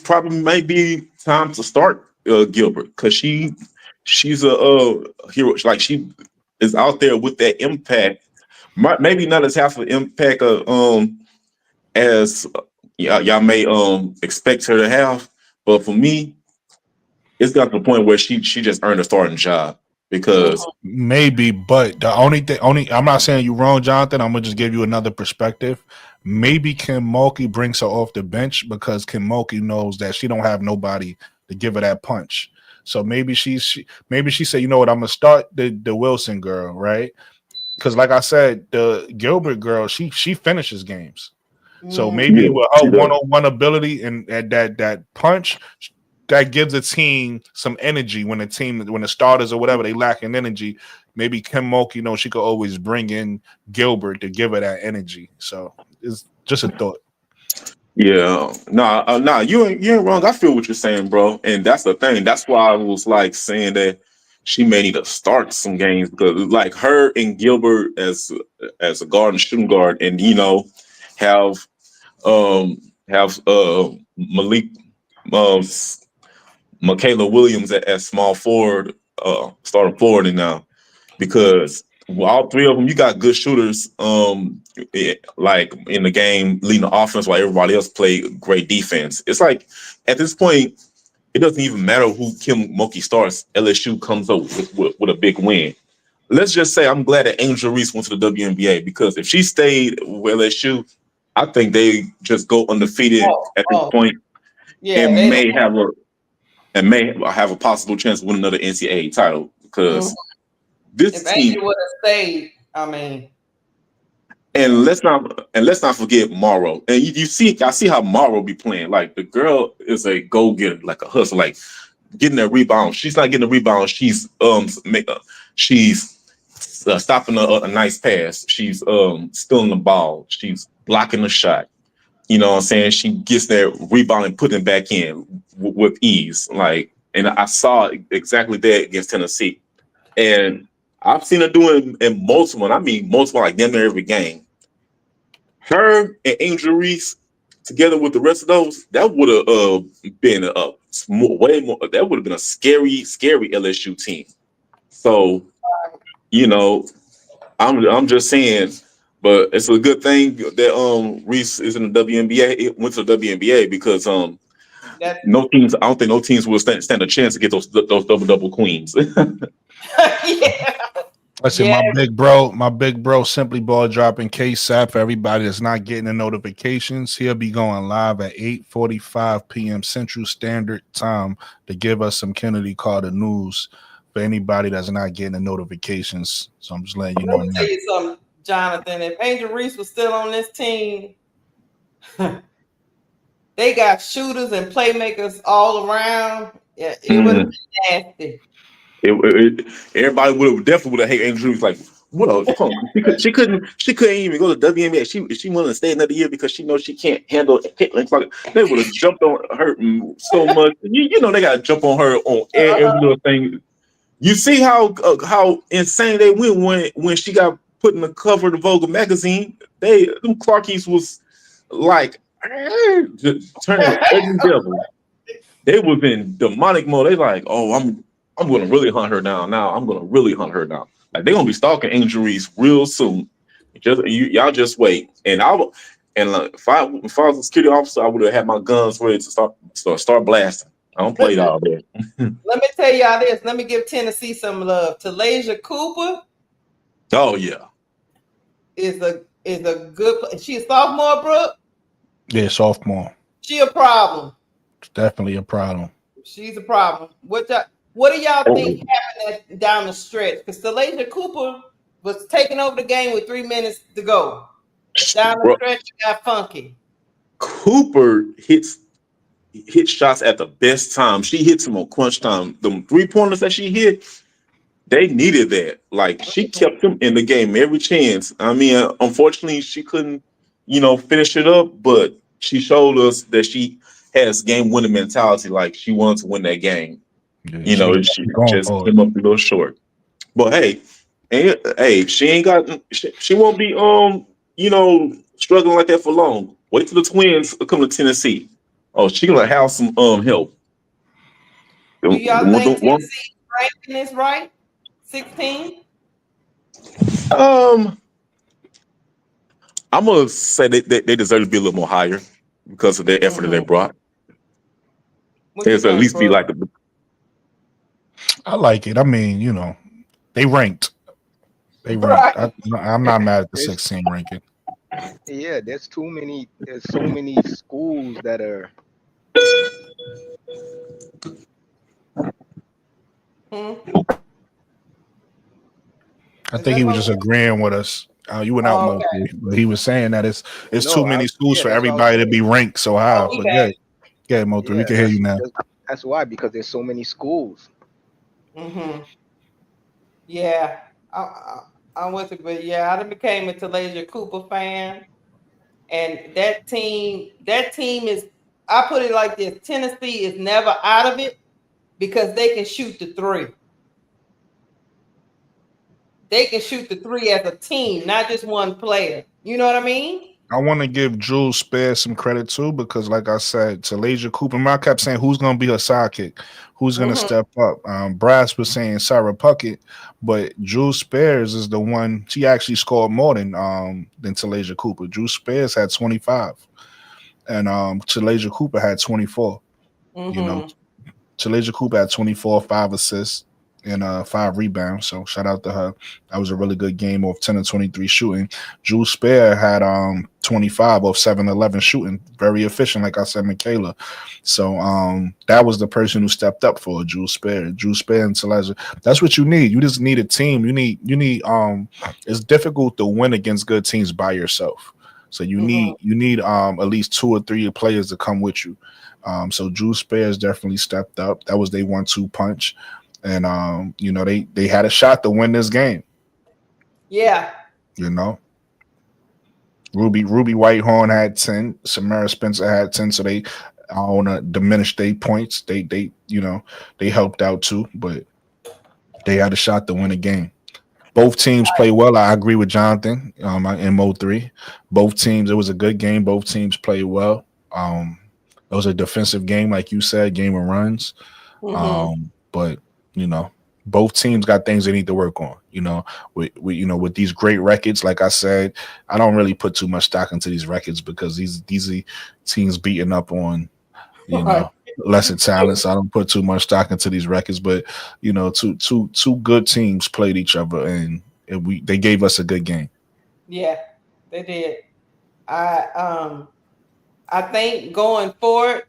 probably might be time to start Gilbert, because she's a hero. Like she is out there with that impact. Maybe not as half an impact as y'all may expect her to have, but for me, it's got to the point where she just earned a starting job. Because maybe, but the only I'm not saying you're wrong, Jonathan. I'm gonna just give you another perspective. Maybe Kim Mulkey brings her off the bench because Kim Mulkey knows that she don't have nobody to give her that punch. So maybe she said, you know what, I'm gonna start the Wilson girl, right? Because like I said, the Gilbert girl, she finishes games. So maybe with her one-on-one ability and that punch, that gives a team some energy when the starters or whatever, they lack in energy. Maybe Kim Mulkey, she could always bring in Gilbert to give her that energy. So it's just a thought. Yeah, nah, you ain't wrong. I feel what you're saying, bro. And that's the thing. That's why I was like saying that she may need to start some games, because like her and Gilbert as a guard and shooting guard, and have Malik, Michaela Williams at small forward, starting forward now, because all three of them, you got good shooters, like in the game, leading the offense while everybody else played great defense. It's like at this point, it doesn't even matter who Kim Mulkey starts. LSU comes up with a big win. Let's just say I'm glad that Angel Reese went to the WNBA, because if she stayed with LSU, I think they just go undefeated at this point, Yeah, and may have a possible chance to win another NCAA title, because this if team. Angel would have stayed, I mean. And let's not forget Morrow. And I see how Morrow be playing. Like, the girl is a go-getter, like a hustler, like getting that rebound. She's not getting a rebound. She's stopping a nice pass. She's stealing the ball. She's blocking the shot. You know what I'm saying? She gets that rebound and putting it back in with ease. Like, and I saw exactly that against Tennessee. And I've seen her doing in multiple, like damn near every game. Her and Angel Reese together with the rest of those, that would have been way more. That would have been a scary LSU team. So, I'm just saying, but it's a good thing that Reese is in the WNBA. It went to the WNBA because no teams. I don't think no teams will stand a chance to get those double queens. Yeah. Listen, my big bro, Simply Ball dropping KSAP for everybody that's not getting the notifications. He'll be going live at 8:45 p.m. Central Standard Time to give us some Kennedy Carter news for anybody that's not getting the notifications. So I'm just letting you know. Let me tell you something, Jonathan. If Angel Reese was still on this team, they got shooters and playmakers all around. Yeah, it would have been nasty. Everybody would have hated Angel Reese. Like, what a punk. She couldn't even go to WNBA. She wanted to stay another year because she knows she can't handle it. Like, they would have jumped on her so much. You know they gotta jump on her on every little thing. You see how insane they went when she got put in the cover of the Vogue magazine. Them Clarkies was like just turning every devil. They was in demonic mode. They like, oh, I'm gonna really hunt her down now. I'm gonna really hunt her down. Like, they're gonna be stalking Angel Reese real soon. Y'all just wait. And if I was a security officer, I would have had my guns ready to start blasting. I don't play all that. Let me tell y'all this. Let me give Tennessee some love. Talasia Cooper. Oh yeah, is a good. She a sophomore, Brooke. Yeah, sophomore. She a problem. It's definitely a problem. She's a problem. What do y'all think happened down the stretch? Because Talasia Cooper was taking over the game with 3 minutes to go. Down the stretch, it got funky. Cooper hits shots at the best time. She hits them on crunch time. The 3-pointers that she hit, they needed that. Like, she kept them in the game every chance. I mean, unfortunately, she couldn't, finish it up, but she showed us that she has game-winning mentality. Like, she wanted to win that game. Yeah, she just came up a little short. But she won't be struggling like that for long. Wait till the Twins come to Tennessee. Oh, she gonna have some help. Do y'all think Tennessee ranking is right? 16? I'm gonna say they deserve to be a little more higher because of their effort that they brought. There's at least be like I like it. I mean, they ranked. They ranked. Right. I'm not mad at the 16 ranking. Yeah, there's so many schools that are. I think he was just agreeing with us. You went out, okay. But he was saying that it's too many schools for everybody to be ranked so high. But yeah, Mo3, we can hear you now. That's why, because there's so many schools. Yeah, I went to, but yeah, I became a Talasia Cooper fan, and that team is. I put it like this: Tennessee is never out of it because they can shoot the three. They can shoot the three as a team, not just one player. You know what I mean? I want to give Jules Spears some credit too because, like I said, Talasia Cooper. I kept saying who's going to be her sidekick, who's going to step up. Brass was saying Sarah Puckett, but Jules Spears is the one. She actually scored more than Talasia Cooper. Jules Spears had 25, and Talasia Cooper had 24. You know, Talasia Cooper had 24, 5 assists, and 5 rebounds. So shout out to her. That was a really good game off 10 and 23 shooting. Jules Spear had 25 off 7-11 shooting. Very efficient, like I said, Michaela. So that was the person who stepped up for Jules Spear. Jules Spear and Talasia. That's what you need. You just need a team. You need it's difficult to win against good teams by yourself. So you need at least 2 or 3 players to come with you. So Jules Spears definitely stepped up. That was their 1-2 punch. And you know, they had a shot to win this game. Yeah. You know. Ruby Whitehorn had 10, Samara Spencer had 10, so they I don't wanna diminish their points. They you know, they helped out too, but they had a shot to win a game. Both teams play well. I agree with Jonathan in Mode 3. Both teams, it was a good game. Both teams played well. It was a defensive game, like you said, game of runs. But you know, both teams got things they need to work on. You know, with these great records, like I said, I don't really put too much stock into these records because these teams beating up on, you know, lesser talent. So I don't put too much stock into these records. But you know, two good teams played each other, and they gave us a good game. Yeah, they did. I think going forward,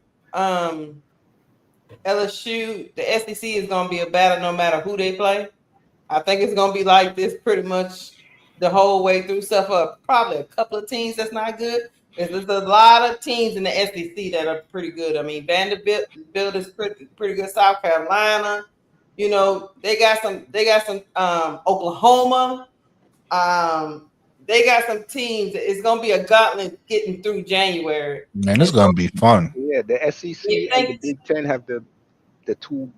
LSU, the SEC is going to be a battle no matter who they play. I think it's going to be like this pretty much the whole way through. Stuff for probably a couple of teams that's not good. There's a lot of teams in the SEC that are pretty good. I mean, Vanderbilt is pretty good. South Carolina, you know, they got some. Oklahoma. They got some teams. It's gonna be a gauntlet getting through January. Man, it's gonna be fun. Yeah, the SEC and the Big Ten have the 2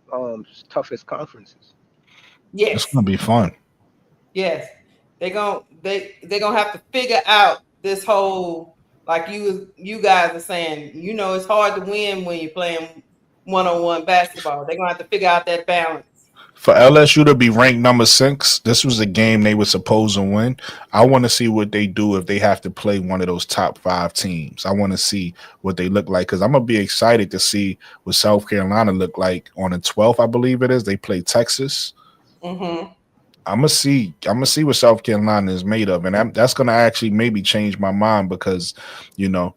toughest conferences. Yes, it's gonna be fun. Yes, they're gonna have to figure out this whole, like you guys are saying. You know, it's hard to win when you're playing one-on-one basketball. They're gonna have to figure out that balance. For LSU to be ranked number 6, this was a game they were supposed to win. I want to see what they do if they have to play one of those top 5 teams. I want to see what they look like because I'm going to be excited to see what South Carolina look like on the 12th, I believe it is. They play Texas. I'm gonna see what South Carolina is made of, and that's gonna actually maybe change my mind because, you know,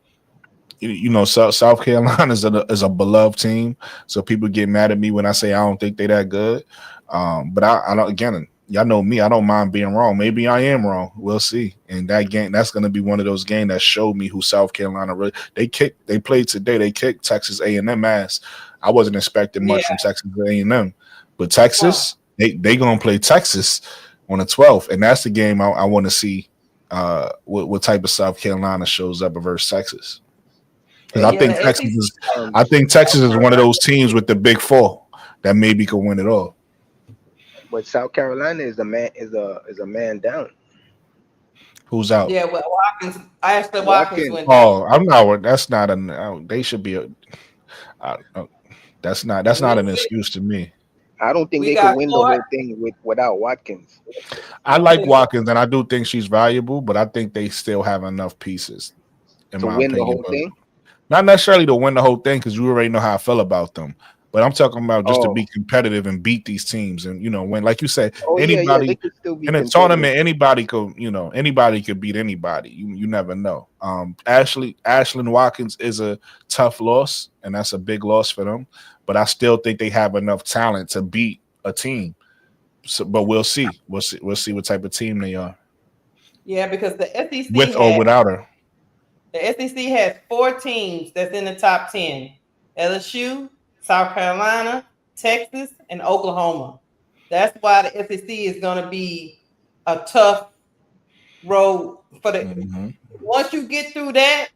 South Carolina is a beloved team, so people get mad at me when I say I don't think they're that good. But I don't. Again, y'all know me. I don't mind being wrong. Maybe I am wrong. We'll see. And that game, that's going to be one of those games that showed me who South Carolina really. They played today. They kicked Texas A&M ass. I wasn't expecting much from Texas A&M, but Texas, they gonna play Texas on the 12th, and that's the game I want to see. What type of South Carolina shows up versus Texas? Because I think Texas is one of those teams with the big 4 that maybe could win it all. But South Carolina is a man down. Who's out? Yeah, well, Watkins. I asked the Watkins went. Oh, I'm not. That's not an. They should be. That's not an excuse to me. I don't think they could win the whole thing without Watkins. I like Watkins, and I do think she's valuable, but I think they still have enough pieces to win the whole thing. Not necessarily to win the whole thing, because you already know how I feel about them. But I'm talking about just to be competitive and beat these teams, and when, like you said, anybody in a tournament, anybody could beat anybody. You never know. Ashlyn Watkins is a tough loss, and that's a big loss for them. But I still think they have enough talent to beat a team. So, but we'll see. We'll see what type of team they are. Yeah, because the SEC with or without her. The SEC has 4 teams that's in the top 10: LSU, South Carolina, Texas, and Oklahoma. That's why the SEC is going to be a tough road for the. Once you get through that,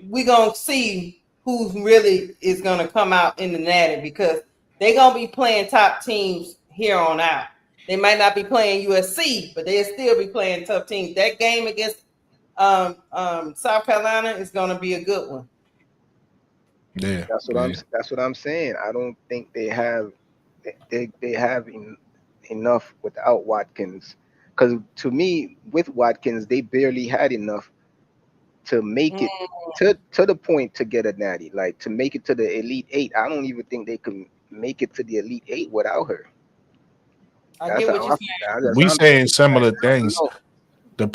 we're going to see who's really is going to come out in the natty, because they're going to be playing top teams here on out. They might not be playing USC, but they'll still be playing tough teams. That game against South Carolina is going to be a good one. Yeah, That's what I'm saying. I don't think they have enough without Watkins. Because to me, with Watkins, they barely had enough to make it to the point to get a natty, like to make it to the Elite Eight. I don't even think they can make it to the Elite Eight without her. I That's get what how you're saying. that's we how I'm saying thinking. similar I don't things. know. The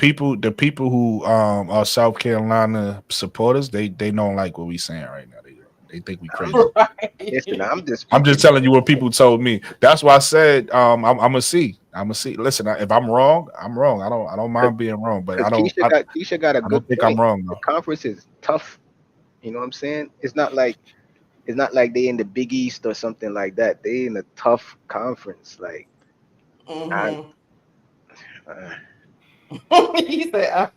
people who are South Carolina supporters, they don't like what we saying right now. They think we crazy. Listen, I'm just I'm just speaking. telling you what people told me. That's why I said I'm gonna see. I'm gonna see. Listen, if I'm wrong, I'm wrong. I don't mind being wrong, but Because Keisha got a I don't good think I'm point. wrong The though. conference is tough. You know what I'm saying? It's not like they in the Big East or something like that. They in a tough conference. Like I, Mhm. uh, He said,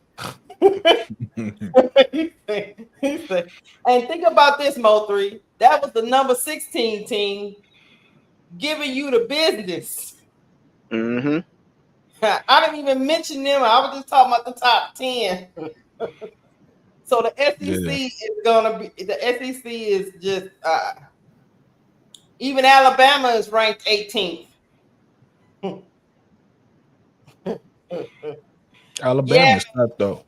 he said, and think about this, Mo3. That was the number 16 team giving you the business. mm-hmm. I didn't even mention them. I was just talking about the top 10. So the SEC Yeah. is gonna be the SEC is just even Alabama is ranked 18th. Yeah. Alabama's tough though.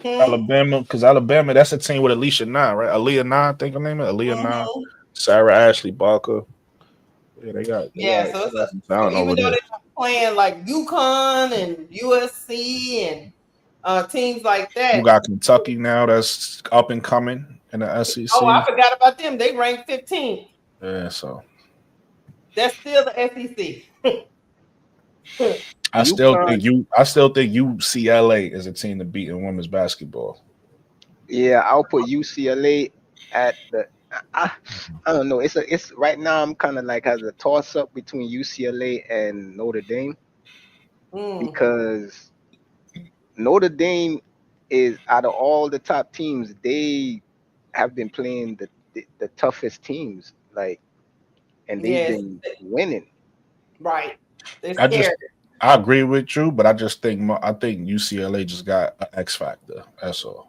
Alabama, because Alabama, that's a team with Alicia Nye, right? Aaliyah Nye, I think her name is Aaliyah Nye, Sarah Ashley Barker. Yeah, they got Yeah, so some talent even over though there. they're not playing like UConn and USC and teams like You that. got Kentucky now that's up and coming in the Oh, I SEC. forgot about them. They ranked 15th. Yeah, so That's still the SEC. I still UConn. think UCLA is a team to beat in women's basketball. Yeah, I'll put UCLA at the. I, I don't know. It's right now. I'm kind of like has a toss up between UCLA and Notre Dame because Notre Dame is out of all the top teams, they have been playing the toughest teams, like, and they've Yes, been winning. right. They're I just scared. I agree with you, but I just think UCLA just got an X factor. That's all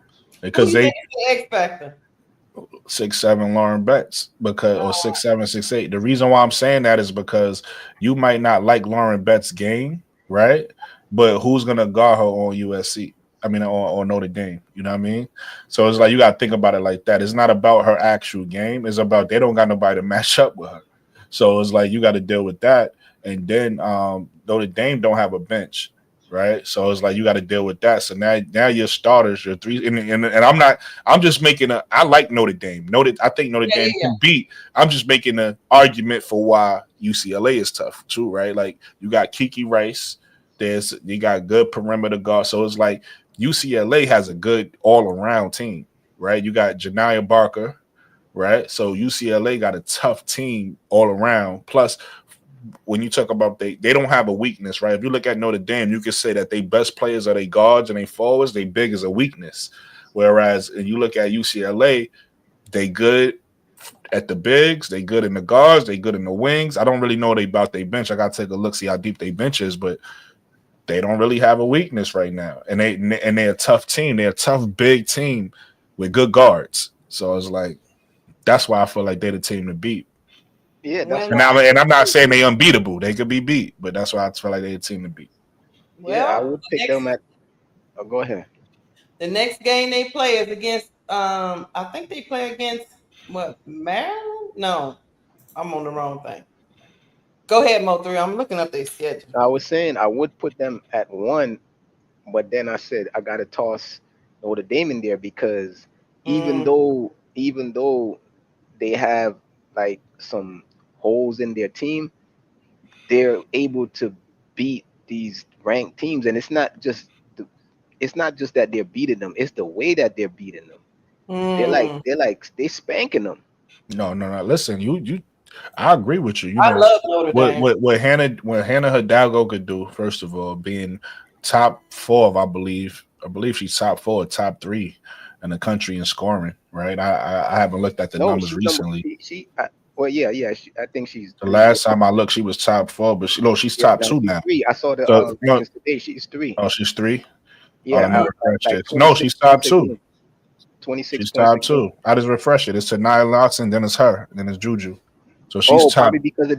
Who because you they think is the X factor? 6'7" Lauren Betts because or 6'7", 6'8". The reason why I'm saying that is because you might not like Lauren Betts' game, right? But who's gonna guard her on USC? I mean, on Notre Dame. You know what I mean? So it's like you gotta think about it like that. It's not about her actual game. It's about they don't got nobody to match up with her. So it's like you got to deal with that. And then Notre Dame don't have a bench, right? So it's like you got to deal with that. So now your starters, your three, and I'm just making I like Notre Dame. I think Notre Dame can beat. I'm just making an argument for why UCLA is tough too, right? Like you got Kiki Rice, you got good perimeter guard. So it's like UCLA has a good all around team, right? You got Janiyah Barker, right? So UCLA got a tough team all around. Plus, when you talk about they don't have a weakness, right? If you look at Notre Dame, you can say that they best players are they guards and they forwards. They big is a weakness. Whereas if you look at UCLA, they good at the bigs, they good in the guards, they good in the wings. I don't really know about their bench. I gotta take a look, see how deep their bench is, but they don't really have a weakness right now. And they're a tough team. They're a tough big team with good guards. So it's like that's why I feel like they're the team to beat. Yeah, that's When, why. And I'm not saying they unbeatable. They could be beat, but that's why I feel like they're the team to beat. Yeah, I well, would pick them at. Oh, go ahead. the next game they play is against I think they play against what, Maryland? No, I'm on the wrong thing. Go ahead, Mo3. I'm looking up their schedule. I was saying I would put them at one, but then I said I gotta toss Notre Dame in there because even though they have like some holes in their team, they're able to beat these ranked teams, and it's not just that they're beating them; it's the way that they're beating them. They spanking them. No. Listen, I agree with you. You I know love Notre Dame. what Hannah Hidalgo could do. First of all, being top 4, I believe she's top 4, top 3 in the country in scoring. Right? I haven't looked at the No, numbers she's number. recently. Well, yeah. I think she's The 3. last time I looked, she was top 4, but she's Yeah, top now 2 she's now. 3. I saw the So rankings today. She's 3. oh, she's 3. Yeah, let me like refresh this. No, 26 she's top points a 2. game. 26 She's points a top game. 2. I just refresh it. It's Tanaya Lawson, then it's her, then it's Juju. So she's Oh, top. probably because of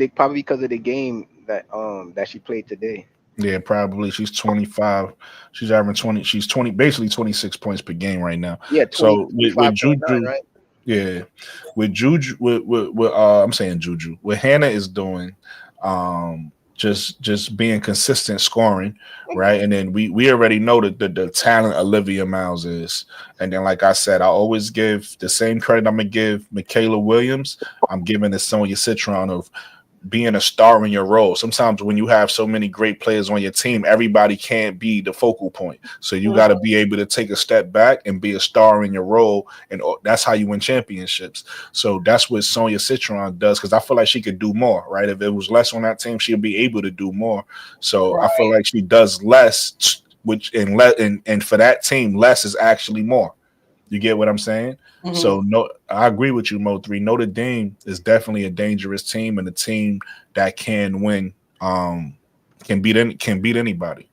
the game that she played today. Yeah, probably. She's 25. She's averaging 20. She's 20, basically 26 points per game right now. Yeah, So with 25.9, Juju, right? yeah, with Juju, with I'm saying Juju. What Hannah is doing, just being consistent scoring, right? And then we already know that the talent Olivia Miles is. And then, like I said, I always give the same credit I'm gonna give Michaela Williams. I'm giving the Sonia Citron of being a star in your role. Sometimes when you have so many great players on your team, everybody can't be the focal point. So you got to be able to take a step back and be a star in your role. And that's how you win championships. So that's what Sonia Citron does, because I feel like she could do more, right? If it was less on that team, she'll be able to do more. So I feel like she does less, which and for that team, less is actually more. You get what I'm saying? Mm-hmm. So no, I agree with you, Mo3. Notre Dame is definitely a dangerous team and a team that can win, can beat anybody.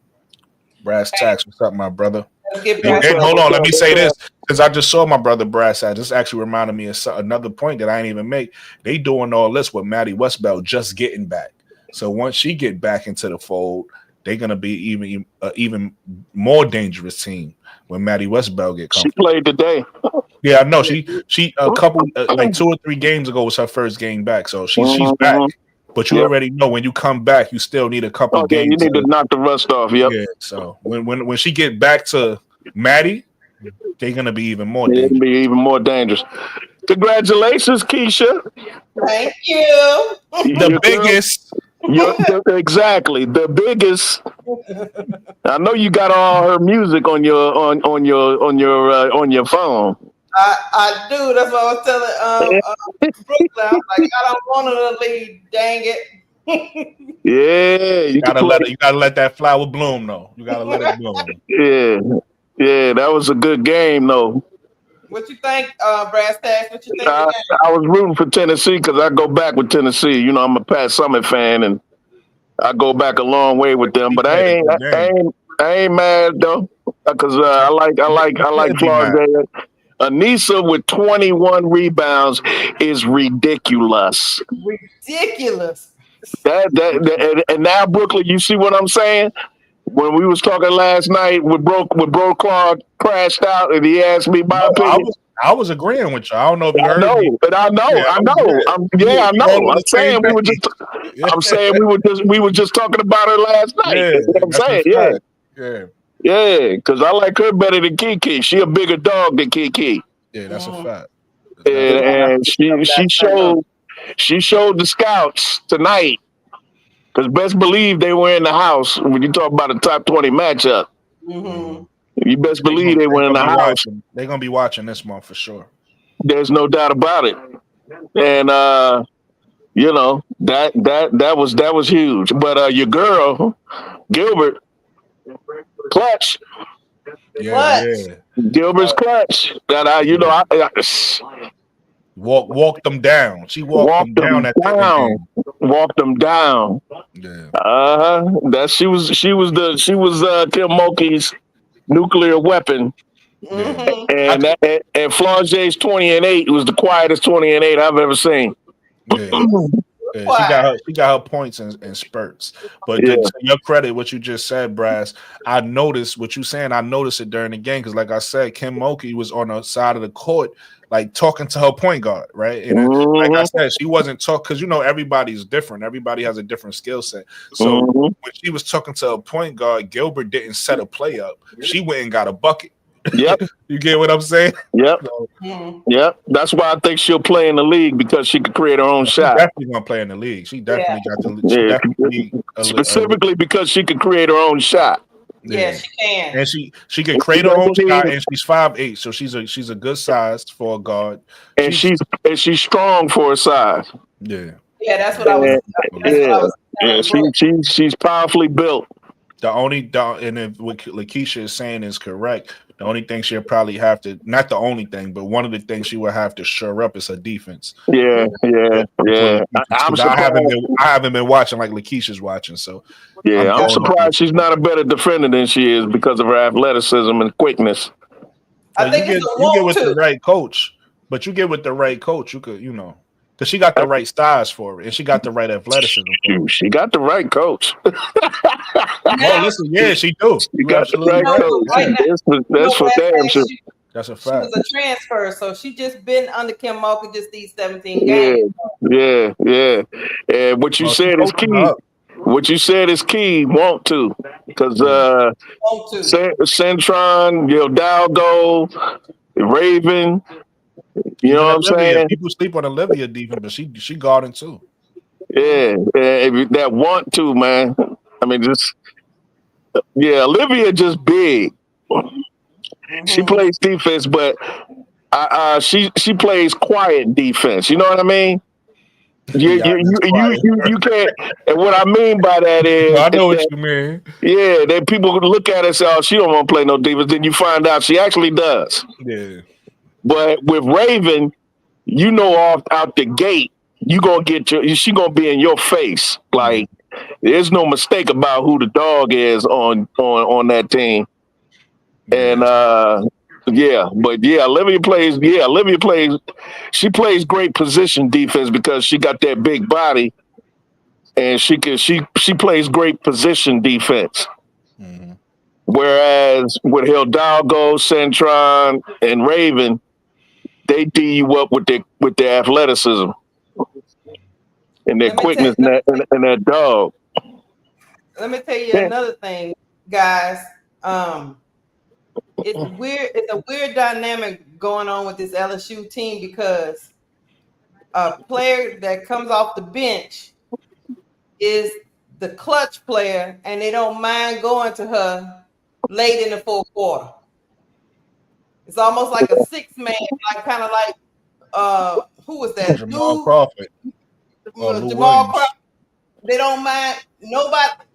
Brass Tacks, what's up, my brother? Hold on, let me say this, because I just saw my brother Brass Tacks. This actually reminded me of another point that I didn't even make. They doing all this with Maddie Westbeld just getting back. So once she get back into the fold, they're gonna be even more dangerous team when Maddie Westbeld get comfortable. She played today. Yeah, I know. She a couple like 2 or 3 games ago was her first game back, so she's back. But you already know when you come back, you still need a couple games. You need to knock the rust off. Yep. Yeah. So when she get back to Maddie, they're gonna be even more dangerous. Be even more dangerous. Congratulations, Keisha. Thank you. The biggest. Exactly, the biggest. I know you got all her music on your phone. I do. That's what I was telling Brooklyn. I was like, I don't want her to leave. Dang it. Yeah, you gotta let that flower bloom though. You gotta let it bloom. Yeah, that was a good game though. What you think, Brass Tacks? What you think? I was rooting for Tennessee because I go back with Tennessee. You know, I'm a Pat Summitt fan, and I go back a long way with them. But I ain't mad though, because I like Florida. Anissa with 21 rebounds is ridiculous. Ridiculous. And now Brooklyn, you see what I'm saying? When we was talking last night, with Bro Claude crashed out, and he asked me my opinion. I was agreeing with you. I don't know if you heard me. I know. I'm saying we were just talking about her last night. Yeah, that's what I'm saying. Yeah, because I like her better than Kiki. She a bigger dog than Kiki. Yeah, that's a fact. And she showed the scouts tonight. Because best believe they were in the house when you talk about a top 20 matchup. Mm-hmm. You best believe they were in the house. They're gonna be watching this month for sure. There's no doubt about it. And you know, that was huge. But your girl, Gilbert, clutch. Yeah. Gilbert's clutch. Walked them down. She walked them down. Walked them down. Yeah. That she was Kim Mulkey's nuclear weapon. Mm-hmm. And Flange's 20-8 was the quietest 20-8 I've ever seen. Yeah, she got her points in spurts. But to your credit, what you just said, Brass, I noticed what you saying. I noticed it during the game because, like I said, Kim Mulkey was on the side of the court, like talking to her point guard, right? And like I said, she wasn't talking because everybody's different. Everybody has a different skill set. So when she was talking to a point guard, Gilbert didn't set a play up. She went and got a bucket. Yep. You get what I'm saying? Yep. Yep. That's why I think she'll play in the league because she could create her own shot. Definitely gonna play in the league. She definitely got the specifically because she could create her own shot. Yeah, she can. And she can create her own shot, and she's 5'8", so she's a good size for a guard. And she's strong for her size. Yeah. Yeah, that's what I was. She's powerfully built. And if what Lakeisha is saying is correct, The only thing she'll probably have to, not the only thing, but one of the things she will have to shore up is her defense. Yeah. I'm surprised. I haven't been watching like Lakeisha's watching, so I'm surprised she's not a better defender than she is because of her athleticism and quickness. I think you get with the right coach, but you get with the right coach, you could, because she got the right styles for it, and she got the right athleticism. She got the right coach. Well, listen, she do. You got the right coach. That's for damn sure. That's a fact. She was a transfer, so she just been under Kim Mulkey just these 17 games. Yeah. And what you said is key. What you said is key. Want to, because Centron, Dalgo, Raven. You know what I'm saying? People sleep on Olivia defense, but she guarding too. Yeah, that want to, man. I mean, Olivia just big. She plays defense, but she plays quiet defense. You know what I mean? You can't. And what I mean by that is, I know what you mean. Yeah, that people look at her and say, "Oh, she don't want to play no defense." Then you find out she actually does. Yeah. But with Raven, out the gate, she gonna be in your face. Like, there's no mistake about who the dog is on that team. And Olivia plays. She plays great position defense because she got that big body, and she plays great position defense. Mm-hmm. Whereas with Hidalgo, Centron, and Raven, they D you up with their athleticism and their quickness and that dog. Let me tell you another thing, guys. It's weird. It's a weird dynamic going on with this LSU team because a player that comes off the bench is the clutch player, and they don't mind going to her late in the fourth quarter. It's almost like a six-man, kind of like who was that? Jamal Crawford. Jamal Crawford. They don't mind.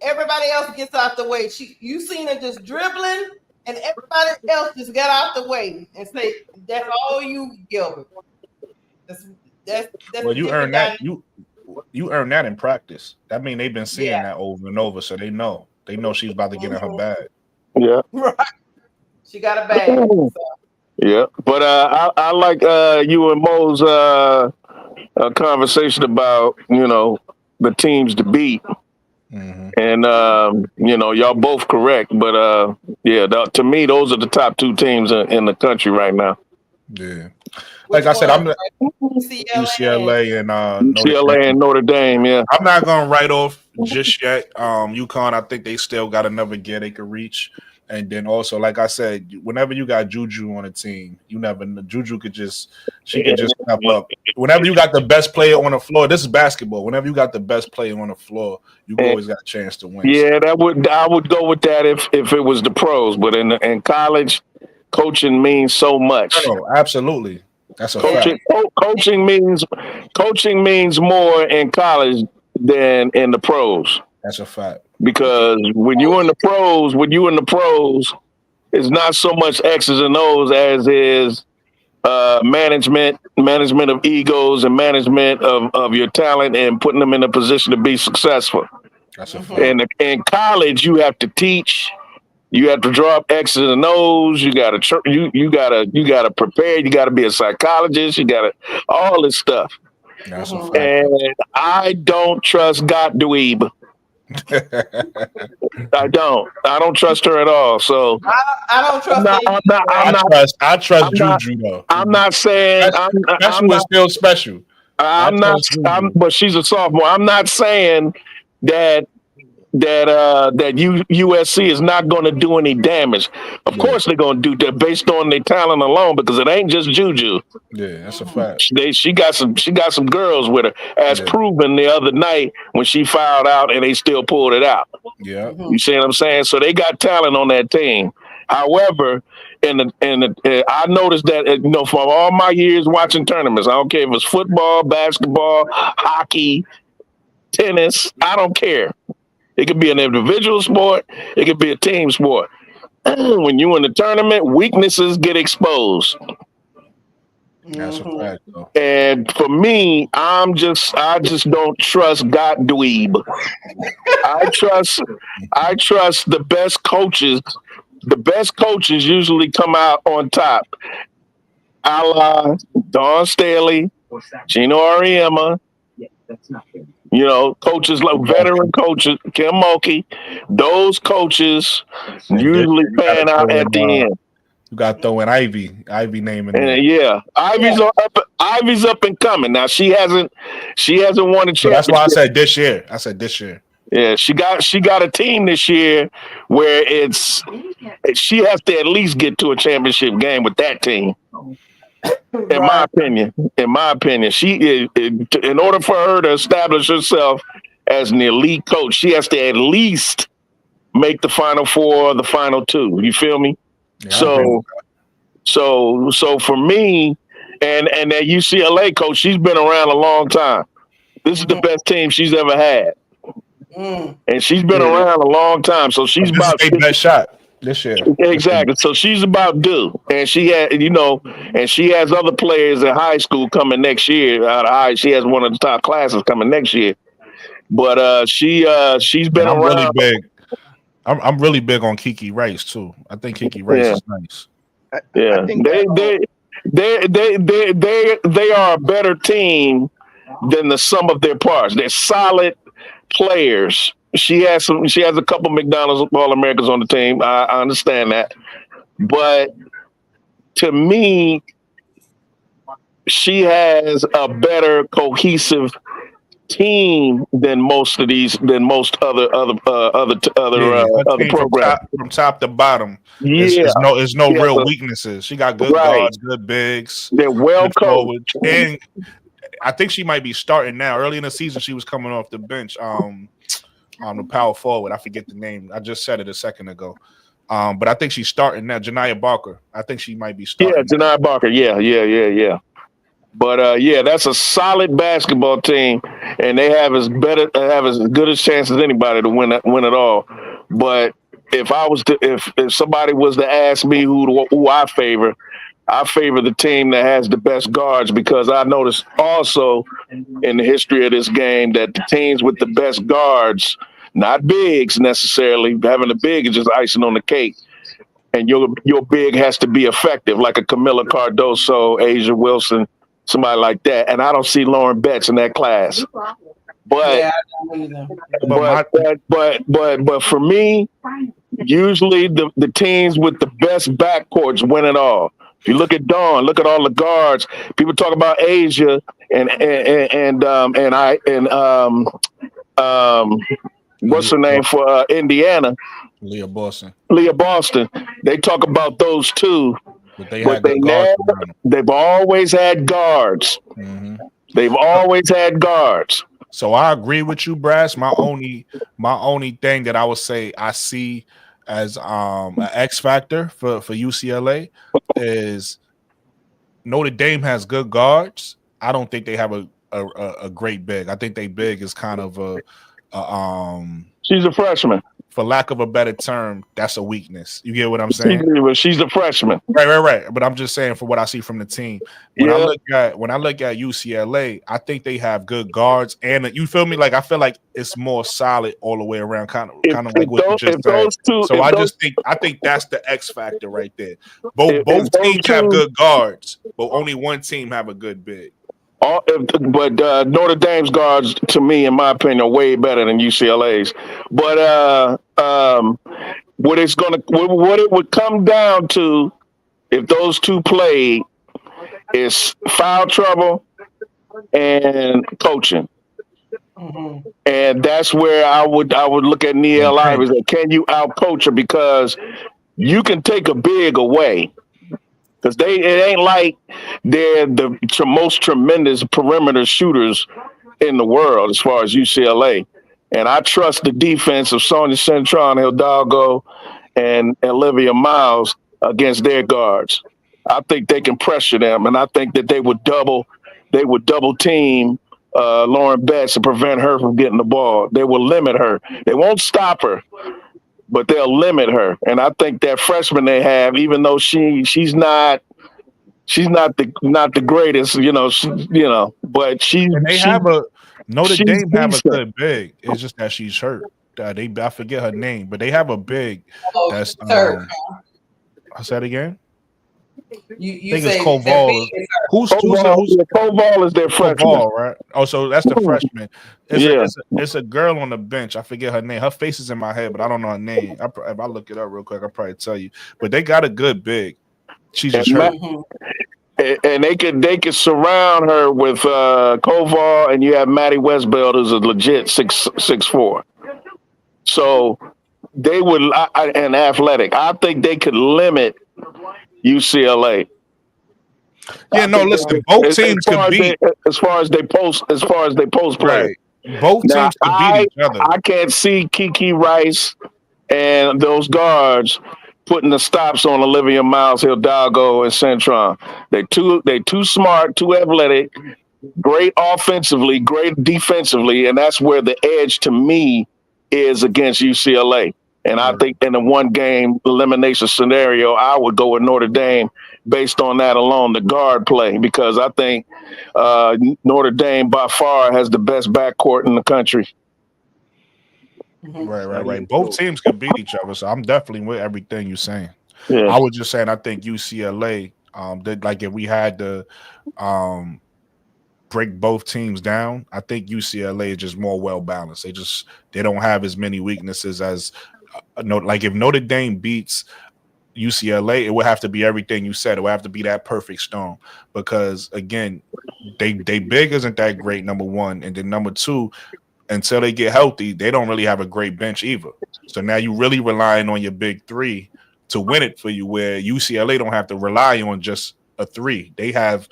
Everybody else gets out the way. You seen her just dribbling, and everybody else just got out the way and say, "That's all you, Gilbert." That's well, you earned that. You earned that in practice. That means they've been seeing that over and over, so they know she's about to get in her bag. Yeah, right. She got a bag. So. Yeah, but I like you and Mo's conversation about the teams to beat, and y'all both correct. But to me, those are the top two teams in the country right now. Yeah, like I said, I'm the UCLA and Notre Dame. Yeah, I'm not gonna write off just yet. UConn, I think they still got another gear they could reach. And then also, like I said, whenever you got Juju on a team, you never know. Juju could just step up. Whenever you got the best player on the floor, this is basketball. Whenever you got the best player on the floor, you always got a chance to win. Yeah, I would go with that if it was the pros, but in college, coaching means so much. No, absolutely, that's a fact. Coaching means more in college than in the pros. That's a fact. Because when you in the pros, it's not so much X's and O's as is management of egos and management of your talent and putting them in a position to be successful. That's a fact. And in college, you have to teach. You have to draw up X's and O's. You gotta prepare. You gotta be a psychologist. You gotta all this stuff. That's a fact. And I don't trust God Dweeb. I don't trust her at all. So I don't trust. I trust Juju though. I'm not saying special is still special. But she's a sophomore. I'm not saying that USC is not going to do any damage. Of course they're going to do that based on their talent alone, because it ain't just Juju. Yeah, that's a fact. She got some girls with her, as proven the other night when she fouled out and they still pulled it out. Yeah, you see what I'm saying? So they got talent on that team. However, I noticed that from all my years watching tournaments, I don't care if it's football, basketball, hockey, tennis, I don't care. It could be an individual sport. It could be a team sport. when you in the tournament, weaknesses get exposed. That's a fact, though. And for me, I just don't trust God dweeb. I trust the best coaches. The best coaches usually come out on top. A la Don Staley, Gino Auriemma, coaches like veteran coaches, Kim Mulkey. Those coaches usually pan out at the end. You got to throw in Ivy name in there. Yeah, Ivy's up and coming. Now she hasn't won a championship. So that's why I said this year. Yeah, she got a team this year where she has to at least get to a championship game with that team. In my opinion, she in order for her to establish herself as an elite coach, she has to at least make the Final Four or the Final Two. You feel me? Yeah, so for me, and that UCLA coach, she's been around a long time. This is the best team she's ever had, and she's been around a long time. So she's about a best shot this year. Exactly. So she's about due, and she had, and she has other players in high school coming next year. Out of high, she has one of the top classes coming next year. But she's been around. Really big. I'm really big on Kiki Rice too. I think Kiki Rice is nice. Yeah, they are a better team than the sum of their parts. They're solid players. She has a couple McDonald's All-Americans on the team. I understand that, but to me, she has a better cohesive team than most other programs from top to bottom. Yeah, there's no real weaknesses. She got good guards, good bigs. They're well coached, and I think she might be starting now. Early in the season, she was coming off the bench. On the power forward, I forget the name. I just said it a second ago. But I think she's starting now. Janiyah Barker. I think she might be starting. Yeah, Janiyah Barker. Yeah. But that's a solid basketball team, and they have as good a chance as anybody to win it all. But if somebody was to ask me who I favor the team that has the best guards, because I noticed also in the history of this game that the teams with the best guards, not bigs necessarily, having a big is just icing on the cake. And your big has to be effective, like a Camila Cardoso, Asia Wilson, somebody like that. And I don't see Lauren Betts in that class. But for me, usually the teams with the best backcourts win it all. If you look at Dawn, look at all the guards. People talk about Asia and what's her name for Indiana? Leah Boston. They talk about those two, but they've always had guards. Mm-hmm. They've always had guards. So I agree with you, Brass. My only thing that I would say I see as an X factor for UCLA is Notre Dame has good guards. I don't think they have a great big. I think they big is kind of she's a freshman. For lack of a better term, that's a weakness. You get what I'm saying? She's a freshman. Right. But I'm just saying for what I see from the team. When I look at UCLA, I think they have good guards, and you feel me? Like I feel like it's more solid all the way around, kind of like what you just said. I think that's the X factor right there. Both teams have good guards, but only one team have a good big. But Notre Dame's guards, to me, in my opinion, are way better than UCLA's. But what it would come down to, if those two played, is foul trouble and coaching. Mm-hmm. And that's where I would look at Nia Ivey. Like, can you out-coach her? Because you can take a big away. Because it ain't like they're the most tremendous perimeter shooters in the world as far as UCLA. And I trust the defense of Sonia Centron, Hidalgo, and Olivia Miles against their guards. I think they can pressure them, and I think that they would double team Lauren Betts to prevent her from getting the ball. They will limit her. They won't stop her. but they'll limit her. And I think that freshman they have, even though she's not the greatest, but And they have Notre she's Dame have a decent. good big. It's just that she's hurt. I forget her name, but they have a big that's hurt. I said again. You I think say it's Koval. Who's Koval is their freshman, Koval, right? Oh, so that's the freshman. Yeah. It's a girl on the bench. I forget her name. Her face is in my head, but I don't know her name. If I look it up real quick, I'll probably tell you. But they got a good big. She's just hurt. And they could surround her with Koval, and you have Maddie Westbeld, who's a legit 6'4". So they would, and athletic. I think they could limit UCLA. Yeah, no, listen. Both teams could beat as far as they post play. Right. Both teams could beat each other. I can't see Kiki Rice and those guards putting the stops on Olivia Miles, Hidalgo, and Centron. They too smart, too athletic, great offensively, great defensively, and that's where the edge to me is against UCLA. And I think in a one-game elimination scenario, I would go with Notre Dame based on that alone, the guard play, because I think Notre Dame by far has the best backcourt in the country. Right. Both teams can beat each other, so I'm definitely with everything you're saying. Yeah. I was just saying I think UCLA, like if we had to break both teams down, I think UCLA is just more well balanced. They don't have as many weaknesses as like if Notre Dame beats UCLA, it would have to be everything you said. It would have to be that perfect storm because again, they big isn't that great, number one, and then number two, until they get healthy, they don't really have a great bench either. So now you're really relying on your big three to win it for you, where UCLA don't have to rely on just a three. They have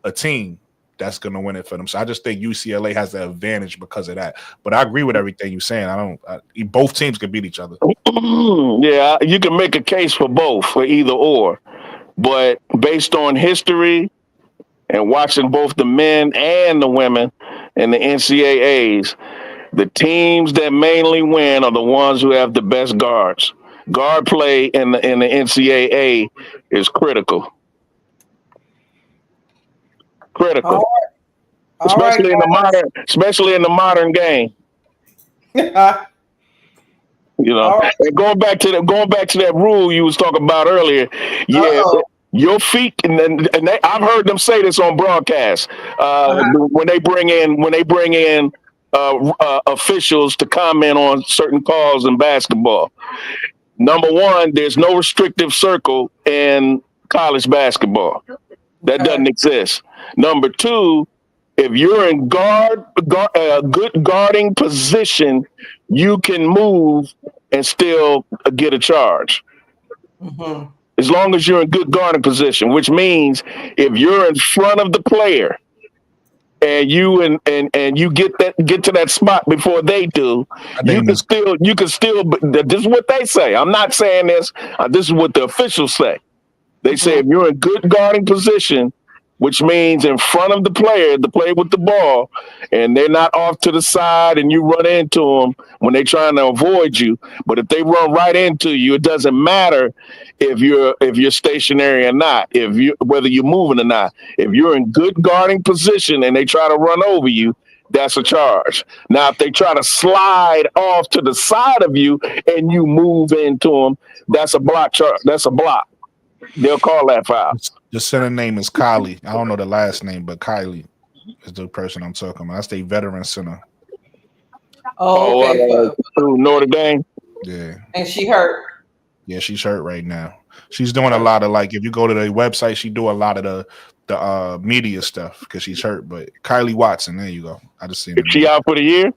a team that's going to win it for them. So I just think UCLA has the advantage because of that. But I agree with everything you're saying. Both teams can beat each other. Yeah, you can make a case for both, for either or. But based on history and watching both the men and the women in the NCAAs, the teams that mainly win are the ones who have the best guards. Guard play in the NCAA is critical. Especially in the modern game. And going back to that rule you was talking about earlier. Yeah, your feet, and I've heard them say this on broadcast when they bring in officials to comment on certain calls in basketball. Number one, there's no restrictive circle in college basketball. That doesn't exist. Number two, if you're in good guarding position, you can move and still get a charge. As long as you're in good guarding position, which means if you're in front of the player and you get to that spot before they do, you can still. This is what they say. I'm not saying this. This is what the officials say. They say if you're in good guarding position, which means in front of the player with the ball, and they're not off to the side and you run into them when they're trying to avoid you. But if they run right into you, it doesn't matter if you're stationary or not, whether you're moving or not. If you're in good guarding position and they try to run over you, that's a charge. Now, if they try to slide off to the side of you and you move into them, that's a block charge. That's a block. They'll call that foul. The center name is Kylie. I don't know the last name, but Kylie is the person I'm talking about. That's the veteran center. Okay. Notre Dame. Yeah. And she hurt. Yeah, she's hurt right now. She's doing a lot of if you go to the website, she do a lot of the media stuff because she's hurt. But Kylie Watson, there you go. I just seen it. Is she out for the year?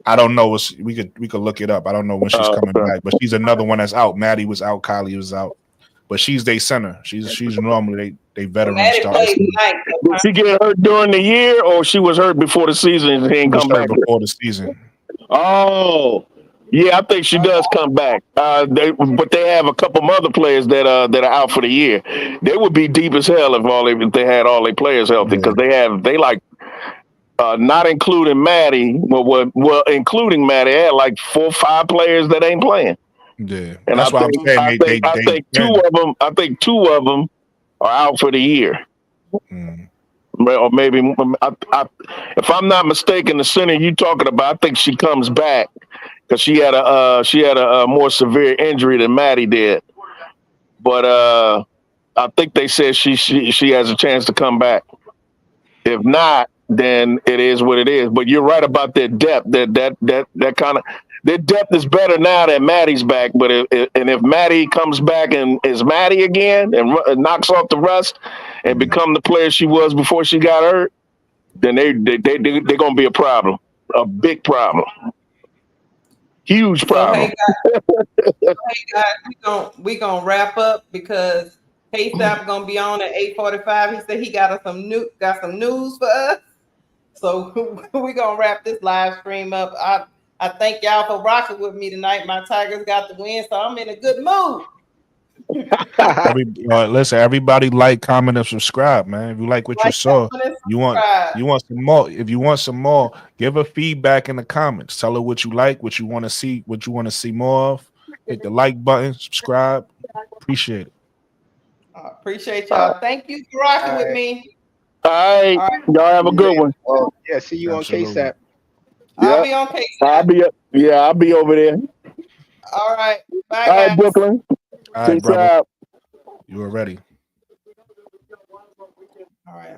I don't know. We could look it up. I don't know when she's coming back, but she's another one that's out. Maddie was out. Kylie was out. But she's their center. She's normally they veteran starter. Did she get hurt during the year, or she was hurt before the season? She ain't come back before the season. Oh, yeah, I think she does come back. But they have a couple other players that are out for the year. They would be deep as hell if they had all their players healthy because they not including Maddie. Well, including Maddie, they had like 4 or 5 players that ain't playing. Yeah, And that's why I'm saying I think two of them are out for the year. Mm. Or maybe if I'm not mistaken, the center you talking about, I think she comes back because she had a more severe injury than Maddie did. But I think they said she has a chance to come back. If not, then it is what it is. But you're right about their depth. That kind of their depth is better now that Maddie's back. But if Maddie comes back and is Maddie again and knocks off the rust and become the player she was before she got hurt, then they're gonna be a problem, a big problem, huge So problem. guys, we gonna wrap up because K-Stop gonna be on at 8:45. He said he got some news for us. So we gonna wrap this live stream up. I thank y'all for rocking with me tonight. My Tigers got the win, so I'm in a good mood. Listen, everybody like, comment, and subscribe, man. If you like what you saw, you want some more. If you want some more, give her feedback in the comments. Tell her what you like, what you want to see more of. Hit the like button, subscribe. Appreciate it. Appreciate y'all. Thank you for rocking with me. All right. Y'all have a good one. Well, yeah, see you Absolutely. on KSAP. I'll be on KSAP. I'll be over there. All right. Bye, All right, guys. Brooklyn. All right, brother. You are ready. All right.